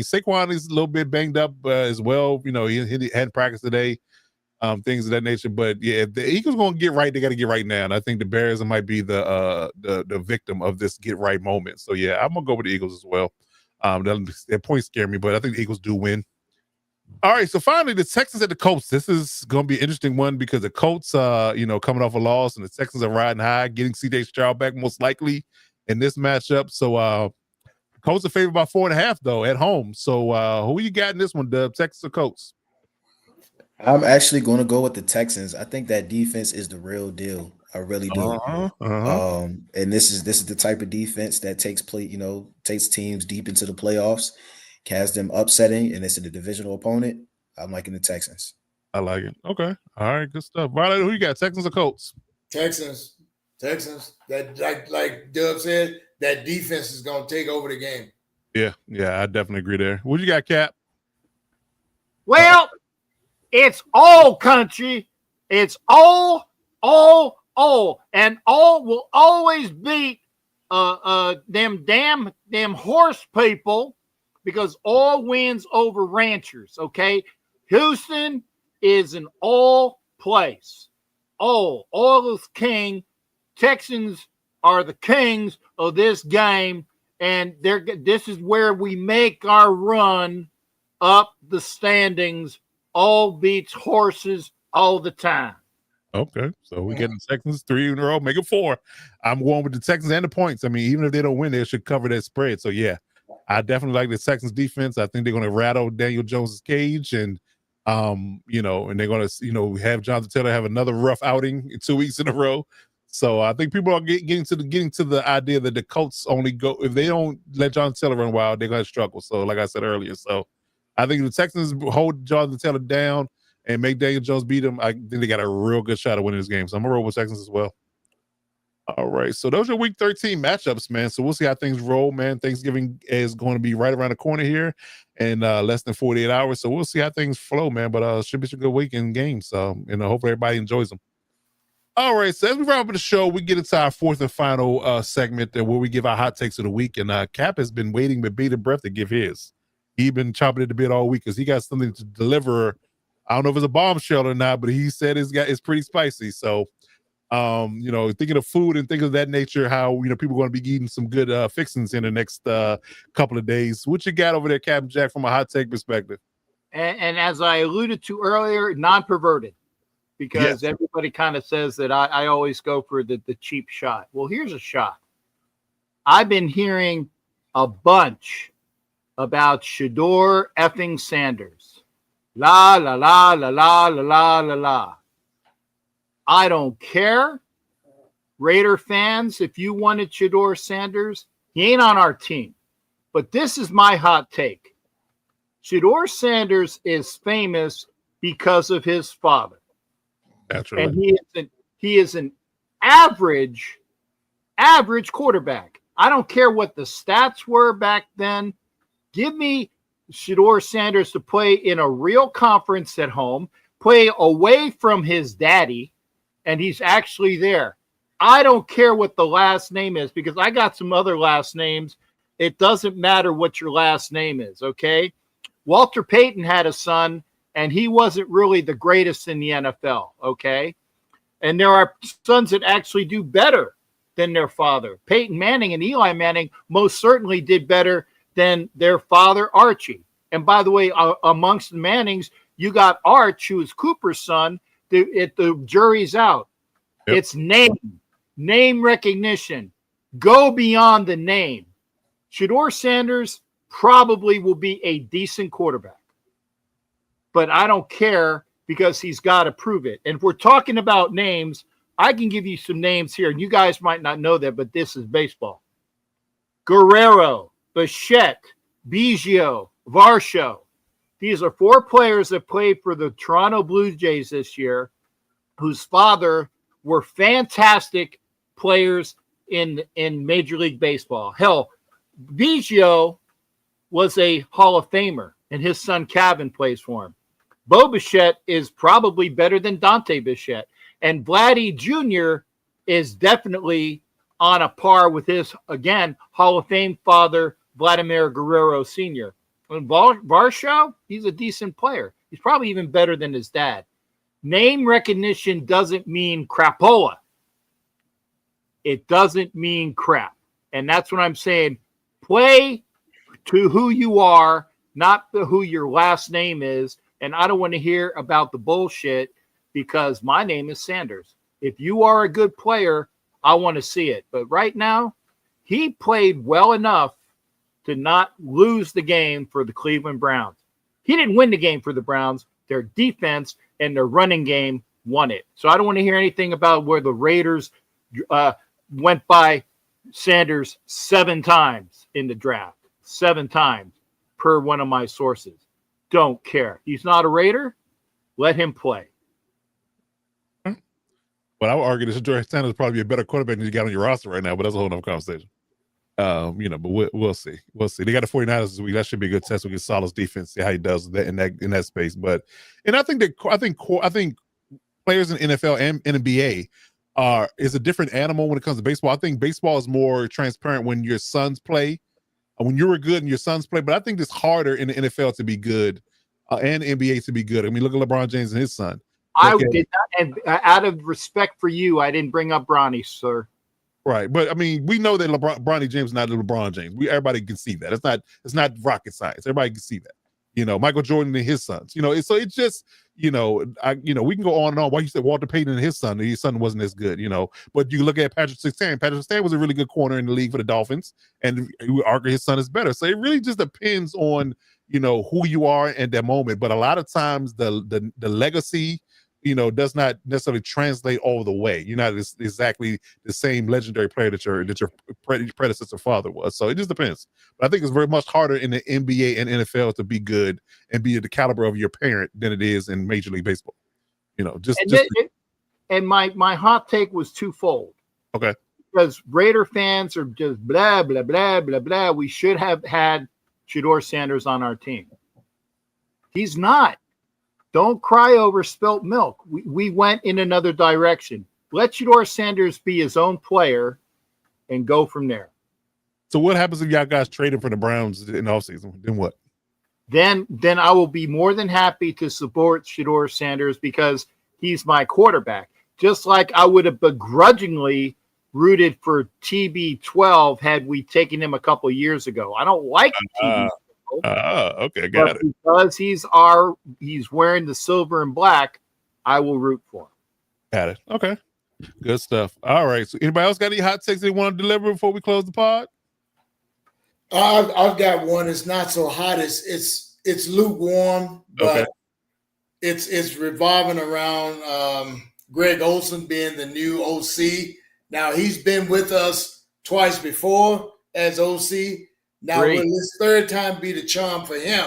Saquon is a little bit banged up as well. He hadn't practiced today, things of that nature. But yeah, if the Eagles gonna get right, they gotta get right now. And I think the Bears might be the victim of this get right moment. So yeah, I'm gonna go with the Eagles as well. That point scare me, but I think the Eagles do win. All right, so finally, the Texans at the Colts. This is going to be an interesting one because the Colts, coming off a loss, and the Texans are riding high, getting C.J. Stroud back most likely in this matchup. So, Colts are favored by 4.5 though at home. So, who you got in this one, Dub? Texans or Colts? I'm actually going to go with the Texans. I think that defense is the real deal. I really do. And this is the type of defense that takes teams deep into the playoffs. Has them upsetting, and it's a divisional opponent. I'm liking the Texans. I like it. Okay. All right. Good stuff. Violet, who you got? Texans or Colts? Texans. That like Dub said, that defense is going to take over the game. Yeah, I definitely agree there. What you got, Cap? Well, it's all country. It's all, and all will always beat them damn horse people. Because all wins over ranchers, okay? Houston is an all place. Oh, all is king. Texans are the kings of this game, and this is where we make our run up the standings. All beats horses all the time. Okay, so we're getting Texans 3 in a row, make it 4. I'm going with the Texans and the points. I mean, even if they don't win, they should cover that spread. So yeah, I definitely like the Texans defense. I think they're going to rattle Daniel Jones's cage, and and they're going to have Jonathan Taylor have another rough outing in 2 weeks in a row. So I think people are getting to the idea that the Colts only go if they don't let Jonathan Taylor run wild, they're going to struggle. So like I said earlier, so I think the Texans hold Jonathan Taylor down and make Daniel Jones beat him. I think they got a real good shot at winning this game. So I'm gonna roll with Texans as well. All right. So those are week 13 matchups, man. So we'll see how things roll, man. Thanksgiving is going to be right around the corner here in less than 48 hours. So we'll see how things flow, man. But it should be some good weekend games. So hopefully everybody enjoys them. All right. So as we wrap up the show, we get into our fourth and final segment where we give our hot takes of the week. And Cap has been waiting with bated breath to give his. He's been chomping at the bit all week because he got something to deliver. I don't know if it's a bombshell or not, but he said it's pretty spicy. So, thinking of food and things of that nature, how people are going to be eating some good fixings in the next couple of days. What you got over there, Captain Jack, from a hot take perspective? And as I alluded to earlier, non-perverted, because everybody kind of says that I always go for the cheap shot. Well, here's a shot. I've been hearing a bunch about Shedeur effing Sanders. La, la, la, la, la, la, la, la, la. I don't care. Raider fans, if you wanted Shedeur Sanders, he ain't on our team. But this is my hot take. Shedeur Sanders is famous because of his father. Naturally. And he is an average quarterback. I don't care what the stats were back then. Give me Shedeur Sanders to play in a real conference at home, play away from his daddy, and he's actually there. I don't care what the last name is because I got some other last names. It doesn't matter what your last name is, okay? Walter Payton had a son, and he wasn't really the greatest in the NFL, okay? And there are sons that actually do better than their father. Peyton Manning and Eli Manning most certainly did better than their father, Archie. And by the way, amongst the Mannings, you got Arch, who is Cooper's son. The jury's out. Yep. It's name recognition. Go beyond the name. Shedeur Sanders probably will be a decent quarterback. But I don't care because he's got to prove it. And if we're talking about names, I can give you some names here. And you guys might not know that, but this is baseball. Guerrero, Bichette, Biggio, Varsho. These are 4 players that played for the Toronto Blue Jays this year, whose father were fantastic players in Major League Baseball. Hell, Biggio was a Hall of Famer, and his son Calvin plays for him. Bo Bichette is probably better than Dante Bichette, and Vladdy Jr. is definitely on a par with his, again, Hall of Fame father, Vladimir Guerrero Sr. And Varsho, he's a decent player. He's probably even better than his dad. Name recognition doesn't mean crapola. It doesn't mean crap. And that's what I'm saying. Play to who you are, not who your last name is. And I don't want to hear about the bullshit because my name is Sanders. If you are a good player, I want to see it. But right now, he played well enough to not lose the game for the Cleveland Browns. He didn't win the game for the Browns. Their defense and their running game won it. So I don't want to hear anything about where the Raiders went by Sanders 7 times in the draft. 7 times per one of my sources. Don't care. He's not a Raider. Let him play. But I would argue that Shedeur Sanders is probably a better quarterback than you got on your roster right now, but that's a whole other conversation. But we'll see. We'll see. They got the 49ers this week. That should be a good test. We get Saleh's defense, see how he does that in that space. And I think players in NFL and NBA is a different animal when it comes to baseball. I think baseball is more transparent when your sons play, when you were good and your sons play. But I think it's harder in the NFL to be good and NBA to be good. I mean, look at LeBron James and his son. I did not, and out of respect for you, I didn't bring up Bronny, sir. Right, but I mean, we know that Bronny James is not LeBron James. Everybody can see that. It's not rocket science. Everybody can see that. Michael Jordan and his sons. So it's just we can go on and on. Why you said Walter Payton and his son wasn't as good. But you look at Patrick Surtain. Patrick Surtain was a really good corner in the league for the Dolphins, and you would argue his son is better. So it really just depends on who you are at that moment. But a lot of times the legacy does not necessarily translate all the way. You're not exactly the same legendary player that your predecessor father was. So it just depends. But I think it's very much harder in the NBA and NFL to be good and be at the caliber of your parent than it is in Major League Baseball. And my hot take was twofold. Okay. Because Raider fans are just blah, blah, blah, blah, blah. We should have had Shedeur Sanders on our team. He's not. Don't cry over spilt milk. We went in another direction. Let Shedeur Sanders be his own player and go from there. So what happens if y'all guys trade him for the Browns in the offseason? Then what? Then I will be more than happy to support Shedeur Sanders because he's my quarterback. Just like I would have begrudgingly rooted for TB12 had we taken him a couple of years ago. I don't like TB12. Okay, got it. Because he's wearing the silver and black, I will root for him. Got it. Okay. Good stuff. All right. So anybody else got any hot takes they want to deliver before we close the pod? I've got one. It's not so hot. It's lukewarm, but it's revolving around Greg Olsen being the new OC. Now he's been with us twice before as OC. Now, will this third time be the charm for him?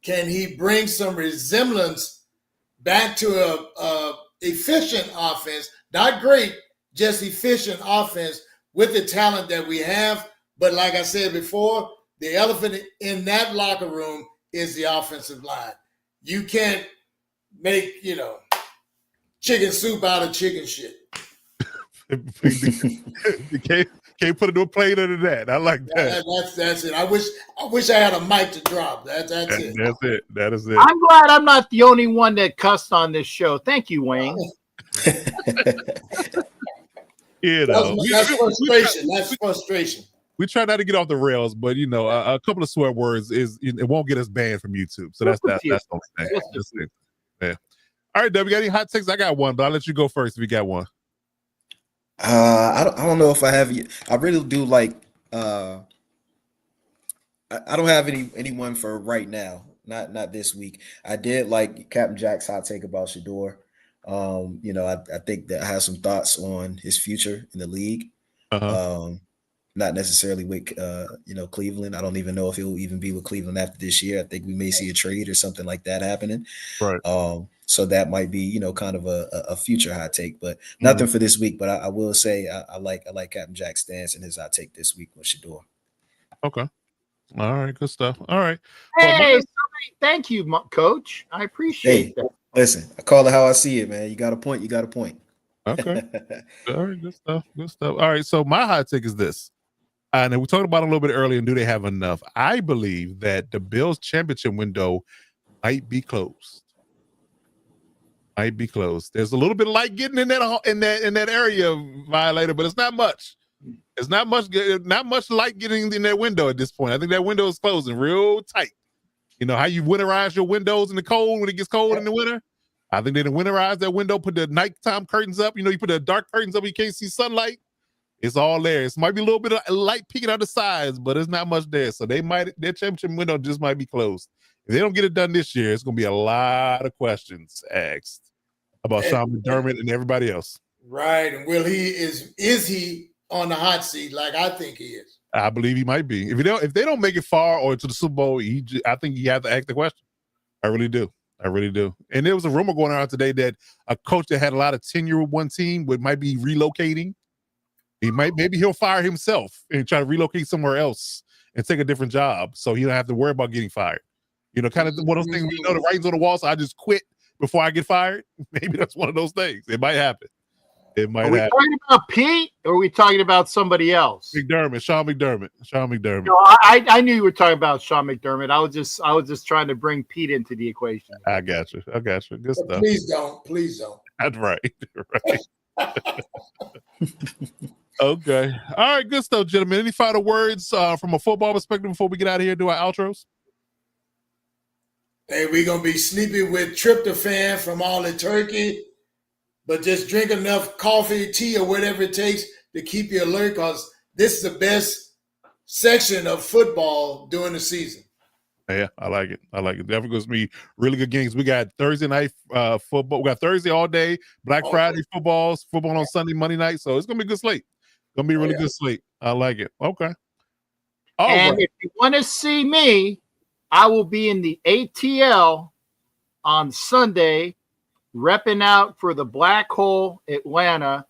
Can he bring some resemblance back to a efficient offense? Not great, just efficient offense with the talent that we have. But like I said before, the elephant in that locker room is the offensive line. You can't make, chicken soup out of chicken shit. You can't put it to a plate under that. I like that. That's it. I wish I had a mic to drop. That's it. That's it. That is it. I'm glad I'm not the only one that cussed on this show. Thank you, Wayne. That's frustration. That's frustration. We try not to get off the rails, but a couple of swear words it won't get us banned from YouTube. So that's the only thing. That's it. Yeah. All right, Dub, you got any hot takes? I got one, but I'll let you go first if you got one. I don't know if I have. I really do like. I don't have anyone for right now. Not this week. I did like Captain Jack's hot take about Shedeur. I think that I have some thoughts on his future in the league. Not necessarily with Cleveland. I don't even know if he'll even be with Cleveland after this year. I think we may see a trade or something like that happening. Right. So that might be, kind of a future hot take, but nothing for this week. But I will say I like Captain Jack's stance and his hot take this week with Shedeur. Okay. All right. Good stuff. All right. Hey, thank you, Coach. I appreciate that. Listen, I call it how I see it, man. You got a point. Okay. All right. Good stuff. All right. So my hot take is this. And we talked about it a little bit earlier. And do they have enough? I believe that the Bills championship window might be closed. There's a little bit of light getting in that area, Violator, but it's not much. It's not much light getting in that window at this point. I think that window is closing real tight. You know how you winterize your windows in the cold when it gets cold in the winter? I think they done winterize that window, put the nighttime curtains up. You put the dark curtains up, you can't see sunlight. It's all there. It might be a little bit of light peeking out the sides, but there's not much there. So their championship window just might be closed. If they don't get it done this year, it's going to be a lot of questions asked about Sean McDermott and everybody else. Right. And is he on the hot seat like I think he is? I believe he might be. If they don't make it far or to the Super Bowl, I think you have to ask the question. I really do. And there was a rumor going around today that a coach that had a lot of tenure with one team might be relocating. Maybe he'll fire himself and try to relocate somewhere else and take a different job so he don't have to worry about getting fired. Kind of one of those things, the writing's on the wall, so I just quit before I get fired. Maybe that's one of those things. It might happen. It might Are we talking about Pete or are we talking about somebody else? Sean McDermott. No, I knew you were talking about Sean McDermott. I was just trying to bring Pete into the equation. I got you. Good stuff. Please don't. That's right. Okay. All right. Good stuff, gentlemen. Any final words from a football perspective before we get out of here and do our outros? Hey, we're going to be sleeping with tryptophan from all the turkey, but just drink enough coffee, tea, or whatever it takes to keep you alert, because this is the best section of football during the season. Yeah, I like it. Definitely going to be really good games. We got Thursday night football. We got Thursday all day, Black Friday football on Sunday, Monday night. So it's going to be a good slate. Going to be a really good slate. I like it. Okay. If you want to see me, I will be in the ATL on Sunday, repping out for the Black Hole Atlanta,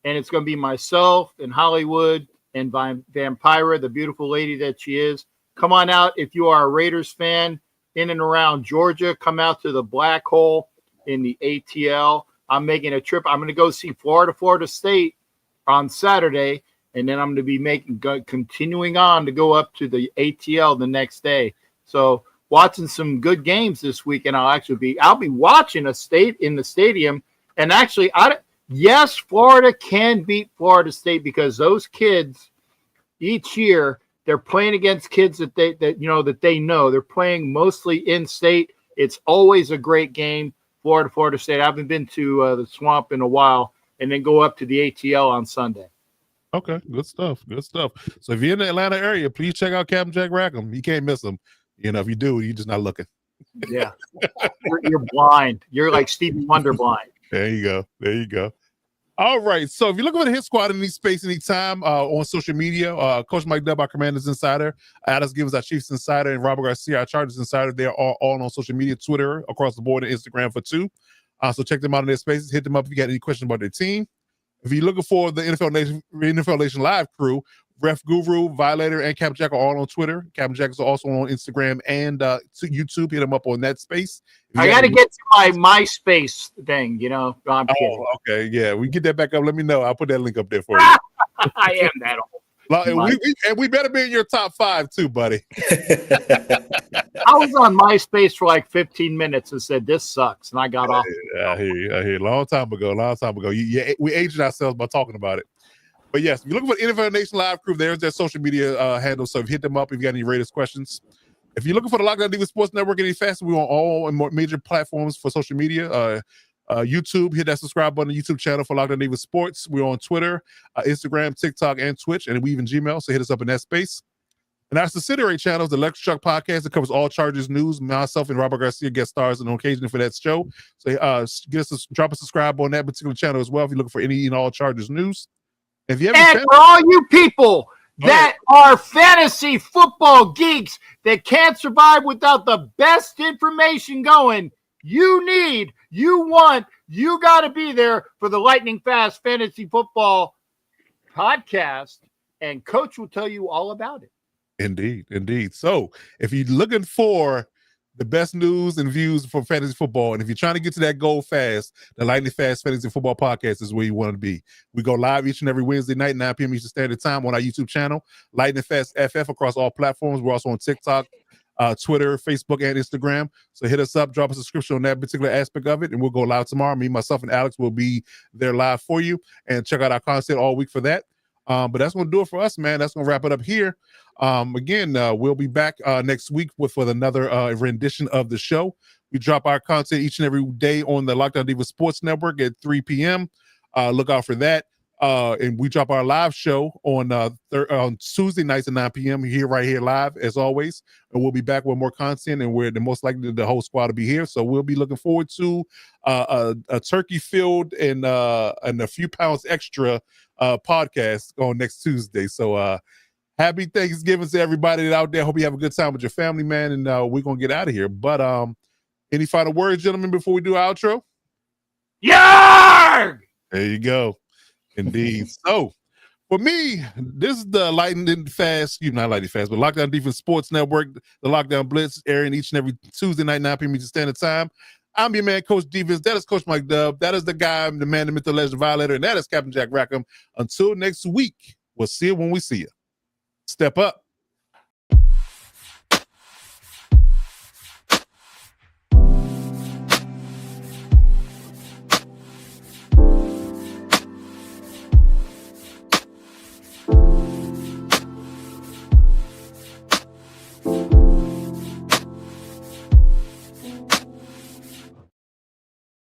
and it's going to be myself and Hollywood and Vampira, the beautiful lady that she is. Come on out if you are a Raiders fan in and around Georgia. Come out to the Black Hole in the ATL. I'm making a trip. I'm going to go see Florida State on Saturday, and then I'm going to be continuing on to go up to the ATL the next day. So watching some good games this weekend. I'll be watching a state in the stadium. And actually, yes, Florida can beat Florida State because those kids each year they're playing against kids that they know. They're playing mostly in state. It's always a great game. Florida State. I haven't been to the Swamp in a while, and then go up to the ATL on Sunday. Okay, good stuff. So if you're in the Atlanta area, please check out Captain Jack Rackham. You can't miss him. If you do, you're just not looking. Yeah. You're blind. You're like Stevie Wonder blind. There you go. All right. So if you're looking for the Hit Squad in any space, anytime on social media, Coach Mike Dub, our Commanders Insider, Alex Gibbons, our Chiefs Insider, and Robert Garcia, our Chargers Insider, they're all on social media, Twitter, across the board, and Instagram for two. So check them out in their spaces. Hit them up if you got any questions about their team. If you're looking for the NFL Nation Live crew, Ref Guru, Violator, and Captain Jack are all on Twitter. Captain Jack is also on Instagram and YouTube. Hit them up on that space. I got to get to my MySpace thing, I'm kidding. Okay, yeah. We get that back up. Let me know. I'll put that link up there for you. I am that old. We better be in your top 5 too, buddy. I was on MySpace for like 15 minutes and said, this sucks. And I got off. I hear you. Long time ago. We aged ourselves by talking about it. But yes, if you're looking for the NFL Nation Live crew, there's their social media handle. So hit them up if you got any Raiders questions. If you're looking for the Lockdown Divas Sports Network any faster, we're on all major platforms for social media. YouTube, hit that subscribe button on the YouTube channel for Lockdown Divas Sports. We're on Twitter, Instagram, TikTok, and Twitch, and we even Gmail. So hit us up in that space. And our subsidiary channel is the Electric Truck Podcast that covers all Chargers news. Myself and Robert Garcia guest stars on occasion for that show. So drop a subscribe on that particular channel as well if you're looking for any and all Chargers news. If you and for all you people that are fantasy football geeks that can't survive without the best information going, you got to be there for the Lightning Fast Fantasy Football Podcast, and Coach will tell you all about it. Indeed. So if you're looking for the best news and views for fantasy football, and if you're trying to get to that goal fast, the Lightning Fast Fantasy Football Podcast is where you want to be. We go live each and every Wednesday night, 9 p.m. Eastern Standard Time on our YouTube channel, Lightning Fast FF, across all platforms. We're also on TikTok, Twitter, Facebook, and Instagram. So hit us up, drop a subscription on that particular aspect of it, and we'll go live tomorrow. Me, myself, and Alex will be there live for you, and check out our content all week for that. But that's going to do it for us, man. That's going to wrap it up here. Again, we'll be back next week for another rendition of the show. We drop our content each and every day on the Lockdown Diva Sports Network at 3 p.m. Look out for that. And we drop our live show on Tuesday nights at 9 p.m. right here live, as always. And we'll be back with more content, and we're most likely the whole squad to be here. So we'll be looking forward to a turkey-filled and a few pounds extra podcast on next Tuesday. So happy Thanksgiving to everybody out there. Hope you have a good time with your family, man. And we're going to get out of here. But any final words, gentlemen, before we do our outro? Yarg! There you go. Indeed. So for me, this is the Lightning Fast, not Lightning Fast, but Lockdown Defense Sports Network, the Lockdown Blitz, airing each and every Tuesday night, 9 p.m. Eastern Standard Time. I'm your man, Coach Divas. That is Coach Mike Dub. That is the guy, the man, the myth, the legend, violator, and that is Captain Jack Rackham. Until next week, we'll see you when we see you. Step up.